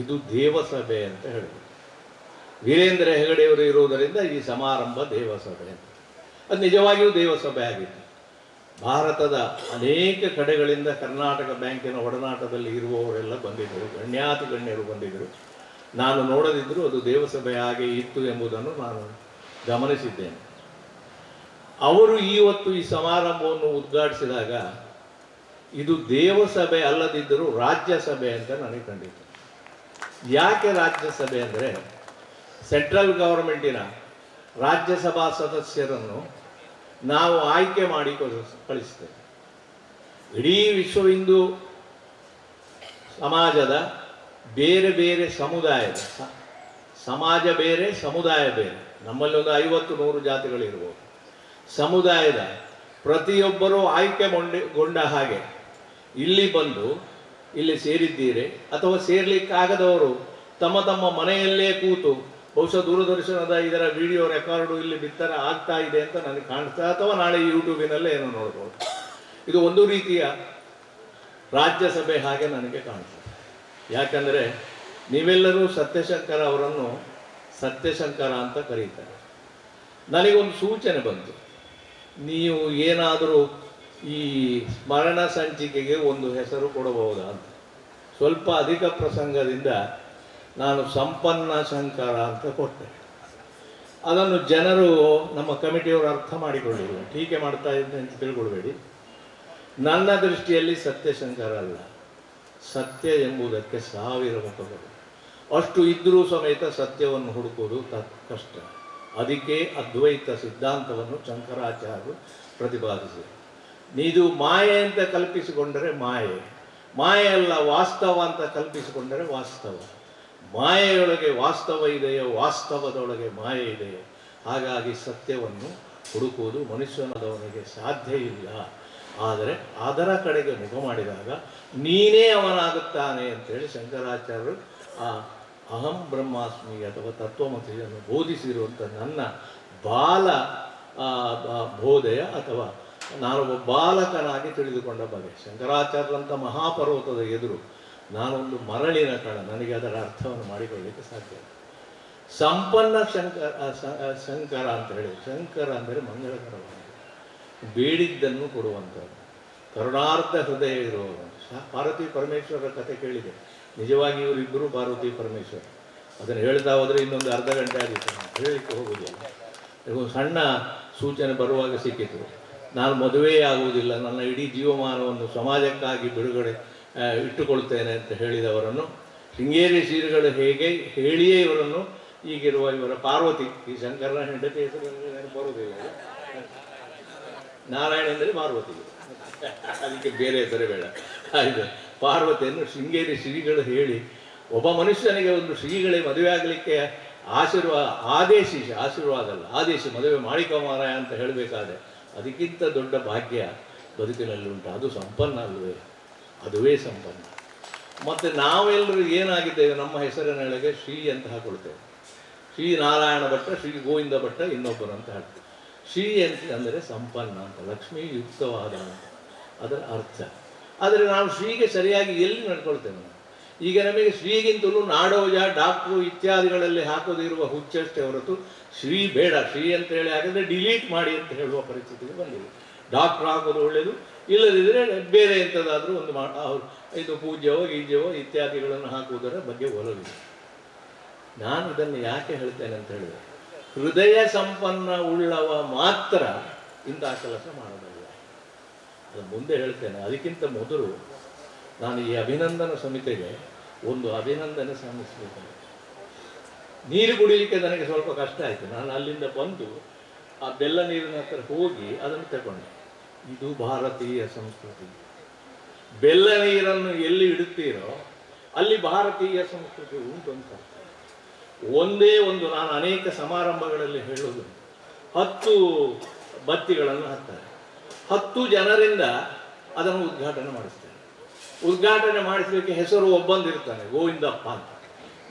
ಇದು ದೇವಸಭೆ ಅಂತ ಹೇಳಿದರು. ವೀರೇಂದ್ರ ಹೆಗಡೆಯವರು ಇರುವುದರಿಂದ ಈ ಸಮಾರಂಭ ದೇವಸಭೆ ಅಂತ. ಅದು ನಿಜವಾಗಿಯೂ ದೇವಸಭೆ ಆಗಿತ್ತು. ಭಾರತದ ಅನೇಕ ಕಡೆಗಳಿಂದ ಕರ್ನಾಟಕ ಬ್ಯಾಂಕಿನ ಒಡನಾಟದಲ್ಲಿ ಇರುವವರೆಲ್ಲ ಬಂದಿದ್ದರು, ಗಣ್ಯಾತಿ ಗಣ್ಯರು ಬಂದಿದ್ದರು. ನಾನು ನೋಡದಿದ್ದರೂ ಅದು ದೇವಸಭೆ ಹಾಗೆ ಇತ್ತು ಎಂಬುದನ್ನು ನಾನು ಗಮನಿಸಿದ್ದೇನೆ. ಅವರು ಇವತ್ತು ಈ ಸಮಾರಂಭವನ್ನು ಉದ್ಘಾಟಿಸಿದಾಗ ಇದು ದೇವಸಭೆ ಅಲ್ಲದಿದ್ದರೂ ರಾಜ್ಯಸಭೆ ಅಂತ ನನಗೆ ಕಂಡಿತು. ಯಾಕೆ ರಾಜ್ಯಸಭೆ ಅಂದರೆ, ಸೆಂಟ್ರಲ್ ಗವರ್ಮೆಂಟಿನ ರಾಜ್ಯಸಭಾ ಸದಸ್ಯರನ್ನು ನಾವು ಆಯ್ಕೆ ಮಾಡಿ ಕಳಿಸ್ತೇವೆ. ಇಡೀ ವಿಶ್ವ ಹಿಂದೂ ಸಮಾಜದ ಬೇರೆ ಬೇರೆ ಸಮುದಾಯದ ಸಮಾಜ ಬೇರೆ, ಸಮುದಾಯ ಬೇರೆ. ನಮ್ಮಲ್ಲಿ ಒಂದು 50-100 ಜಾತಿಗಳಿರ್ಬೋದು. ಸಮುದಾಯದ ಪ್ರತಿಯೊಬ್ಬರೂ ಆಯ್ಕೆಗೊಂಡ ಹಾಗೆ ಇಲ್ಲಿ ಬಂದು ಇಲ್ಲಿ ಸೇರಿದ್ದೀರಿ, ಅಥವಾ ಸೇರ್ಲಿಕ್ಕಾಗದವರು ತಮ್ಮ ತಮ್ಮ ಮನೆಯಲ್ಲೇ ಕೂತು, ಬಹುಶಃ ದೂರದರ್ಶನದ ಇದರ ವಿಡಿಯೋ ರೆಕಾರ್ಡು ಇಲ್ಲಿ ಬಿತ್ತರ ಆಗ್ತಾ ಇದೆ ಅಂತ ನನಗೆ ಕಾಣಿಸ್ತಾ, ಅಥವಾ ನಾಳೆ ಯೂಟ್ಯೂಬಿನಲ್ಲೇ ಏನೋ ನೋಡ್ಬೋದು. ಇದು ಒಂದು ರೀತಿಯ ರಾಜ್ಯಸಭೆ ಹಾಗೆ ನನಗೆ ಕಾಣಿಸ್ತದೆ. ಯಾಕಂದರೆ ನೀವೆಲ್ಲರೂ ಸತ್ಯಶಂಕರ ಅವರನ್ನು ಸತ್ಯಶಂಕರ ಅಂತ ಕರೀತಾರೆ. ನನಗೊಂದು ಸೂಚನೆ ಬಂತು, ನೀವು ಏನಾದರೂ ಈ ಸ್ಮರಣ ಸಂಚಿಕೆಗೆ ಒಂದು ಹೆಸರು ಕೊಡಬಹುದಾ ಅಂತ. ಸ್ವಲ್ಪ ಅಧಿಕ ಪ್ರಸಂಗದಿಂದ ನಾನು ಸಂಪನ್ನ ಶಂಕರ ಅಂತ ಕೊಟ್ಟೆ. ಅದನ್ನು ಜನರು, ನಮ್ಮ ಕಮಿಟಿಯವರು ಅರ್ಥ ಮಾಡಿಕೊಳ್ಳಿಲ್ಲ, ಟೀಕೆ ಮಾಡ್ತಾ ಇದ್ದೆ ಅಂತ ತಿಳ್ಕೊಳ್ಬೇಡಿ. ನನ್ನ ದೃಷ್ಟಿಯಲ್ಲಿ ಸತ್ಯಶಂಕರ ಅಲ್ಲ, ಸತ್ಯ ಎಂಬುದಕ್ಕೆ 1000 ಮುಖಗಳು. ಅಷ್ಟು ಇದ್ದರೂ ಸಮೇತ ಸತ್ಯವನ್ನು ಹುಡುಕುವುದು ಕಷ್ಟ. ಅದಕ್ಕೆ ಅದ್ವೈತ ಸಿದ್ಧಾಂತವನ್ನು ಶಂಕರಾಚಾರ್ಯರು ಪ್ರತಿಪಾದಿಸಿದರು. ನೀದು ಮಾಯೆ ಅಂತ ಕಲ್ಪಿಸಿಕೊಂಡರೆ ಮಾಯೆ, ಮಾಯೆಯಲ್ಲ ವಾಸ್ತವ ಅಂತ ಕಲ್ಪಿಸಿಕೊಂಡರೆ ವಾಸ್ತವ. ಮಾಯೆಯೊಳಗೆ ವಾಸ್ತವ ಇದೆಯೋ, ವಾಸ್ತವದೊಳಗೆ ಮಾಯೆ ಇದೆಯೋ. ಹಾಗಾಗಿ ಸತ್ಯವನ್ನು ಹುಡುಕುವುದು ಮನುಷ್ಯನದವನಿಗೆ ಸಾಧ್ಯ ಇಲ್ಲ. ಆದರೆ ಅದರ ಕಡೆಗೆ ಮುಖ ಮಾಡಿದಾಗ ನೀನೇ ಅವನಾಗುತ್ತಾನೆ ಅಂತೇಳಿ ಶಂಕರಾಚಾರ್ಯರು ಆ ಅಹಂ ಬ್ರಹ್ಮಾಸ್ಮಿ ಅಥವಾ ತತ್ವಮಸಿಯನ್ನು ಬೋಧಿಸಿರುವಂಥ ನನ್ನ ಬಾಲ ಬೋಧೆಯ ಅಥವಾ ನಾನೊಬ್ಬ ಬಾಲಕನಾಗಿ ತಿಳಿದುಕೊಂಡ ಬಗೆ. ಶಂಕರಾಚಾರ್ಯರಂಥ ಮಹಾಪರ್ವತದ ಎದುರು ನಾನೊಂದು ಮರಳಿನ ಕಣ, ನನಗೆ ಅದರ ಅರ್ಥವನ್ನು ಮಾಡಿಕೊಳ್ಳಲಿಕ್ಕೆ ಸಾಧ್ಯ. ಸಂಪನ್ನ ಶಂಕರ ಅಂತ ಹೇಳಿ, ಶಂಕರ ಅಂದರೆ ಮಂಗಳಕರವಾಗಿ ಬೇಡಿದ್ದನ್ನು ಕೊಡುವಂಥದ್ದು, ಕರುಣಾರ್ಧ ಹೃದಯ ಇರುವವರು. ಪಾರ್ವತಿ ಪರಮೇಶ್ವರರ ಕಥೆ ಕೇಳಿದೆ. ನಿಜವಾಗಿ ಇವರಿಬ್ಬರು ಪಾರ್ವತಿ ಪರಮೇಶ್ವರ. ಅದನ್ನು ಹೇಳ್ತಾ ಹೋದರೆ ಇನ್ನೊಂದು ಅರ್ಧ ಗಂಟೆ ಆಗಿತ್ತು, ಹೇಳಲಿಕ್ಕೆ ಹೋಗುವುದಿಲ್ಲ. ಒಂದು ಸಣ್ಣ ಸೂಚನೆ ಬರುವಾಗ ಸಿಕ್ಕಿತು, ನಾನು ಮದುವೆಯೇ ಆಗುವುದಿಲ್ಲ, ನನ್ನ ಇಡೀ ಜೀವಮಾನವನ್ನು ಸಮಾಜಕ್ಕಾಗಿ ಬಿಡುಗಡೆ ಇಟ್ಟುಕೊಳ್ತೇನೆ ಅಂತ ಹೇಳಿದವರನ್ನು ಶೃಂಗೇರಿ ಶ್ರೀಗಳು ಹೇಗೆ ಹೇಳಿಯೇ ಇವರನ್ನು ಈಗಿರುವ ಇವರ ಪಾರ್ವತಿ, ಈ ಶಂಕರನ ಹೆಂಡತಿ ಹೆಸರು ಬರುವುದಿಲ್ಲ, ನಾರಾಯಣ ಅಂದರೆ ಪಾರ್ವತಿ, ಅದಕ್ಕೆ ಬೇರೆ ಹೆಸರೇ ಬೇಡ. ಆಯಿತು, ಪಾರ್ವತಿಯನ್ನು ಶೃಂಗೇರಿ ಶ್ರೀಗಳು ಹೇಳಿ ಒಬ್ಬ ಮನುಷ್ಯನಿಗೆ ಒಂದು ಶ್ರೀಗಳೇ ಮದುವೆ ಆಗಲಿಕ್ಕೆ ಆಶೀರ್ವಾದ ಅಲ್ಲ, ಆದೇಶಿ ಮದುವೆ ಮಾಡಿಕೊ ಮಾರಾಯ ಅಂತ ಹೇಳಬೇಕಾದ್ರೆ ಅದಕ್ಕಿಂತ ದೊಡ್ಡ ಭಾಗ್ಯ ಬದುಕಿನಲ್ಲಿ ಉಂಟು. ಅದು ಸಂಪನ್ನ ಅಲ್ವೇ? ಅದುವೇ ಸಂಪನ್ನ. ಮತ್ತು ನಾವೆಲ್ಲರೂ ಏನಾಗಿದ್ದೇವೆ, ನಮ್ಮ ಹೆಸರಿನೊಳಗೆ ಶ್ರೀ ಅಂತ ಹಾಕೊಳ್ತೇವೆ. ಶ್ರೀ ನಾರಾಯಣ ಭಟ್ಟ, ಶ್ರೀ ಗೋವಿಂದ ಭಟ್ಟ, ಇನ್ನೊಬ್ಬರು ಅಂತ ಹೇಳ್ತೇವೆ. ಶ್ರೀ ಅಂತ ಅಂದರೆ ಸಂಪನ್ನ ಅಂತ, ಲಕ್ಷ್ಮೀ ಯುಕ್ತವಾದ ಅಂತ ಅದರ ಅರ್ಥ. ಆದರೆ ನಾವು ಶ್ರೀಗೆ ಸರಿಯಾಗಿ ಎಲ್ಲಿ ನಡ್ಕೊಳ್ತೇವೆ? ಈಗ ನಮಗೆ ಶ್ರೀಗಿಂತಲೂ ನಾಡೋಜ, ಡಾಕ್ಟ್ರು ಇತ್ಯಾದಿಗಳಲ್ಲಿ ಹಾಕೋದಿರುವ ಹುಚ್ಚಷ್ಟೇ ಹೊರತು ಶ್ರೀ ಬೇಡ. ಶ್ರೀ ಅಂತ ಹೇಳಿ ಹಾಕಿದ್ರೆ ಡಿಲೀಟ್ ಮಾಡಿ ಅಂತ ಹೇಳುವ ಪರಿಸ್ಥಿತಿಗೆ ಬಂದಿದೆ. ಡಾಕ್ಟ್ರು ಹಾಕೋದು ಒಳ್ಳೆಯದು, ಇಲ್ಲದಿದ್ದರೆ ಬೇರೆ ಎಂಥದ್ದಾದರೂ ಒಂದು ಇದು ಪೂಜ್ಯವೋ ಗೀಜ್ಯವೋ ಇತ್ಯಾದಿಗಳನ್ನು ಹಾಕುವುದರ ಬಗ್ಗೆ ಒಲವಿದೆ. ನಾನು ಇದನ್ನು ಯಾಕೆ ಹೇಳ್ತೇನೆ ಅಂತ ಹೇಳಿದರೆ, ಹೃದಯ ಸಂಪನ್ನ ಉಳ್ಳವ ಮಾತ್ರ ಇಂತಹ ಕೆಲಸ ಮಾಡಬಲ್ಲ. ಅದನ್ನು ಮುಂದೆ ಹೇಳ್ತೇನೆ. ಅದಕ್ಕಿಂತ ಮೊದಲು ನಾನು ಈ ಅಭಿನಂದನಾ ಸಮಿತಿಗೆ ಒಂದು ಅಭಿನಂದನೆ ಸಲ್ಲಿಸಬೇಕು. ನೀರು ಕುಡಿಲಿಕ್ಕೆ ನನಗೆ ಸ್ವಲ್ಪ ಕಷ್ಟ ಆಯಿತು. ನಾನು ಅಲ್ಲಿಂದ ಬಂದು ಆ ಬೆಲ್ಲ ನೀರಿನ ಹತ್ರ ಹೋಗಿ ಅದನ್ನು ತಗೊಂಡೆ. ಇದು ಭಾರತೀಯ ಸಂಸ್ಕೃತಿ. ಬೆಲ್ಲ ನೀರನ್ನು ಎಲ್ಲಿ ಇಡುತ್ತೀರೋ ಅಲ್ಲಿ ಭಾರತೀಯ ಸಂಸ್ಕೃತಿ ಉಂಟು ಅಂತ. ಒಂದೇ ಒಂದು, ನಾನು ಅನೇಕ ಸಮಾರಂಭಗಳಲ್ಲಿ ಹೇಳೋದು, 10 ಬತ್ತಿಗಳನ್ನು ಹಾಕ್ತಾರೆ, 10 ಜನರಿಂದ ಅದನ್ನು ಉದ್ಘಾಟನೆ ಮಾಡಿಸ್ತಾರೆ. ಉದ್ಘಾಟನೆ ಮಾಡಿಸಲಿಕ್ಕೆ ಹೆಸರು ಒಬ್ಬಂದಿರ್ತಾನೆ, ಗೋವಿಂದಪ್ಪ ಅಂತ.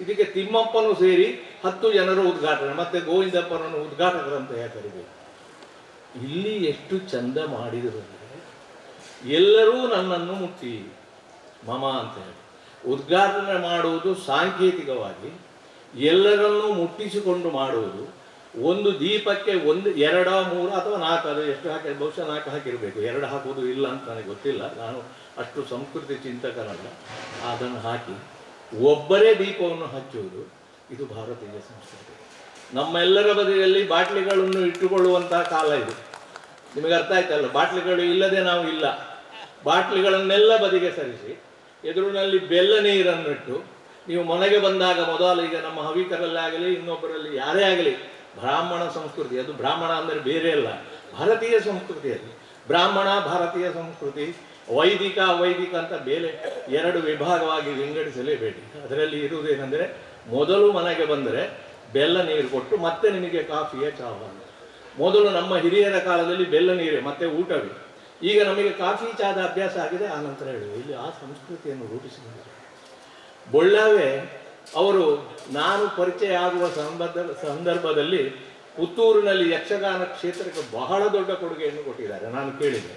ಇದಕ್ಕೆ ತಿಮ್ಮಪ್ಪನೂ ಸೇರಿ 10 ಜನರು ಉದ್ಘಾಟನೆ, ಮತ್ತೆ ಗೋವಿಂದಪ್ಪನನ್ನು ಉದ್ಘಾಟಕರಂತ ಯಾಕೆ ಕರಿಬೇಕು? ಇಲ್ಲಿ ಎಷ್ಟು ಚಂದ ಮಾಡಿದರು ಅಂದರೆ, ಎಲ್ಲರೂ ನನ್ನನ್ನು ಮುಟ್ಟಿ ಮಮ ಅಂತ ಹೇಳಿ ಉದ್ಘಾಟನೆ ಮಾಡುವುದು ಸಾಂಕೇತಿಕವಾಗಿ ಎಲ್ಲರನ್ನೂ ಮುಟ್ಟಿಸಿಕೊಂಡು ಮಾಡುವುದು. ಒಂದು ದೀಪಕ್ಕೆ 1, 2, 3 ಅಥವಾ 4, ಅದು ಎಷ್ಟು ಹಾಕಿ, ಬಹುಶಃ 4 ಹಾಕಿರಬೇಕು, 2 ಹಾಕುವುದು ಇಲ್ಲ ಅಂತ ನನಗೆ ಗೊತ್ತಿಲ್ಲ, ನಾನು ಅಷ್ಟು ಸಂಸ್ಕೃತಿ ಚಿಂತಕನಲ್ಲ. ಅದನ್ನು ಹಾಕಿ ಒಬ್ಬರೇ ದೀಪವನ್ನು ಹಚ್ಚುವುದು, ಇದು ಭಾರತೀಯ ಸಂಸ್ಕೃತಿ. ನಮ್ಮೆಲ್ಲರ ಬದಿಯಲ್ಲಿ ಬಾಟ್ಲಿಗಳನ್ನು ಇಟ್ಟುಕೊಳ್ಳುವಂತಹ ಕಾಲ ಇದು. ನಿಮಗೆ ಅರ್ಥ ಆಯ್ತಲ್ಲ? ಬಾಟ್ಲಿಗಳು ಇಲ್ಲದೆ ನಾವು ಇಲ್ಲ. ಬಾಟ್ಲಿಗಳನ್ನೆಲ್ಲ ಬದಿಗೆ ಸರಿಸಿ ಎದುರಿನಲ್ಲಿ ಬೆಲ್ಲ ನೀರನ್ನು ಇಟ್ಟು ನೀವು ಮನೆಗೆ ಬಂದಾಗ ಮೊದಲು, ಈಗ ನಮ್ಮ ಹವಿಕರಲ್ಲಿ ಆಗಲಿ ಇನ್ನೊಬ್ಬರಲ್ಲಿ ಯಾರೇ ಆಗಲಿ, ಬ್ರಾಹ್ಮಣ ಸಂಸ್ಕೃತಿ, ಅದು ಬ್ರಾಹ್ಮಣ ಅಂದರೆ ಬೇರೆ ಅಲ್ಲ, ಭಾರತೀಯ ಸಂಸ್ಕೃತಿಯಲ್ಲಿ ಬ್ರಾಹ್ಮಣ ಭಾರತೀಯ ಸಂಸ್ಕೃತಿ, ವೈದಿಕ ಅವೈದಿಕ ಅಂತ ಬೇರೆ 2 ವಿಭಾಗವಾಗಿ ವಿಂಗಡಿಸಲೇಬೇಡಿ. ಅದರಲ್ಲಿ ಇರುವುದೇನೆಂದರೆ, ಮೊದಲು ಮನೆಗೆ ಬಂದರೆ ಬೆಲ್ಲ ನೀರು ಕೊಟ್ಟು ಮತ್ತೆ ನಿಮಗೆ ಕಾಫಿಯ ಚಾವ. ಮೊದಲು ನಮ್ಮ ಹಿರಿಯರ ಕಾಲದಲ್ಲಿ ಬೆಲ್ಲ ನೀರೇ, ಮತ್ತೆ ಊಟವೇ. ಈಗ ನಮಗೆ ಕಾಫಿ ಚಾದ ಅಭ್ಯಾಸ ಆಗಿದೆ, ಆ ನಂತರ ಹೇಳಿದೆ. ಇಲ್ಲಿ ಆ ಸಂಸ್ಕೃತಿಯನ್ನು ರೂಢಿಸಿದ್ದಾರೆ. ಬೊಳ್ಳಾವೆ ಅವರು ನಾನು ಪರಿಚಯ ಆಗುವ ಸಂದರ್ಭದಲ್ಲಿ ಪುತ್ತೂರಿನಲ್ಲಿ ಯಕ್ಷಗಾನ ಕ್ಷೇತ್ರಕ್ಕೆ ಬಹಳ ದೊಡ್ಡ ಕೊಡುಗೆಯನ್ನು ಕೊಟ್ಟಿದ್ದಾರೆ. ನಾನು ಕೇಳಿದೆ,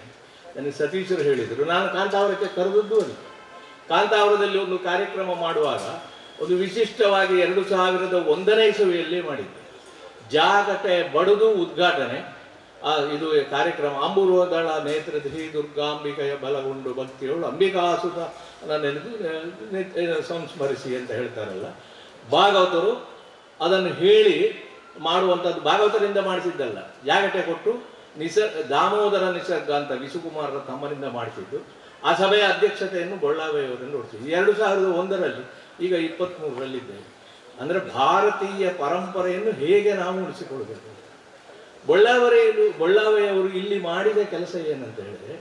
ನನಗೆ ಸತೀಶರು ಹೇಳಿದರು. ನಾನು ಕಾಂತಾವರಕ್ಕೆ ಕರೆದದ್ದು ಅದು. ಕಾಂತಾವರದಲ್ಲಿ ಒಂದು ಕಾರ್ಯಕ್ರಮ ಮಾಡುವಾಗ ಒಂದು ವಿಶಿಷ್ಟವಾಗಿ 2001ನೇ ಇಸವಿಯಲ್ಲಿ ಮಾಡಿದ್ದೆ. ಜಾಗಟೆ ಬಡಿದು ಉದ್ಘಾಟನೆ, ಇದು ಕಾರ್ಯಕ್ರಮ. ಅಂಬುರೋದಳ ನೇತ್ರಧಿ ದುರ್ಗಾಂಬಿಕೆಯ ಬಲಗೊಂಡು ಭಕ್ತಿಯವಳು ಅಂಬಿಕಾಸುತ ನೆನೆದು ಸಂಸ್ಮರಿಸಿ ಅಂತ ಹೇಳ್ತಾರಲ್ಲ, ಭಾಗವತರು ಅದನ್ನು ಹೇಳಿ ಮಾಡುವಂಥದ್ದು. ಭಾಗವತರಿಂದ ಮಾಡಿಸಿದ್ದಲ್ಲ, ಜಾಗಟೆ ಕೊಟ್ಟು ದಾಮೋದರ ನಿಸರ್ಗ ಅಂತ ವಿಸುಕುಮಾರರ ತಮ್ಮನಿಂದ ಮಾಡಿಸಿದ್ದು. ಆ ಸಭೆಯ ಅಧ್ಯಕ್ಷತೆಯನ್ನು ಬೊಳ್ಳಾವೆಯವರನ್ನು ಹೊರಡಿಸಿದ್ದು 2001ರಲ್ಲಿ. ಈಗ 23ರಲ್ಲಿದ್ದೇವೆ. ಅಂದರೆ ಭಾರತೀಯ ಪರಂಪರೆಯನ್ನು ಹೇಗೆ ನಾವು ಉಳಿಸಿಕೊಳ್ಬೇಕು. ಬೊಳ್ಳಾವೆಯವರು ಇಲ್ಲಿ ಮಾಡಿದ ಕೆಲಸ ಏನಂತ ಹೇಳಿದ್ರೆ,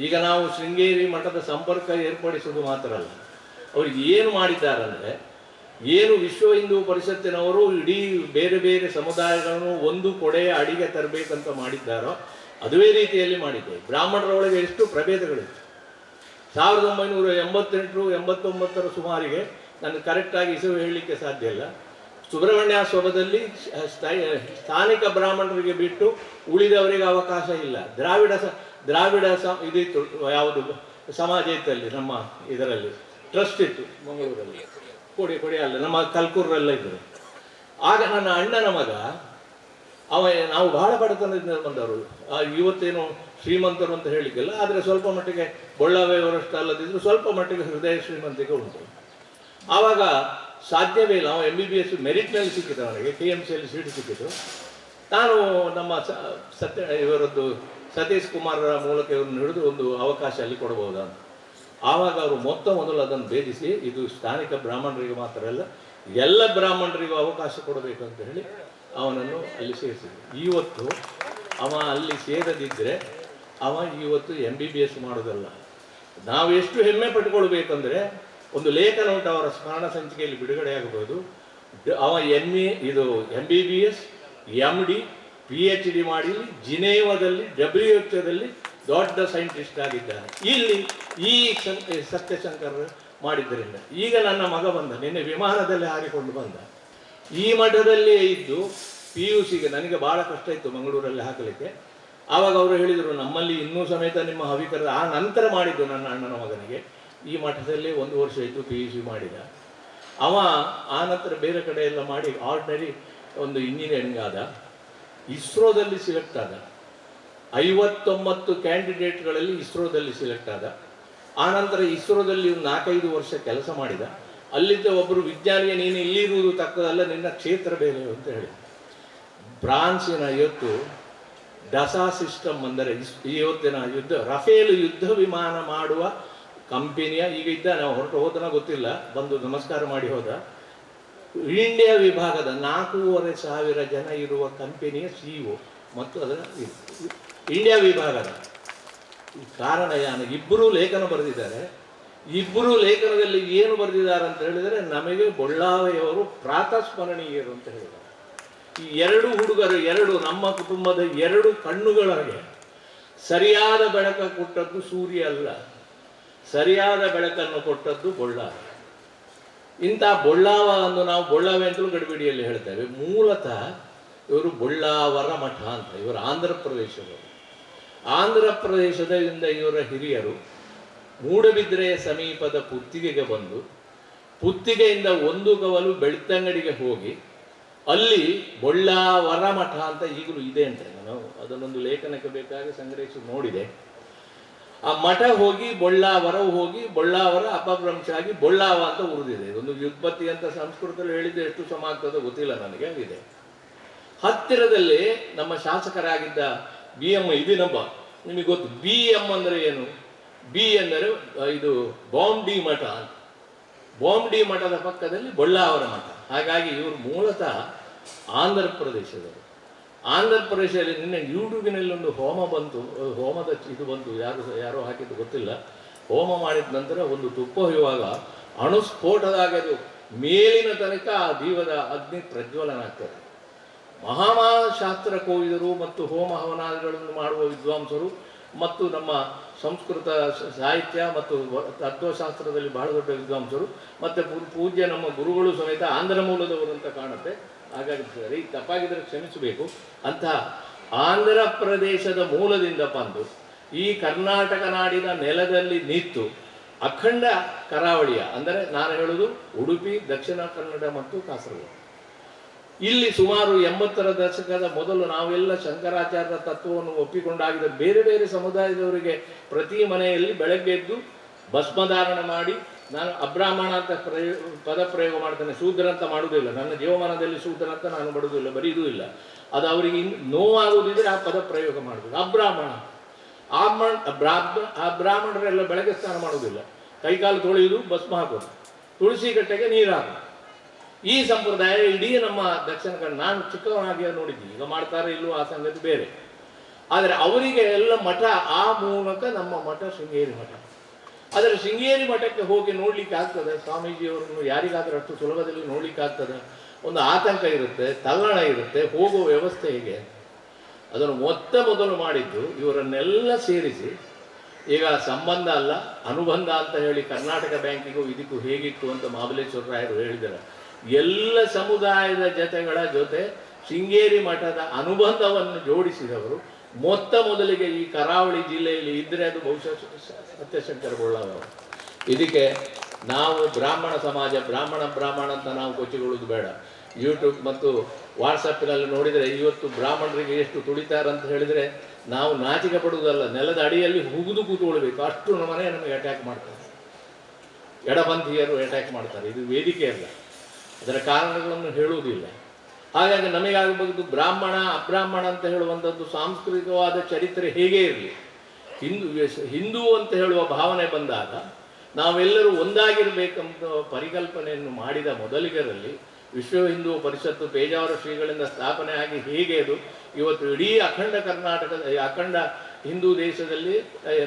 ಈಗ ನಾವು ಶೃಂಗೇರಿ ಮಠದ ಸಂಪರ್ಕ ಏರ್ಪಡಿಸುವುದು ಮಾತ್ರ ಅಲ್ಲ, ಅವರು ಏನು ಮಾಡಿದ್ದಾರಂದರೆ, ಏನು ವಿಶ್ವ ಹಿಂದೂ ಪರಿಷತ್ತಿನವರು ಇಡೀ ಬೇರೆ ಬೇರೆ ಸಮುದಾಯಗಳನ್ನು ಒಂದು ಕೊಡೆಯ ಅಡಿಗೆ ತರಬೇಕಂತ ಮಾಡಿದ್ದಾರೋ ಅದುವೇ ರೀತಿಯಲ್ಲಿ ಮಾಡಿದ್ದೇವೆ. ಬ್ರಾಹ್ಮಣರ ಒಳಗೆ ಎಷ್ಟು ಪ್ರಭೇದಗಳಿವೆ. 1988-89ರ ಸುಮಾರಿಗೆ, ನನಗೆ ಕರೆಕ್ಟಾಗಿ ಇಸವಿ ಹೇಳಲಿಕ್ಕೆ ಸಾಧ್ಯ ಇಲ್ಲ, ಸುಬ್ರಹ್ಮಣ್ಯ ಸ್ವಭದಲ್ಲಿ ಸ್ಥಾನಿಕ ಬ್ರಾಹ್ಮಣರಿಗೆ ಬಿಟ್ಟು ಉಳಿದವರಿಗೆ ಅವಕಾಶ ಇಲ್ಲ. ದ್ರಾವಿಡ ಇದಿತ್ತು, ಯಾವುದು ಸಮಾಜ ಇತ್ತಲ್ಲಿ, ನಮ್ಮ ಇದರಲ್ಲಿ ಟ್ರಸ್ಟ್ ಇತ್ತು ಮಂಗಳೂರಲ್ಲಿ, ಕೊಡಿ ಅಲ್ಲ, ನಮ್ಮ ಕಲ್ಕೂರಲ್ಲ ಇದ್ದರು. ಆಗ ನನ್ನ ಅಣ್ಣನ ಮಗ, ನಾವು ಬಹಳ ಬಡತನದಿಂದ ಬಂದವರು, ಇವತ್ತೇನು ಶ್ರೀಮಂತರು ಅಂತ ಹೇಳಿಕ್ಕಿಲ್ಲ, ಆದರೆ ಸ್ವಲ್ಪ ಮಟ್ಟಿಗೆ ಬೊಳ್ಳಾವೆಯವರಷ್ಟು ಅಲ್ಲದಿದ್ದರೂ ಸ್ವಲ್ಪ ಮಟ್ಟಿಗೆ ಹೃದಯ ಶ್ರೀಮಂತಿಕೆ ಉಂಟು. ಆವಾಗ ಸಾಧ್ಯವೇ ಇಲ್ಲ. ಅವ MBBS ಮೆರಿಟ್ನಲ್ಲಿ ಸಿಕ್ಕಿತು ಅವನಿಗೆ, KMCಯಲ್ಲಿ ಸೀಟ್ ಸಿಕ್ಕಿತು. ನಾನು ನಮ್ಮ ಇವರದ್ದು ಸತೀಶ್ ಕುಮಾರರ ಮೂಲಕ ಇವ್ರನ್ನ ಹಿಡಿದು ಒಂದು ಅವಕಾಶ ಅಲ್ಲಿ ಕೊಡಬಹುದಾ ಅಂತ. ಆವಾಗ ಅವರು ಮೊದಲು ಅದನ್ನು ಭೇದಿಸಿ, ಇದು ಸ್ಥಾನಿಕ ಬ್ರಾಹ್ಮಣರಿಗೆ ಮಾತ್ರ ಅಲ್ಲ, ಎಲ್ಲ ಬ್ರಾಹ್ಮಣರಿಗೂ ಅವಕಾಶ ಕೊಡಬೇಕು ಅಂತ ಹೇಳಿ ಅವನನ್ನು ಅಲ್ಲಿ ಸೇರಿಸಿದ್ರು. ಇವತ್ತು ಅವ ಅಲ್ಲಿ ಸೇರದಿದ್ದರೆ ಅವ ಇವತ್ತು MBBS ಮಾಡೋದಲ್ಲ. ನಾವು ಎಷ್ಟು ಹೆಮ್ಮೆ ಪಟ್ಕೊಳ್ಬೇಕಂದ್ರೆ, ಒಂದು ಲೇಖನ ಉಂಟು ಅವರ ಸ್ಮರಣ ಸಂಚಿಕೆಯಲ್ಲಿ ಬಿಡುಗಡೆ ಆಗಬಹುದು. ಅವ MBBS MD PhD ಮಾಡಿ ಜಿನೇವಾದಲ್ಲಿ WHO ದೊಡ್ಡ ಸೈಂಟಿಸ್ಟ್ ಆಗಿದ್ದಾನೆ. ಇಲ್ಲಿ ಈ ಸತ್ಯಶಂಕರ್ ಮಾಡಿದ್ದರಿಂದ ಈಗ ನನ್ನ ಮಗ ಬಂದ, ನಿನ್ನೆ ವಿಮಾನದಲ್ಲಿ ಹಾರಿಕೊಂಡು ಬಂದ. ಈ ಮಠದಲ್ಲಿಯೇ ಇದ್ದು PUCಗೆ ನನಗೆ ಭಾಳ ಕಷ್ಟ ಇತ್ತು ಮಂಗಳೂರಲ್ಲಿ ಹಾಕಲಿಕ್ಕೆ. ಆವಾಗ ಅವರು ಹೇಳಿದರು, ನಮ್ಮಲ್ಲಿ ಇನ್ನೂ ಸಮೇತ ನಿಮ್ಮ ಹವಿಕರ ಆ ನಂತರ ಮಾಡಿದ್ದು ನನ್ನ ಅಣ್ಣನ ಮಗನಿಗೆ. ಈ ಮಠದಲ್ಲಿ 1 ವರ್ಷ ಇತ್ತು PUC ಮಾಡಿದ. ಅವ ಆ ನಂತರ ಬೇರೆ ಕಡೆ ಎಲ್ಲ ಮಾಡಿ ಆರ್ಡಿನರಿ ಒಂದು ಇಂಜಿನಿಯರಿಂಗ್ ಆದ. ಇಸ್ರೋದಲ್ಲಿ ಸಿಲೆಕ್ಟ್ ಆದ. 59 ಕ್ಯಾಂಡಿಡೇಟ್ಗಳಲ್ಲಿ ಇಸ್ರೋದಲ್ಲಿ ಸಿಲೆಕ್ಟ್ ಆದ. ಆನಂತರ ಇಸ್ರೋದಲ್ಲಿ 4-5 ವರ್ಷ ಕೆಲಸ ಮಾಡಿದ. ಅಲ್ಲಿದ್ದ ಒಬ್ಬರು ವಿಜ್ಞಾನಿಗೆ, ನೀನು ಇಲ್ಲಿರುವುದು ತಕ್ಕದಲ್ಲ, ನಿನ್ನ ಕ್ಷೇತ್ರ ಬೇರೆ ಅಂತ ಹೇಳಿ ಫ್ರಾನ್ಸಿನ ಇವತ್ತು ಡಸಾ ಸಿಸ್ಟಮ್ ಅಂದರೆ ಇವತ್ತಿನ ರಫೇಲ್ ಯುದ್ಧ ವಿಮಾನ ಮಾಡುವ ಕಂಪನಿಯ ಈಗ ಇದ್ದ, ನಾವು ಹೊರಟು ಹೋದನ ಗೊತ್ತಿಲ್ಲ, ಬಂದು ನಮಸ್ಕಾರ ಮಾಡಿ ಹೋದ. ಇಂಡಿಯಾ ವಿಭಾಗದ 4,500 ಜನ ಇರುವ ಕಂಪನಿಯ CEO ಮತ್ತು ಅದರ ಇಂಡಿಯಾ ವಿಭಾಗದ ಕಾರಣಯಾನ ಇಬ್ಬರೂ ಲೇಖನ ಬರೆದಿದ್ದಾರೆ. ಇಬ್ಬರು ಲೇಖನದಲ್ಲಿ ಏನು ಬರೆದಿದ್ದಾರೆ ಅಂತ ಹೇಳಿದರೆ, ನಮಗೆ ಬೊಳ್ಳಾವೆಯವರು ಪ್ರಾತಸ್ಮರಣೀಯರು ಅಂತ ಹೇಳಿದ್ದಾರೆ. ಈ 2 ಹುಡುಗರು, ನಮ್ಮ ಕುಟುಂಬದ 2 ಕಣ್ಣುಗಳಿಗೆ ಸರಿಯಾದ ಬೆಳಕ ಕೊಟ್ಟದ್ದು ಸೂರ್ಯ ಅಲ್ಲ, ಸರಿಯಾದ ಬೆಳಕನ್ನು ಕೊಟ್ಟದ್ದು ಬೊಳ್ಳಾವೆ. ಇಂಥ ಬೊಳ್ಳಾವನ್ನು ನಾವು ಬೊಳ್ಳಾವೆ ಅಂತಲೂ ಗಡಿಬಿಡಿಯಲ್ಲಿ ಹೇಳ್ತೇವೆ. ಮೂಲತಃ ಇವರು ಬೊಳ್ಳಾವರ ಮಠ ಅಂತ, ಇವರು ಆಂಧ್ರ ಪ್ರದೇಶದವರು. ಆಂಧ್ರ ಪ್ರದೇಶದಿಂದ ಇವರ ಹಿರಿಯರು ಮೂಡಬಿದ್ರೆಯ ಸಮೀಪದ ಪುತ್ತಿಗೆಗೆ ಬಂದು, ಪುತ್ತಿಗೆಯಿಂದ 1 ಕವಲು ಬೆಳ್ತಂಗಡಿಗೆ ಹೋಗಿ ಅಲ್ಲಿ ಬೊಳ್ಳಾವರ ಮಠ ಅಂತ ಈಗಲೂ ಇದೆ ಅಂತ ನಾನು ಅದನ್ನೊಂದು ಲೇಖನಕ್ಕೆ ಬೇಕಾಗಿ ಸಂಗ್ರಹಿಸಿ ನೋಡಿದೆ. ಆ ಮಠ ಹೋಗಿ ಬೊಳ್ಳಾವರವು ಹೋಗಿ ಬೊಳ್ಳಾವರ ಅಪಭ್ರಂಶ ಆಗಿ ಬೊಳ್ಳಾವ ಅಂತ ಉಳಿದಿದೆ. ಇದೊಂದು ವ್ಯುತ್ಪತ್ತಿ ಅಂತ ಸಂಸ್ಕೃತದಲ್ಲಿ ಹೇಳಿದ್ದು ಎಷ್ಟು ಸಮ ಆಗ್ತದೋ ಗೊತ್ತಿಲ್ಲ ನನಗೆ. ಇದೆ ಹತ್ತಿರದಲ್ಲಿ ನಮ್ಮ ಶಾಸಕರಾಗಿದ್ದ BM ಇದೀನಬ್ಬ, ನಿಮಗೆ ಗೊತ್ತು BM ಅಂದರೆ ಏನು? B ಅಂದರೆ ಇದು ಬಾಂಬಿ ಮಠ. ಬಾಂಬಿ ಮಠದ ಪಕ್ಕದಲ್ಲಿ ಬೊಳ್ಳಾವರ ಮಠ. ಹಾಗಾಗಿ ಇವರು ಮೂಲತಃ ಆಂಧ್ರ ಪ್ರದೇಶದವರು. ಆಂಧ್ರ ಪ್ರದೇಶದಲ್ಲಿ ನಿನ್ನೆ ಯೂಟ್ಯೂಬಿನಲ್ಲಿ ಒಂದು ಹೋಮ ಬಂತು, ಹೋಮದ ಇದು ಬಂತು, ಯಾರೋ ಹಾಕಿದ್ದು ಗೊತ್ತಿಲ್ಲ. ಹೋಮ ಮಾಡಿದ ನಂತರ ಒಂದು ತುಪ್ಪ ಹೊಯ್ಯುವಾಗ ಅಣುಸ್ಫೋಟದಾಗದು ಮೇಲಿನ ತನಕ ಆ ದೀವದ ಅಗ್ನಿ ಪ್ರಜ್ವಲನ ಆಗ್ತದೆ. ಮಹಾಶಾಸ್ತ್ರ ಕೋವಿದರು ಮತ್ತು ಹೋಮ ಹವನಾದಿಗಳನ್ನು ಮಾಡುವ ವಿದ್ವಾಂಸರು ಮತ್ತು ನಮ್ಮ ಸಂಸ್ಕೃತ ಸಾಹಿತ್ಯ ಮತ್ತು ತತ್ವಶಾಸ್ತ್ರದಲ್ಲಿ ಬಹಳ ದೊಡ್ಡ ವಿದ್ವಾಂಸರು ಮತ್ತು ಪೂಜ್ಯ ನಮ್ಮ ಗುರುಗಳು ಸಮೇತ ಆಂಧ್ರ ಮೂಲದವರು ಅಂತ ಕಾಣುತ್ತೆ. ಹಾಗಾಗಿ ಸರಿ ತಪ್ಪಾಗಿದ್ದರೆ ಕ್ಷಮಿಸಬೇಕು. ಅಂತಹ ಆಂಧ್ರ ಪ್ರದೇಶದ ಮೂಲದಿಂದ ಬಂದು ಈ ಕರ್ನಾಟಕ ನಾಡಿನ ನೆಲದಲ್ಲಿ ನಿಂತು ಅಖಂಡ ಕರಾವಳಿಯ ಅಂದರೆ ನಾನು ಹೇಳುವುದು ಉಡುಪಿ, ದಕ್ಷಿಣ ಕನ್ನಡ ಮತ್ತು ಕಾಸರಗೋಡು, ಇಲ್ಲಿ ಸುಮಾರು 80ರ ದಶಕದ ಮೊದಲು ನಾವೆಲ್ಲ ಶಂಕರಾಚಾರ್ಯರ ತತ್ವವನ್ನು ಒಪ್ಪಿಕೊಂಡಾಗಿದ್ದ ಬೇರೆ ಬೇರೆ ಸಮುದಾಯದವರಿಗೆ ಪ್ರತಿ ಮನೆಯಲ್ಲಿ ಬೆಳಗ್ಗೆ ಎದ್ದು ಭಸ್ಮಧಾರಣ ಮಾಡಿ, ನಾನು ಅಬ್ರಾಹ್ಮಣ ಅಂತ ಪದ ಪ್ರಯೋಗ ಮಾಡ್ತೇನೆ, ಶೂದ್ರ ಅಂತ ಮಾಡುವುದಿಲ್ಲ. ನನ್ನ ಜೀವಮಾನದಲ್ಲಿ ಶೂದ್ರ ಅಂತ ನಾನು ಬಡುವುದಿಲ್ಲ, ಬರೀದೂ ಇಲ್ಲ. ಅದು ಅವರಿಗೆ ನೋವಾಗುವುದಿದ್ರೆ ಆ ಪದ ಪ್ರಯೋಗ ಮಾಡಬೇಕು. ಅಬ್ರಾಹ್ಮಣ ಆ ಬ್ರಾಹ್ಮಣರೆಲ್ಲ ಬೆಳಗ್ಗೆ ಸ್ನಾನ ಮಾಡುವುದಿಲ್ಲ, ಕೈಕಾಲು ತೊಳೆಯುವುದು, ಭಸ್ಮ ಹಾಕೋದು, ತುಳಸಿ ಕಟ್ಟೆಗೆ ನೀರು ಹಾಕೋದು. ಈ ಸಂಪ್ರದಾಯ ಇಡೀ ನಮ್ಮ ದಕ್ಷಿಣ ಕನ್ನಡ, ನಾನು ಚಿಕ್ಕವನಾಗಿ ನೋಡಿದ್ದೀನಿ, ಈಗ ಮಾಡ್ತಾರೆ ಇಲ್ಲೂ ಆ ಸಂಗತಿ ಬೇರೆ. ಆದರೆ ಅವರಿಗೆ ಎಲ್ಲ ಮಠ, ಆ ಮೂಲಕ ನಮ್ಮ ಮಠ ಶೃಂಗೇರಿ ಮಠ. ಆದರೆ ಶೃಂಗೇರಿ ಮಠಕ್ಕೆ ಹೋಗಿ ನೋಡ್ಲಿಕ್ಕೆ ಆಗ್ತದೆ ಸ್ವಾಮೀಜಿಯವರನ್ನು? ಯಾರಿಗಾದರೂ ಅಷ್ಟು ಸುಲಭದಲ್ಲಿ ನೋಡ್ಲಿಕ್ಕೆ ಆಗ್ತದೆ? ಒಂದು ಆತಂಕ ಇರುತ್ತೆ, ತಲ್ಲಣ ಇರುತ್ತೆ, ಹೋಗುವ ವ್ಯವಸ್ಥೆ ಹೇಗೆ? ಅದನ್ನು ಮೊದಲು ಮಾಡಿದ್ದು ಇವರನ್ನೆಲ್ಲ ಸೇರಿಸಿ, ಈಗ ಸಂಬಂಧ ಅಲ್ಲ ಅನುಬಂಧ ಅಂತ ಹೇಳಿ ಕರ್ನಾಟಕ ಬ್ಯಾಂಕಿಗೂ ಇದಕ್ಕೂ ಹೇಗಿತ್ತು ಅಂತ ಮಹಾಬಲೇಶ್ವರ ರಾಯರು ಹೇಳಿದ್ದಾರೆ. ಎಲ್ಲ ಸಮುದಾಯದ ಜೊತೆಗಳ ಜೊತೆ ಶೃಂಗೇರಿ ಮಠದ ಅನುಬಂಧವನ್ನು ಜೋಡಿಸಿದವರು ಮೊದಲಿಗೆ ಈ ಕರಾವಳಿ ಜಿಲ್ಲೆಯಲ್ಲಿ ಇದ್ದರೆ ಅದು ಬಹುಶಃ ಸತ್ಯಶಂಕರ ಬೊಳ್ಳಾವರು. ಇದಕ್ಕೆ ನಾವು ಬ್ರಾಹ್ಮಣ ಸಮಾಜ, ಬ್ರಾಹ್ಮಣ ಅಂತ ನಾವು ಕೊಚ್ಚಿಕೊಳ್ಳೋದು ಬೇಡ. ಯೂಟ್ಯೂಬ್ ಮತ್ತು ವಾಟ್ಸಪ್ಪಿನಲ್ಲಿ ನೋಡಿದರೆ ಇವತ್ತು ಬ್ರಾಹ್ಮಣರಿಗೆ ಎಷ್ಟು ತುಳಿತಾರಂತ ಹೇಳಿದರೆ ನಾವು ನಾಚಿಕೆ ಪಡುವುದಲ್ಲ, ನೆಲದ ಅಡಿಯಲ್ಲಿ ಹುಗಿದು ಕೂತ್ಕೊಳ್ಬೇಕು, ಅಷ್ಟು ನಮಗೆ ಅಟ್ಯಾಕ್ ಮಾಡ್ತಾರೆ, ಎಡಪಂಥೀಯರು ಅಟ್ಯಾಕ್ ಮಾಡ್ತಾರೆ. ಇದು ವೇದಿಕೆ ಅಲ್ಲ. ಅದರ ಕಾರಣಗಳನ್ನು ಹೇಳುವುದಿಲ್ಲ. ಹಾಗಾಗಿ ನಮಗಾಗಬಹುದು ಬ್ರಾಹ್ಮಣ ಅಬ್ರಾಹ್ಮಣ ಅಂತ ಹೇಳುವಂಥದ್ದು ಸಾಂಸ್ಕೃತಿಕವಾದ ಚರಿತ್ರೆ ಹೇಗೆ ಇರಲಿ, ಹಿಂದೂ ಅಂತ ಹೇಳುವ ಭಾವನೆ ಬಂದಾಗ ನಾವೆಲ್ಲರೂ ಒಂದಾಗಿರಬೇಕಂತ ಪರಿಕಲ್ಪನೆಯನ್ನು ಮಾಡಿದ ಮೊದಲಿಗರಲ್ಲಿ ವಿಶ್ವ ಹಿಂದೂ ಪರಿಷತ್ತು ಪೇಜಾವರ ಶ್ರೀಗಳಿಂದ ಸ್ಥಾಪನೆ ಆಗಿ ಹೇಗೆ ಅದು ಇವತ್ತು ಇಡೀ ಅಖಂಡ ಕರ್ನಾಟಕದ ಅಖಂಡ ಹಿಂದೂ ದೇಶದಲ್ಲಿ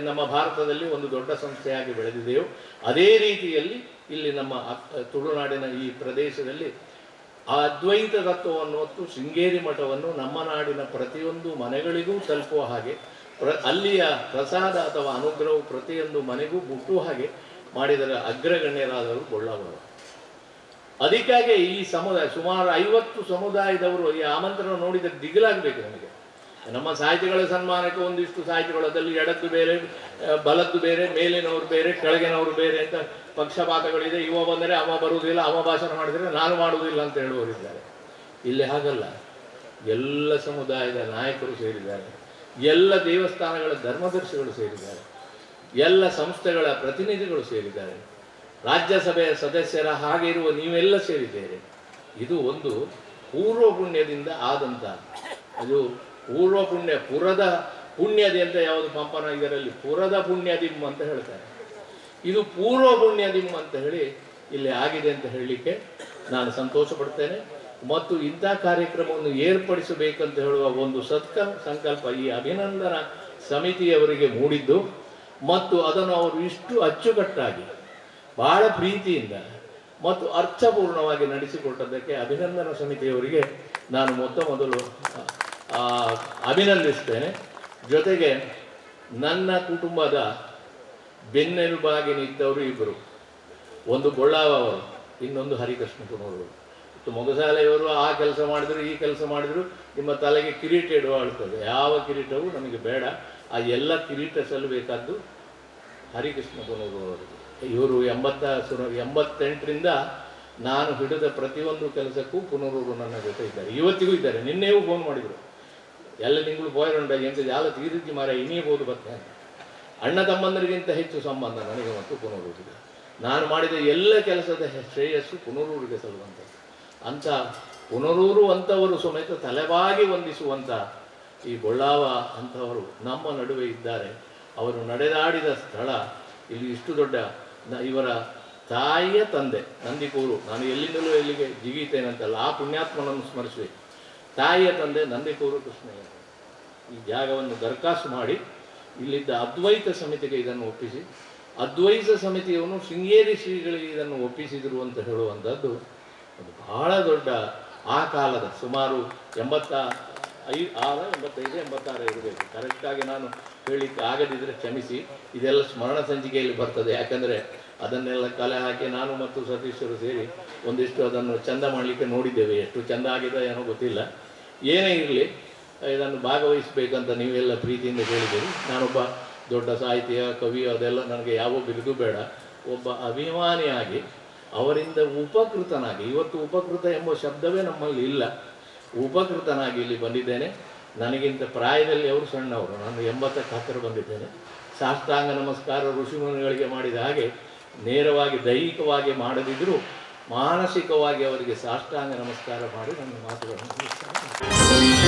ನಮ್ಮ ಭಾರತದಲ್ಲಿ ಒಂದು ದೊಡ್ಡ ಸಂಸ್ಥೆಯಾಗಿ ಬೆಳೆದಿದೆಯೋ ಅದೇ ರೀತಿಯಲ್ಲಿ ಇಲ್ಲಿ ನಮ್ಮ ತುಳುನಾಡಿನ ಈ ಪ್ರದೇಶದಲ್ಲಿ ಆ ಅದ್ವೈತ ತತ್ವವನ್ನು ಹೊತ್ತು ಶೃಂಗೇರಿ ಮಠವನ್ನು ನಮ್ಮ ನಾಡಿನ ಪ್ರತಿಯೊಂದು ಮನೆಗಳಿಗೂ ತಲುಪುವ ಹಾಗೆ ಅಲ್ಲಿಯ ಪ್ರಸಾದ ಅಥವಾ ಅನುಗ್ರಹವು ಪ್ರತಿಯೊಂದು ಮನೆಗೂ ಮುಟ್ಟುವ ಹಾಗೆ ಮಾಡಿದರೆ ಅಗ್ರಗಣ್ಯರಾದವರು ಗೊಳ್ಳವರು. ಅದಕ್ಕಾಗಿ ಈ ಸಮುದಾಯ ಸುಮಾರು 50 ಸಮುದಾಯದವರು ಈ ಆಮಂತ್ರಣ ನೋಡಿದರೆ ದಿಗಿಲಾಗಬೇಕು ನಮಗೆ. ನಮ್ಮ ಸಾಹಿತಿಗಳ ಸನ್ಮಾನಕ್ಕೆ ಒಂದಿಷ್ಟು ಸಾಹಿತಿಗಳು ಅದರಲ್ಲಿ ಎಡದ್ದು ಬೇರೆ ಬಲದ್ದು ಬೇರೆ, ಮೇಲಿನವರು ಬೇರೆ ಕೆಳಗಿನವರು ಬೇರೆ ಅಂತ ಪಕ್ಷಪಾತಗಳಿದೆ. ಇವ ಬಂದರೆ ಅವ ಬರುವುದಿಲ್ಲ, ಅವ ಭಾಷಣ ಮಾಡಿದರೆ ನಾನು ಮಾಡುವುದಿಲ್ಲ ಅಂತ ಹೇಳುವವರಿದ್ದಾರೆ. ಇಲ್ಲಿ ಹಾಗಲ್ಲ, ಎಲ್ಲ ಸಮುದಾಯದ ನಾಯಕರು ಸೇರಿದ್ದಾರೆ, ಎಲ್ಲ ದೇವಸ್ಥಾನಗಳ ಧರ್ಮದರ್ಶಿಗಳು ಸೇರಿದ್ದಾರೆ, ಎಲ್ಲ ಸಂಸ್ಥೆಗಳ ಪ್ರತಿನಿಧಿಗಳು ಸೇರಿದ್ದಾರೆ, ರಾಜ್ಯಸಭೆಯ ಸದಸ್ಯರ ಹಾಗೆ ಇರುವ ನೀವೆಲ್ಲ ಸೇರಿದ್ದೇವೆ. ಇದು ಒಂದು ಪೂರ್ವ ಪುಣ್ಯದಿಂದ ಆದಂಥ, ಅದು ಪೂರ್ವ ಪುಣ್ಯ ಪುರದ ಪುಣ್ಯದಿ ಅಂತ ಯಾವುದು ಪಂಪನ ಇದರಲ್ಲಿ ಪುರದ ಪುಣ್ಯದಿಮ್ ಅಂತ ಹೇಳ್ತಾರೆ. ಇದು ಪೂರ್ವ ಪುಣ್ಯದಿಮ್ ಅಂತ ಹೇಳಿ ಇಲ್ಲಿ ಆಗಿದೆ ಅಂತ ಹೇಳಲಿಕ್ಕೆ ನಾನು ಸಂತೋಷ ಪಡ್ತೇನೆ. ಮತ್ತು ಇಂಥ ಕಾರ್ಯಕ್ರಮವನ್ನು ಏರ್ಪಡಿಸಬೇಕಂತ ಹೇಳುವ ಒಂದು ಸಂಕಲ್ಪ ಈ ಅಭಿನಂದನಾ ಸಮಿತಿಯವರಿಗೆ ಮೂಡಿದ್ದು ಮತ್ತು ಅದನ್ನು ಅವರು ಇಷ್ಟು ಅಚ್ಚುಕಟ್ಟಾಗಿ ಬಹಳ ಪ್ರೀತಿಯಿಂದ ಮತ್ತು ಅರ್ಥಪೂರ್ಣವಾಗಿ ನಡೆಸಿಕೊಟ್ಟದ್ದಕ್ಕೆ ಅಭಿನಂದನಾ ಸಮಿತಿಯವರಿಗೆ ನಾನು ಮೊದಲು ಅಭಿನಂದಿಸ್ತೇನೆ. ಜೊತೆಗೆ ನನ್ನ ಕುಟುಂಬದ ಬೆನ್ನೆಲುಬಾಗಿ ನಿಂತವರು ಇಬ್ಬರು, ಒಂದು ಬೊಳ್ಳಾವ ಅವರು, ಇನ್ನೊಂದು ಹರಿಕೃಷ್ಣ ಕುನೂರು. ಮೊಗಸಾಲೆಯವರು ಆ ಕೆಲಸ ಮಾಡಿದ್ರು ಈ ಕೆಲಸ ಮಾಡಿದ್ರು, ನಿಮ್ಮ ತಲೆಗೆ ಕಿರೀಟ ಇಡುವ ಆಳ್ತದೆ. ಯಾವ ಕಿರೀಟವೂ ನಮಗೆ ಬೇಡ, ಆ ಎಲ್ಲ ಕಿರೀಟ ಸಲ್ಲಬೇಕಾದ್ದು ಹರಿಕೃಷ್ಣ ಕುನೂರು ಅವರಿಗೆ. ಇವರು 88ರಿಂದ ನಾನು ಹಿಡಿದ ಪ್ರತಿಯೊಂದು ಕೆಲಸಕ್ಕೂ ಪುನರೂರು ನನ್ನ ಜೊತೆ ಇದ್ದಾರೆ, ಇವತ್ತಿಗೂ ಇದ್ದಾರೆ. ನಿನ್ನೆಯೂ ಫೋನ್ ಮಾಡಿದರು, ಎಲ್ಲ ತಿಂಗಳು ಬೋಯರುಂಡ ಎಂತ ಜಾಲ ತೀರಿಸಿ ಮಾರ ಇನಿಯಬಹುದು ಬರ್ತೇನೆ ಅಂತ. ಅಣ್ಣ ತಮ್ಮಂದರಿಗಿಂತ ಹೆಚ್ಚು ಸಂಬಂಧ ನನಗೆ ಮತ್ತು ಪುನರೂರಿಗೆ. ನಾನು ಮಾಡಿದ ಎಲ್ಲ ಕೆಲಸದ ಶ್ರೇಯಸ್ಸು ಪುನರೂರಿಗೆ ಸಲ್ಲುವಂಥದ್ದು. ಅಂಥ ಪುನರೂರು ಅಂಥವರು ಸಮೇತ ತಲೆಬಾಗಿ ವಂದಿಸುವಂಥ ಈ ಬೊಳ್ಳಾವ ಅಂಥವರು ನಮ್ಮ ನಡುವೆ ಇದ್ದಾರೆ. ಅವರು ನಡೆದಾಡಿದ ಸ್ಥಳ ಇಲ್ಲಿ ಇಷ್ಟು ದೊಡ್ಡ ಇವರ ತಾಯಿಯ ತಂದೆ ನಂದಿಕೂರು, ನಾನು ಎಲ್ಲಿಂದಲೂ ಎಲ್ಲಿಗೆ ಜಿಗೀತೇನಂತಲ್ಲ, ಆ ಪುಣ್ಯಾತ್ಮನನ್ನು ಸ್ಮರಿಸಬೇಕು. ತಾಯಿಯ ತಂದೆ ನಂದಿಕೂರು ಕೃಷ್ಣಯ್ಯ ಈ ಜಾಗವನ್ನು ದರಖಾಸ್ತು ಮಾಡಿ ಇಲ್ಲಿದ್ದ ಅದ್ವೈತ ಸಮಿತಿಗೆ ಇದನ್ನು ಒಪ್ಪಿಸಿ, ಅದ್ವೈತ ಸಮಿತಿಯವನು ಶೃಂಗೇರಿ ಶ್ರೀಗಳಿಗೆ ಇದನ್ನು ಒಪ್ಪಿಸಿದರು ಅಂತ ಹೇಳುವಂಥದ್ದು ಅದು ಬಹಳ ದೊಡ್ಡ ಆ ಕಾಲದ ಸುಮಾರು 85-86 ಇರಬೇಕು. ಕರೆಕ್ಟಾಗಿ ನಾನು ಹೇಳಲಿಕ್ಕೆ ಆಗದಿದ್ದರೆ ಕ್ಷಮಿಸಿ. ಇದೆಲ್ಲ ಸ್ಮರಣ ಸಂಚಿಕೆಯಲ್ಲಿ ಬರ್ತದೆ, ಯಾಕಂದರೆ ಅದನ್ನೆಲ್ಲ ಕಲೆ ಹಾಕಿ ನಾನು ಮತ್ತು ಸತೀಶರು ಸೇರಿ ಒಂದಿಷ್ಟು ಅದನ್ನು ಚಂದ ಮಾಡಲಿಕ್ಕೆ ನೋಡಿದ್ದೇವೆ. ಎಷ್ಟು ಚಂದ ಆಗಿದೆ ಏನೋ ಗೊತ್ತಿಲ್ಲ. ಏನೇ ಇರಲಿ, ಇದನ್ನು ಭಾಗವಹಿಸಬೇಕಂತ ನೀವೆಲ್ಲ ಪ್ರೀತಿಯಿಂದ ಹೇಳಿದ್ದೀರಿ. ನಾನೊಬ್ಬ ದೊಡ್ಡ ಸಾಹಿತಿಯ ಕವಿ ಅದೆಲ್ಲ ನನಗೆ ಯಾವ ಬಿರುದು ಬೇಡ. ಒಬ್ಬ ಅಭಿಮಾನಿಯಾಗಿ ಅವರಿಂದ ಉಪಕೃತನಾಗಿ, ಇವತ್ತು ಉಪಕೃತ ಎಂಬ ಶಬ್ದವೇ ನಮ್ಮಲ್ಲಿ ಇಲ್ಲ, ಉಪಕೃತನಾಗಿ ಇಲ್ಲಿ ಬಂದಿದ್ದೇನೆ. ನನಗಿಂತ ಪ್ರಾಯದಲ್ಲಿ ಅವರು ಸಣ್ಣವರು, ನಾನು 80ಕ್ಕೆ ಹತ್ತಿರ ಬಂದಿದ್ದೇನೆ. ಸಾಷ್ಟಾಂಗ ನಮಸ್ಕಾರ ಋಷಿಮುನಿಗಳಿಗೆ ಮಾಡಿದ ಹಾಗೆ ನೇರವಾಗಿ ದೈಹಿಕವಾಗಿ ಮಾಡದಿದ್ದರೂ ಮಾನಸಿಕವಾಗಿ ಅವರಿಗೆ ಸಾಷ್ಟಾಂಗ ನಮಸ್ಕಾರ ಮಾಡಿ ನನ್ನ ಮಾತುಗಳನ್ನು ಮುಗಿಸ್ತೇನೆ.